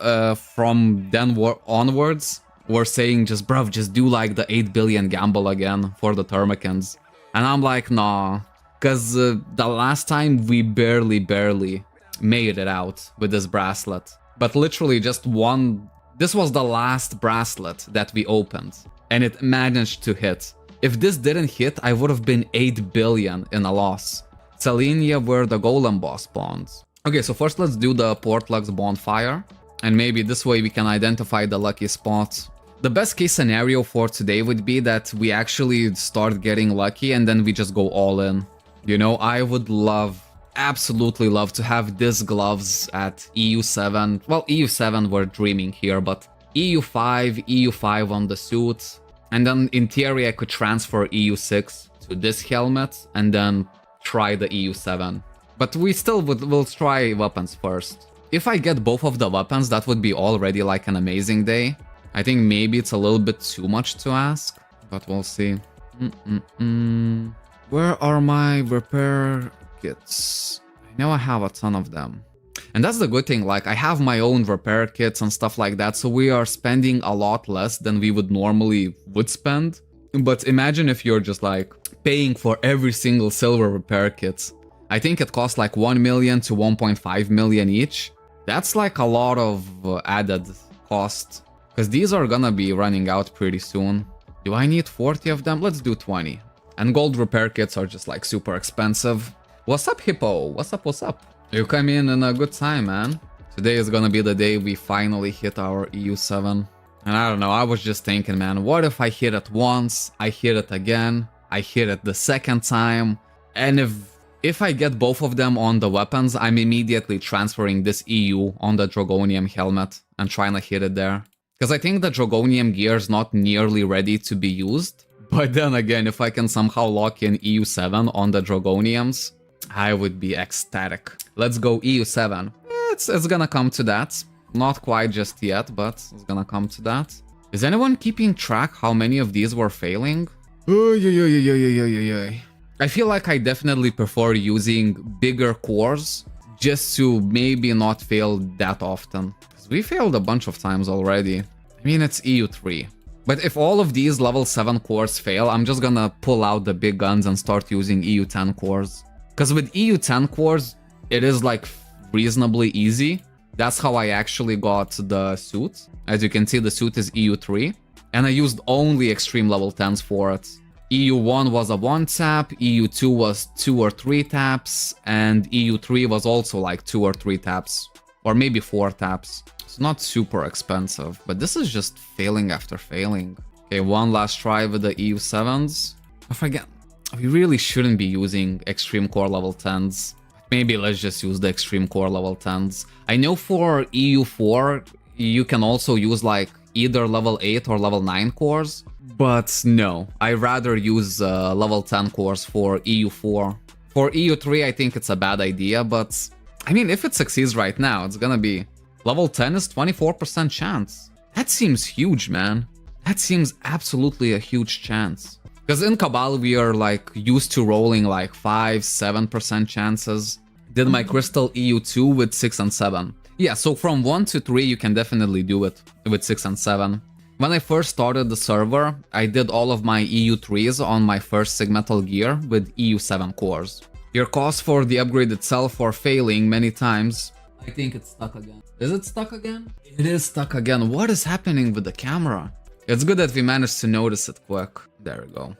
from then onwards were saying just, bruv, just do like the 8 billion gamble again for the Thermacans. And I'm like, nah, because the last time we barely made it out with this bracelet. But literally just one, this was the last bracelet that we opened. And it managed to hit. If this didn't hit, I would have been 8 billion in a loss. Selenia, where the golem boss spawns. Okay, so first let's do the Port Lux bonfire. And maybe this way we can identify the lucky spot. The best case scenario for today would be that we actually start getting lucky and then we just go all in. You know, I would love, absolutely love to have these gloves at EU7. Well, EU7 we're dreaming here, but EU5 on the suit. And then in theory I could transfer EU6 to this helmet and then try the EU7. But we still will try weapons first. If I get both of the weapons, that would be already like an amazing day. I think maybe it's a little bit too much to ask, but we'll see. Where are my repair kits? I know I have a ton of them. And that's the good thing, like I have my own repair kits and stuff like that, so we are spending a lot less than we would normally spend. But imagine if you're just like paying for every single silver repair kit. I think it costs like 1 million to 1.5 million each. That's like a lot of added cost. Because these are gonna be running out pretty soon. Do I need 40 of them? Let's do 20. And gold repair kits are just like super expensive. What's up, Hippo? What's up? You come in a good time, man. Today is gonna be the day we finally hit our EU7. And I don't know, I was just thinking, man, what if I hit it once, I hit it again, I hit it the second time, and if I get both of them on the weapons, I'm immediately transferring this EU on the Dragonium helmet and trying to hit it there. Because I think the Dragonium gear is not nearly ready to be used. But then again, if I can somehow lock in EU7 on the Dragoniums, I would be ecstatic. Let's go EU7. It's gonna come to that. Not quite just yet, but it's gonna come to that. Is anyone keeping track how many of these were failing? I feel like I definitely prefer using bigger cores just to maybe not fail that often. Because we failed a bunch of times already. I mean, it's EU3. But if all of these level 7 cores fail, I'm just gonna pull out the big guns and start using EU10 cores. Because with EU10 cores, it is like reasonably easy. That's how I actually got the suit. As you can see, the suit is EU3. And I used only extreme level 10s for it. EU1 was a 1 tap, EU2 was 2 or 3 taps, and EU3 was also like 2 or 3 taps. or maybe 4 taps. It's not super expensive, but this is just failing after failing. Okay, one last try with the EU7s. Again, we really shouldn't be using extreme core level 10s. Maybe let's just use the extreme core level 10s. I know for EU4, you can also use like either level 8 or level 9 cores, but no, I rather use level 10 cores for EU4. For EU3, I think it's a bad idea, but I mean, if it succeeds right now, it's gonna be level 10 is 24% chance. That seems huge, man. That seems absolutely a huge chance. Because in Cabal, we are like used to rolling like 5-7% chances. Did my crystal EU2 with 6 and 7. Yeah, so from 1 to 3, you can definitely do it with 6 and 7. When I first started the server, I did all of my EU3s on my first segmental gear with EU7 cores. Your cost for the upgrade itself for failing many times. I think it's stuck again. Is it stuck again? It is stuck again. What is happening with the camera? It's good that we managed to notice it quick. There we go.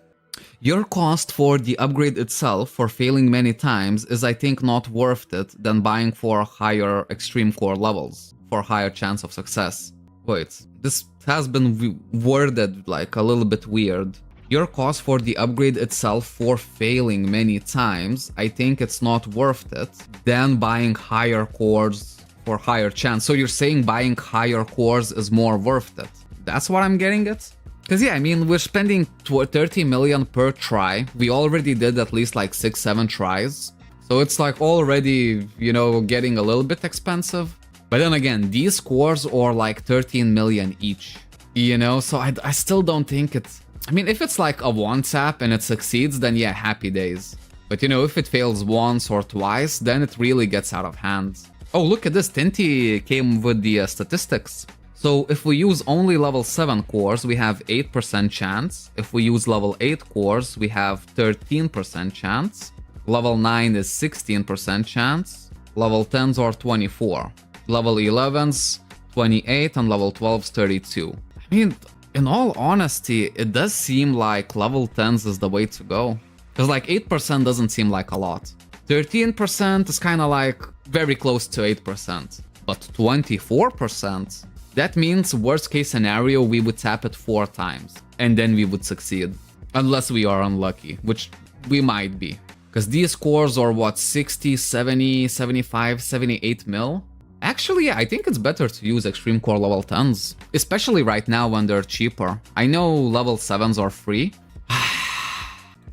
Your cost for the upgrade itself for failing many times is I think not worth it than buying for higher extreme core levels, for higher chance of success. Wait, this has been worded like a little bit weird. Your cost for the upgrade itself for failing many times, I think it's not worth it than buying higher cores for higher chance. So you're saying buying higher cores is more worth it? That's what I'm getting at? Because yeah, I mean, we're spending 30 million per try. We already did at least like 6-7 tries. So it's like already, you know, getting a little bit expensive. But then again, these cores are like 13 million each, you know? So I still don't think it's... I mean, if it's like a one tap and it succeeds, then yeah, happy days. But you know, if it fails once or twice, then it really gets out of hand. Oh, look at this, Tinty came with the statistics. So if we use only level 7 cores, we have 8% chance. If we use level 8 cores, we have 13% chance. Level 9 is 16% chance. Level 10s are 24. Level 11s, 28, and level 12s, 32. I mean, in all honesty, it does seem like level 10s is the way to go. Because like 8% doesn't seem like a lot. 13% is kind of like very close to 8%. But 24%? That means worst case scenario, we would tap it 4 times. And then we would succeed. Unless we are unlucky, which we might be. Because these cores are what, 60, 70, 75, 78 mil? Actually, yeah, I think it's better to use extreme core level 10s. Especially right now when they're cheaper. I know level 7s are free.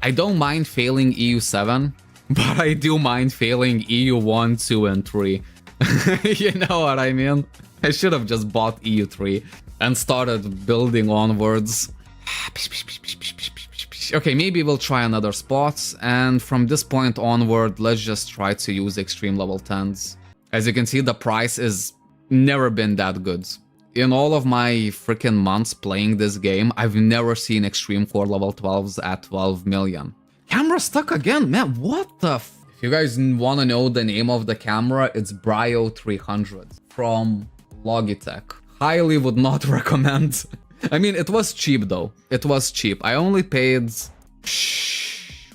I don't mind failing EU7, but I do mind failing EU1, 2, and 3. You know what I mean? I should have just bought EU3 and started building onwards. Okay, maybe we'll try another spot, and from this point onward, let's just try to use extreme level 10s. As you can see, the price is never been that good. In all of my freaking months playing this game, I've never seen extreme core level 12s at 12 million. Camera stuck again, man, what the f... If you guys want to know the name of the camera, it's Brio 300 from Logitech. Highly would not recommend. I mean, it was cheap though. It was cheap. I only paid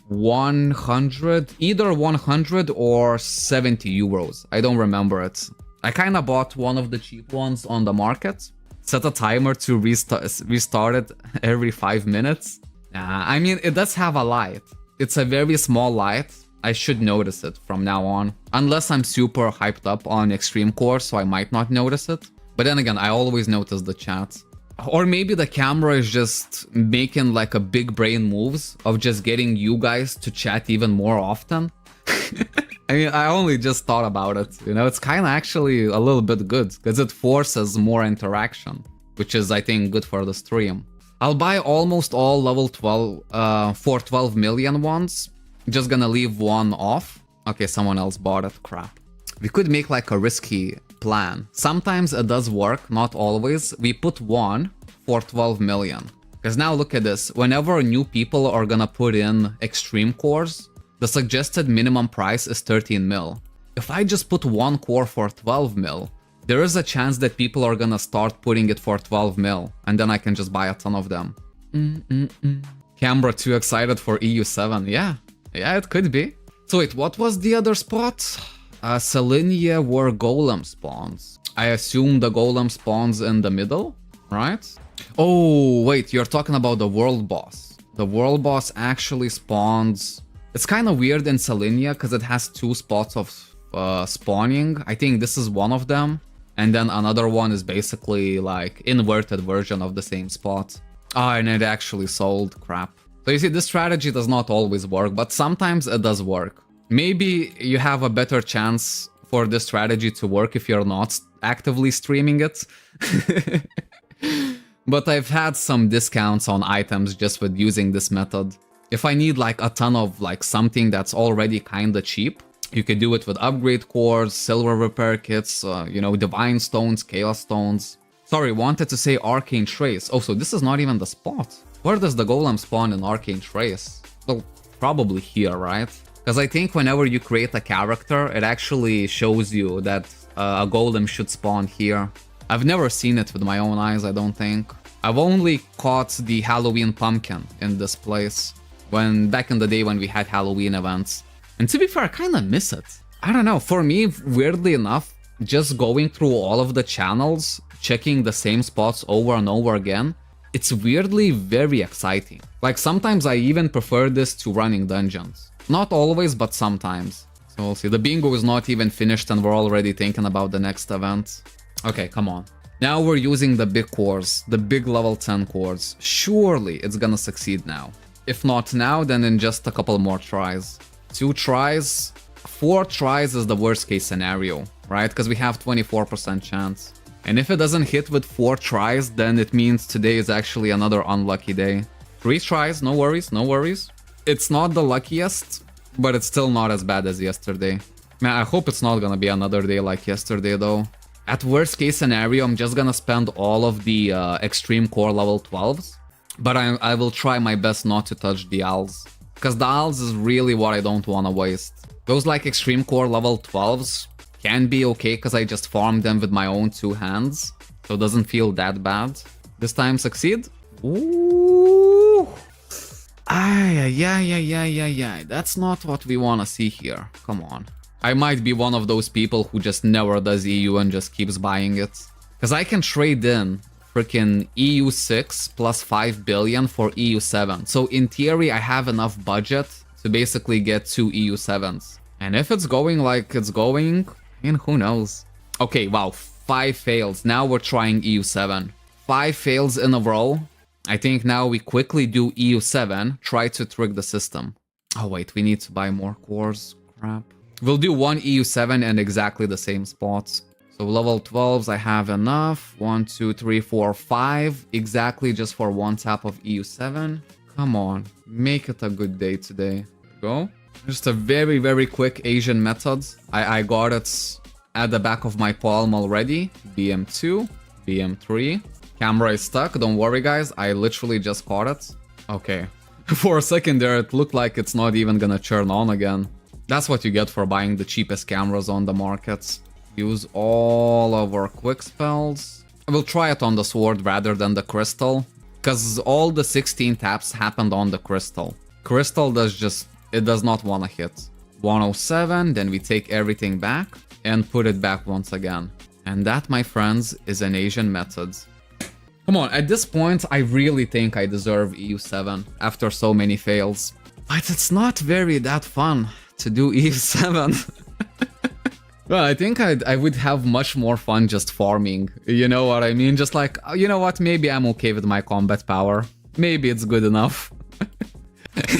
100, either 100 or 70 euros. I don't remember it. I kind of bought one of the cheap ones on the market. Set a timer to restart it every 5 minutes. I mean, it does have a light. It's a very small light. I should notice it from now on. Unless I'm super hyped up on Extreme Core, so I might not notice it. But then again, I always notice the chat. Or maybe the camera is just making like a big brain moves of just getting you guys to chat even more often. I mean, I only just thought about it, you know, it's kind of actually a little bit good because it forces more interaction, which is, I think, good for the stream. I'll buy almost all level 12 for 12 million ones. Just gonna leave one off. Okay, someone else bought it, crap. We could make like a risky plan. Sometimes it does work, not always. We put one for 12 million. Because now look at this, whenever new people are gonna put in extreme cores, the suggested minimum price is 13 mil. If I just put one core for 12 mil, there is a chance that people are gonna start putting it for 12 mil, and then I can just buy a ton of them. Camera too excited for EU7, yeah, it could be. So wait, what was the other spot? Selenia where golem spawns. I assume the golem spawns in the middle, right? Oh, wait, you're talking about the world boss. The world boss actually spawns... It's kind of weird in Selenia because it has two spots of spawning. I think this is one of them. And then another one is basically like inverted version of the same spot. Ah, and it actually sold. Crap. So you see, this strategy does not always work, but sometimes it does work. Maybe you have a better chance for this strategy to work if you're not actively streaming it. But I've had some discounts on items just with using this method. If I need like a ton of like something that's already kinda cheap, you could do it with upgrade cores, silver repair kits, you know, divine stones, chaos stones. Sorry, wanted to say arcane trace. Oh, so this is not even the spot. Where does the golem spawn in arcane trace? Well, probably here, right? Because I think whenever you create a character, it actually shows you that a golem should spawn here. I've never seen it with my own eyes, I don't think. I've only caught the Halloween pumpkin in this place. Back in the day when we had Halloween events. And to be fair, I kinda miss it. I don't know, for me, weirdly enough, just going through all of the channels, checking the same spots over and over again, it's weirdly very exciting. Like sometimes I even prefer this to running dungeons. Not always, but sometimes. So we'll see. The bingo is not even finished and we're already thinking about the next event. Okay, come on. Now we're using the big cores, the big level 10 cores. Surely it's gonna succeed now. If not now, then in just a couple more tries. 2 tries, 4 tries is the worst case scenario, right? Because we have 24% chance. And if it doesn't hit with 4 tries, then it means today is actually another unlucky day. 3 tries, no worries, no worries. It's not the luckiest, but it's still not as bad as yesterday. Man, I hope it's not gonna be another day like yesterday though. At worst case scenario, I'm just gonna spend all of the extreme core level 12s. But I will try my best not to touch the owls. Because the owls is really what I don't want to waste. Those like extreme core level 12s can be okay because I just farmed them with my own 2 hands. So it doesn't feel that bad. This time succeed? Ooh. Ay. That's not what we want to see here. Come on. I might be one of those people who just never does EU and just keeps buying it. Because I can trade in freaking EU6 plus 5 billion for EU7. So in theory, I have enough budget to basically get 2 EU7s. And if it's going like it's going, I mean, who knows? Okay, wow, 5 fails. Now we're trying EU7. 5 fails in a row. I think now we quickly do EU7, try to trick the system. Oh wait, we need to buy more cores. Crap. We'll do 1 EU7 and exactly the same spots. So level 12s, I have enough. 1, 2, 3, 4, 5. Exactly just for 1 tap of EU7. Come on, make it a good day today. Go. Just a very, very quick Asian method. I got it at the back of my palm already. BM2, BM3. Camera is stuck, don't worry guys, I literally just caught it. Okay. For a second there, it looked like it's not even gonna turn on again. That's what you get for buying the cheapest cameras on the markets. Use all of our quick spells. I will try it on the sword rather than the crystal, because all the 16 taps happened on the crystal. Crystal does not want to hit. 107, then we take everything back and put it back once again. And that, my friends, is an Asian method. Come on, at this point, I really think I deserve EU7 after so many fails. But it's not very that fun to do EU7. Well, I think I would have much more fun just farming, you know what I mean? Just like, you know what, maybe I'm okay with my combat power. Maybe it's good enough.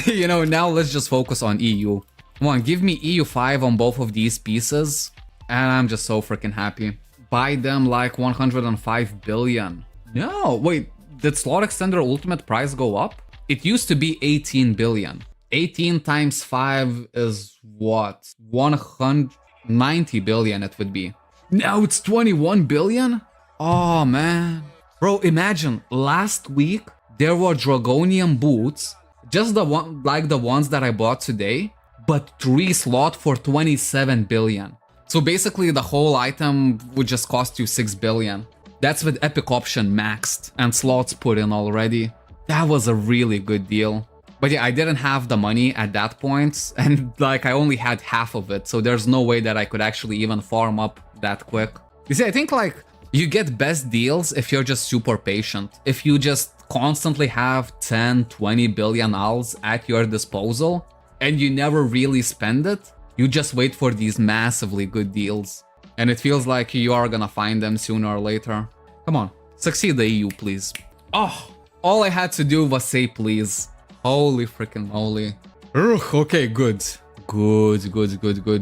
You know, now let's just focus on EU. Come on, give me EU5 on both of these pieces, and I'm just so freaking happy. Buy them like 105 billion. No, wait, did Slot Extender Ultimate price go up? It used to be 18 billion. 18 times 5 is what? 190 billion it would be. Now it's 21 billion? Oh man. Bro, imagine, last week there were Dragonian boots, just the one like the ones that I bought today, but 3 slot for 27 billion. So basically the whole item would just cost you 6 billion. That's with epic option maxed and slots put in already. That was a really good deal. But yeah, I didn't have the money at that point, and like I only had half of it, so there's no way that I could actually even farm up that quick. You see, I think like you get best deals if you're just super patient. If you just constantly have 10, 20 billion ALs at your disposal, and you never really spend it, you just wait for these massively good deals. And it feels like you are gonna find them sooner or later. Come on, succeed the EU, please. Oh, all I had to do was say please. Holy freaking moly. Ugh, okay, good. Good.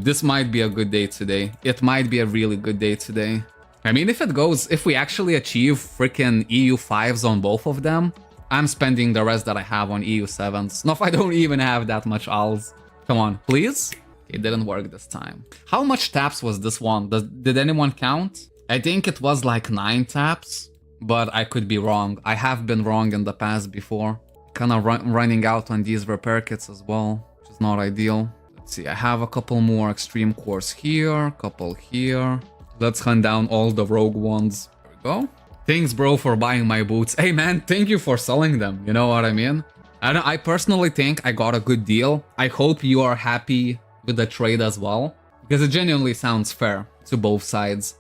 This might be a good day today. It might be a really good day today. I mean, if we actually achieve freaking EU 5s on both of them, I'm spending the rest that I have on EU 7s. No, if I don't even have that much ALs. Come on, please? It didn't work this time. How much taps was this one? Did anyone count? I think it was like 9 taps, but I could be wrong. I have been wrong in the past before. Kind of running out on these repair kits as well, which is not ideal. Let's see, I have a couple more extreme cores here, couple here. Let's hunt down all the rogue ones. There we go. Thanks, bro, for buying my boots. Hey, man, thank you for selling them. You know what I mean? I personally think I got a good deal. I hope you are happy with the trade as well, because it genuinely sounds fair to both sides.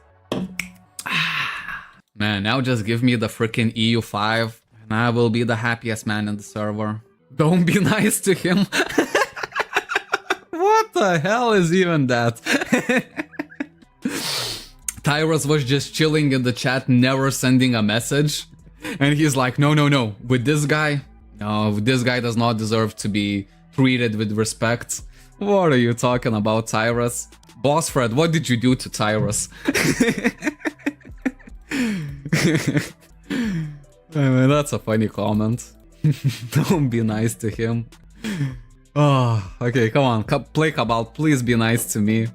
Man, now just give me the freaking EU 5. And I will be the happiest man in the server. Don't be nice to him. What the hell is even that? Tyrus was just chilling in the chat, never sending a message. And he's like, no. With this guy, no, this guy does not deserve to be treated with respect. What are you talking about, Tyrus? Boss Fred, what did you do to Tyrus? I mean, that's a funny comment. Don't be nice to him. Oh, okay, come on. Play Cabal, please be nice to me.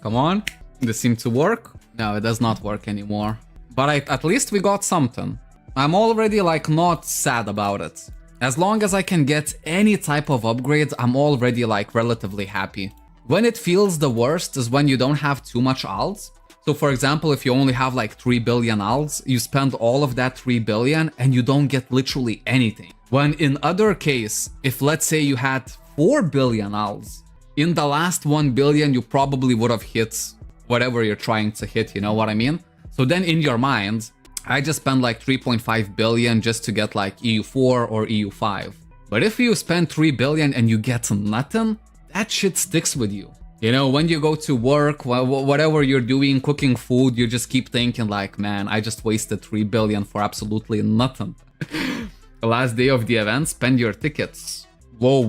Come on. This seemed to work. No, it does not work anymore. But at least we got something. I'm already like not sad about it. As long as I can get any type of upgrade, I'm already like relatively happy. When it feels the worst is when you don't have too much ALs. So for example, if you only have like 3 billion ALs, you spend all of that 3 billion and you don't get literally anything. When in other case, if let's say you had 4 billion ALs, in the last 1 billion you probably would have hit whatever you're trying to hit, you know what I mean? So then in your mind, I just spend like 3.5 billion just to get like EU4 or EU5. But if you spend 3 billion and you get nothing, that shit sticks with you. You know, when you go to work, whatever you're doing, cooking food, you just keep thinking like, man, I just wasted 3 billion for absolutely nothing. The last day of the event, spend your tickets. Whoa,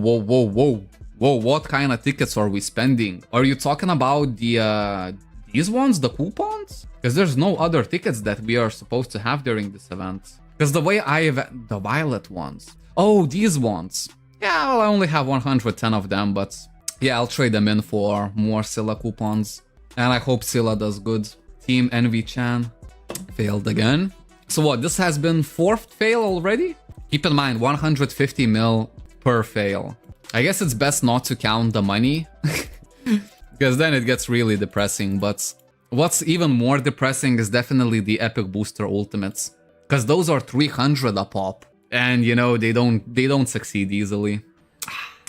what kind of tickets are we spending? Are you talking about these ones, the coupons? Because there's no other tickets that we are supposed to have during this event. Because the way the violet ones. Oh, these ones. Yeah, well, I only have 110 of them, but yeah, I'll trade them in for more Scylla coupons. And I hope Scylla does good. Team Envy-chan failed again. So what, this has been 4th fail already? Keep in mind, 150 mil per fail. I guess it's best not to count the money, because then it gets really depressing. But what's even more depressing is definitely the epic booster ultimates, because those are 300 a pop, and you know they don't succeed easily.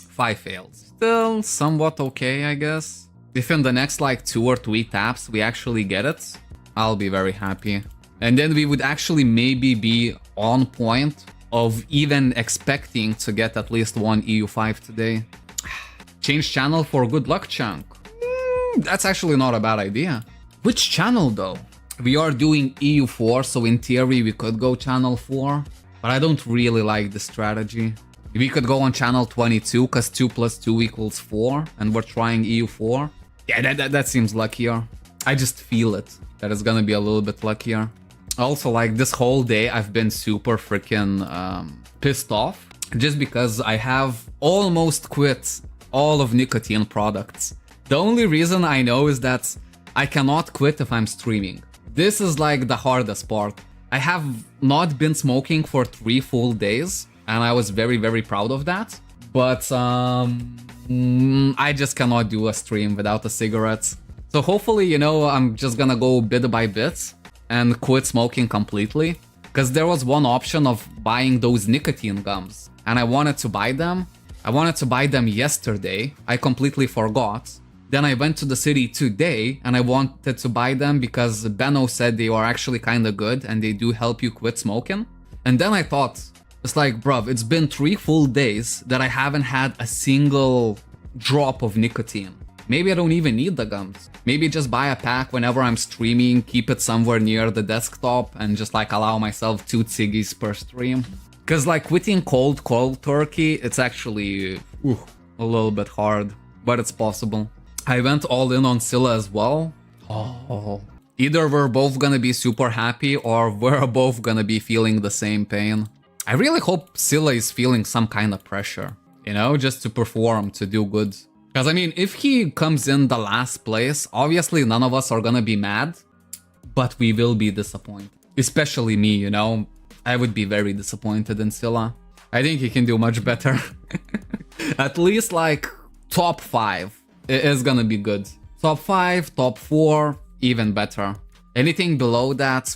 5 fails, still somewhat okay, I guess. If in the next like 2 or 3 taps we actually get it, I'll be very happy, and then we would actually maybe be on point of even expecting to get at least 1 EU5 today. Change channel for good luck chunk. That's actually not a bad idea. Which channel though? We are doing EU4, so in theory we could go channel 4, but I don't really like this strategy. We could go on channel 22, because 2 plus 2 equals 4, and we're trying EU4. Yeah, that seems luckier. I just feel it, that it's gonna be a little bit luckier. Also, like, this whole day I've been super freaking pissed off, just because I have almost quit all of nicotine products. The only reason I know is that I cannot quit if I'm streaming. This is like the hardest part. I have not been smoking for 3 full days, and I was very, very proud of that. But I just cannot do a stream without a cigarette. So hopefully, you know, I'm just gonna go bit by bit and quit smoking completely. because there was one option of buying those nicotine gums, and I wanted to buy them. I wanted to buy them yesterday. I completely forgot. Then I went to the city today and I wanted to buy them because Benno said they are actually kind of good and they do help you quit smoking. And then I thought, it's like, bruv, it's been 3 full days that I haven't had a single drop of nicotine. Maybe I don't even need the gums. Maybe just buy a pack whenever I'm streaming, keep it somewhere near the desktop, and just like allow myself 2 ciggies per stream. Cause like quitting cold turkey, it's actually a little bit hard, but it's possible. I went all in on Scylla as well. Oh. Either we're both gonna be super happy or we're both gonna be feeling the same pain. I really hope Scylla is feeling some kind of pressure, you know, just to perform, to do good. Because I mean, if he comes in the last place, obviously none of us are gonna be mad, but we will be disappointed. Especially me, you know. I would be very disappointed in Scylla. I think he can do much better. At least like top 5 is gonna be good. Top 5, top 4, even better. Anything below that,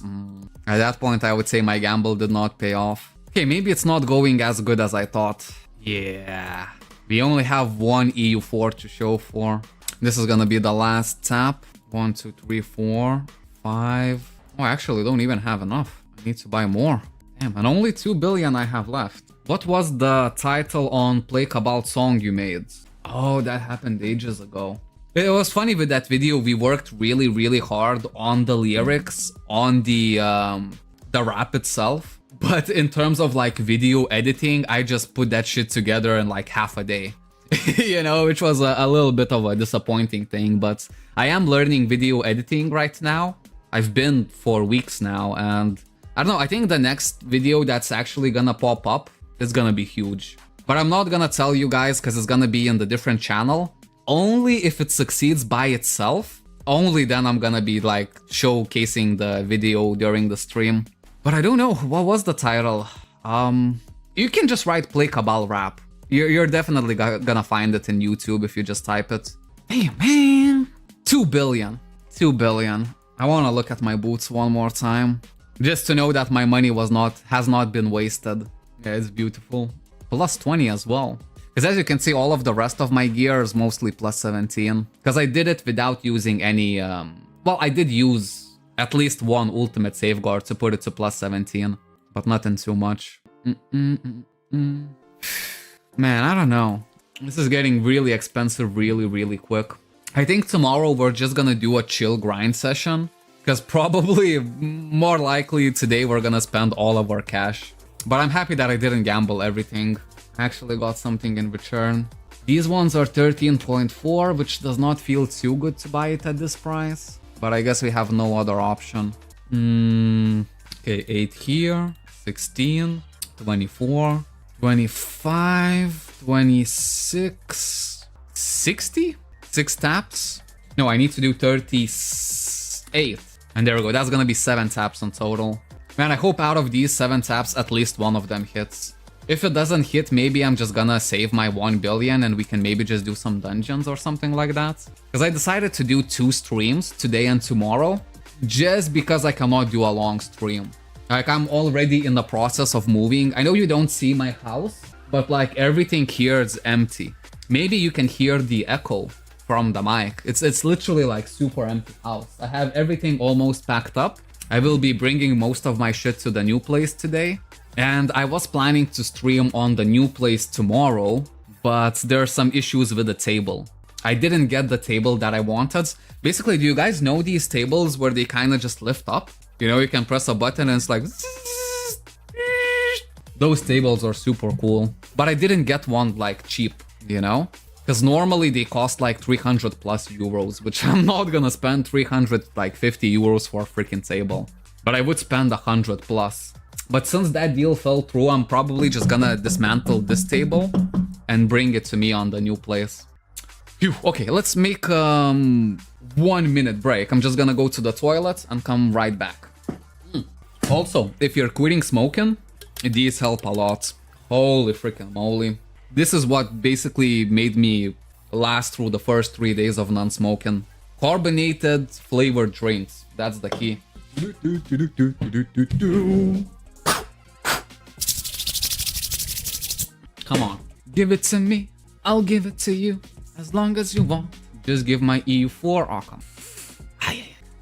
at that point I would say my gamble did not pay off. Okay, maybe it's not going as good as I thought. Yeah. We only have 1 EU4 to show for. This is gonna be the last tap. 1, 2, 3, 4, 5. Oh, I actually don't even have enough. I need to buy more. Damn, and only 2 billion I have left. What was the title on Play Cabal song you made? Oh, that happened ages ago. It was funny with that video, we worked really hard on the lyrics, on the rap itself. But in terms of like video editing, I just put that shit together in like half a day. You know, which was a little bit of a disappointing thing, but I am learning video editing right now. I've been for weeks now, and I don't know, I think the next video that's actually gonna pop up is gonna be huge. But I'm not gonna tell you guys because it's gonna be in the different channel. Only if it succeeds by itself, only then I'm gonna be like showcasing the video during the stream. But I don't know, what was the title? You can just write Play Cabal Rap. You're definitely gonna find it in YouTube if you just type it. Damn, man. 2 billion. 2 billion. I wanna look at my boots one more time. Just to know that my money has not been wasted. Yeah, it's beautiful. Plus 20 as well. Because as you can see, all of the rest of my gear is mostly plus 17. Because I did it without using any... well, I did use at least 1 ultimate safeguard to put it to plus 17. But nothing too much. Man, I don't know. This is getting really expensive really quick. I think tomorrow we're just gonna do a chill grind session. Because probably, more likely, today we're gonna spend all of our cash. But I'm happy that I didn't gamble everything. I actually got something in return. These ones are 13.4, which does not feel too good to buy it at this price. But I guess we have no other option. Okay, 8 here, 16, 24, 25, 26, 60? 6 taps? No, I need to do 38. And there we go, that's gonna be 7 taps in total. Man, I hope out of these 7 taps, at least one of them hits. If it doesn't hit, maybe I'm just gonna save my 1 billion and we can maybe just do some dungeons or something like that. Because I decided to do 2 streams, today and tomorrow, just because I cannot do a long stream. Like, I'm already in the process of moving. I know you don't see my house, but like everything here is empty. Maybe you can hear the echo from the mic. It's literally like super empty house. I have everything almost packed up. I will be bringing most of my shit to the new place today. And I was planning to stream on the new place tomorrow, but there are some issues with the table. I didn't get the table that I wanted. Basically, do you guys know these tables where they kind of just lift up? You know, you can press a button and it's like... Those tables are super cool. But I didn't get one like cheap, you know? Because normally they cost like 300 plus euros, which I'm not gonna spend 350 euros for a freaking table. But I would spend 100 plus. But since that deal fell through, I'm probably just gonna dismantle this table and bring it to me on the new place. Phew, okay, let's make 1 minute break. I'm just gonna go to the toilet and come right back. Also, if you're quitting smoking, these help a lot. Holy freaking moly. This is what basically made me last through the first 3 days of non-smoking. Carbonated flavored drinks, that's the key. Come on. Give it to me. I'll give it to you. As long as you want. Just give my EU4. Oh, come.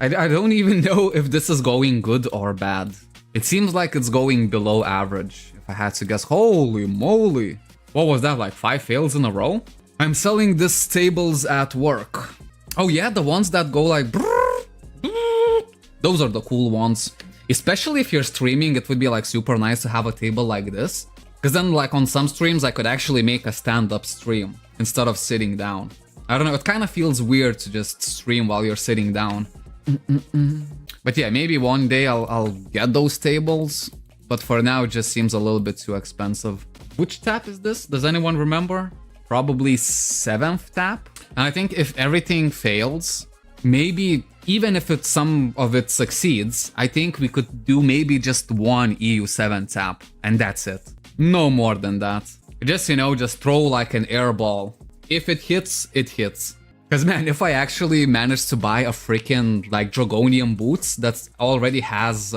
I don't even know if this is going good or bad. It seems like it's going below average, if I had to guess. Holy moly. What was that, like 5 fails in a row? I'm selling these tables at work. Oh yeah, the ones that go like... Those are the cool ones. Especially if you're streaming, it would be like super nice to have a table like this. Because then like on some streams, I could actually make a stand-up stream instead of sitting down. I don't know, it kind of feels weird to just stream while you're sitting down. But yeah, maybe one day I'll get those tables. But for now, it just seems a little bit too expensive. Which tap is this? Does anyone remember? Probably 7th tap. And I think if everything fails, maybe even if some of it succeeds, I think we could do maybe just one EU7 tap. And that's it. No more than that. Just, you know, just throw like an air ball. If it hits, it hits. Because man, if I actually manage to buy a freaking like Dragonian boots that already has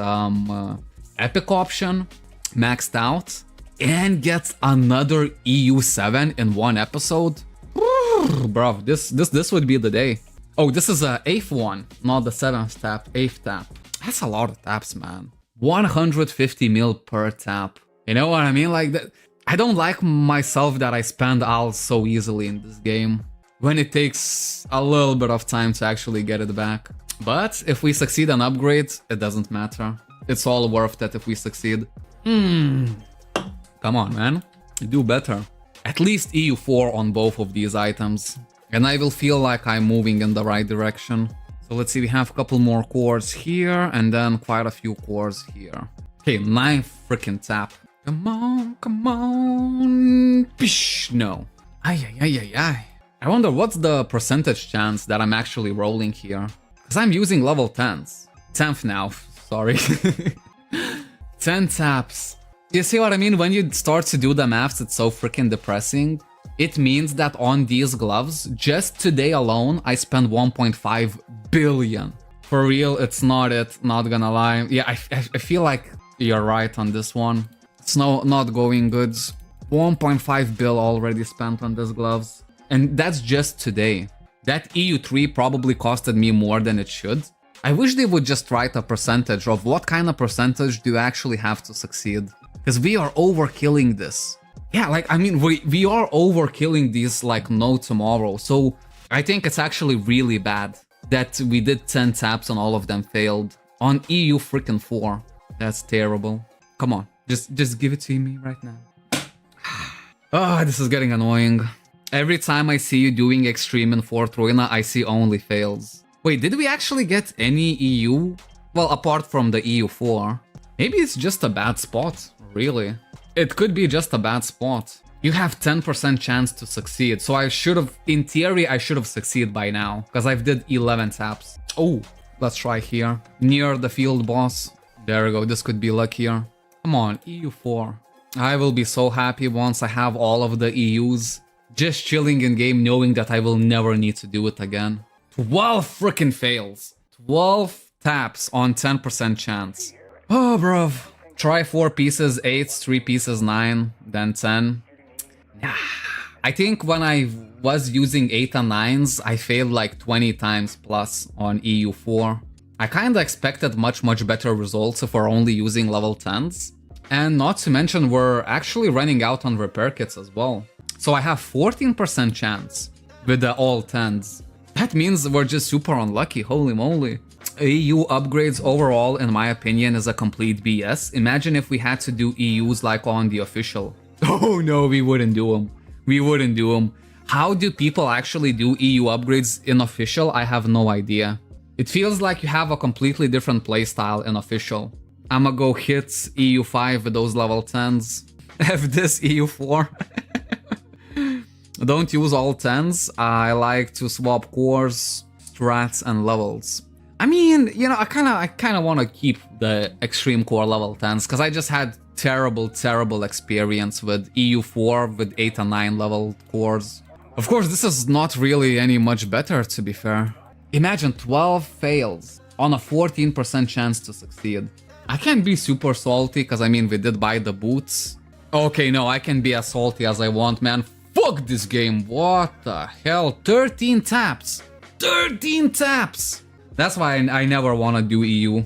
epic option maxed out and gets another EU7 in one episode, bro, this would be the day. Oh, this is a 8th one, not the 7th tap, 8th tap. That's a lot of taps, man. 150 mil per tap. You know what I mean? Like that. I don't like myself that I spend alts so easily in this game, when it takes a little bit of time to actually get it back. But if we succeed on upgrade, it doesn't matter. It's all worth it if we succeed. Come on, man. Do better. At least EU4 on both of these items. And I will feel like I'm moving in the right direction. So let's see, we have a couple more cores here, and then quite a few cores here. Okay, 9th freaking tap. Come on, come on. Pish, no. Ay. I wonder what's the percentage chance that I'm actually rolling here. Because I'm using level 10s. 10th now, sorry. 10 taps. You see what I mean? When you start to do the maths, it's so freaking depressing. It means that on these gloves, just today alone, I spent 1.5 billion. For real, it's not it, not gonna lie. Yeah, I feel like you're right on this one. It's not going good. 1.5 bill already spent on these gloves. And that's just today. That EU3 probably costed me more than it should. I wish they would just write a percentage of what kind of percentage do you actually have to succeed. Because we are overkilling this. Yeah, like, I mean, we are overkilling these like no tomorrow. So I think it's actually really bad that we did 10 taps and all of them failed. On EU freaking 4. That's terrible. Come on, just give it to me right now. Ah, this is getting annoying. Every time I see you doing extreme in 4th Ruina, I see only fails. Wait, did we actually get any EU? Well, apart from the EU4. Maybe it's just a bad spot, really. It could be just a bad spot. You have 10% chance to succeed, so I should have, in theory, I should have succeeded by now, because I've did 11 taps. Oh, let's try here. Near the field boss. There we go, this could be luckier. Come on, EU4. I will be so happy once I have all of the EUs. Just chilling in game knowing that I will never need to do it again. 12 freaking fails. 12 taps on 10% chance. Oh, bruv. Try 4 pieces, 8, 3 pieces, 9, then 10. I think when I was using 8 and 9s, I failed like 20 times plus on EU4. I kinda expected much better results if we're only using level 10s. And not to mention we're actually running out on repair kits as well. So I have 14% chance with the all 10s. That means we're just super unlucky, holy moly. EU upgrades overall, in my opinion, is a complete BS. Imagine if we had to do EUs like on the official. Oh no, we wouldn't do them. We wouldn't do them. How do people actually do EU upgrades in official? I have no idea. It feels like you have a completely different playstyle in official. I'ma go hit EU5 with those level 10s. Have this EU4. Don't use all 10s. I like to swap cores, strats, and levels. I mean, you know, I kind of want to keep the extreme core level 10s because I just had terrible experience with EU4 with 8 and 9 level cores. Of course, this is not really any much better, to be fair. Imagine 12 fails on a 14% chance to succeed. I can't be super salty because I mean we did buy the boots. Okay, no, I can be as salty as I want, man. Fuck this game. What the hell? 13 taps. 13 taps. That's why I never want to do EU.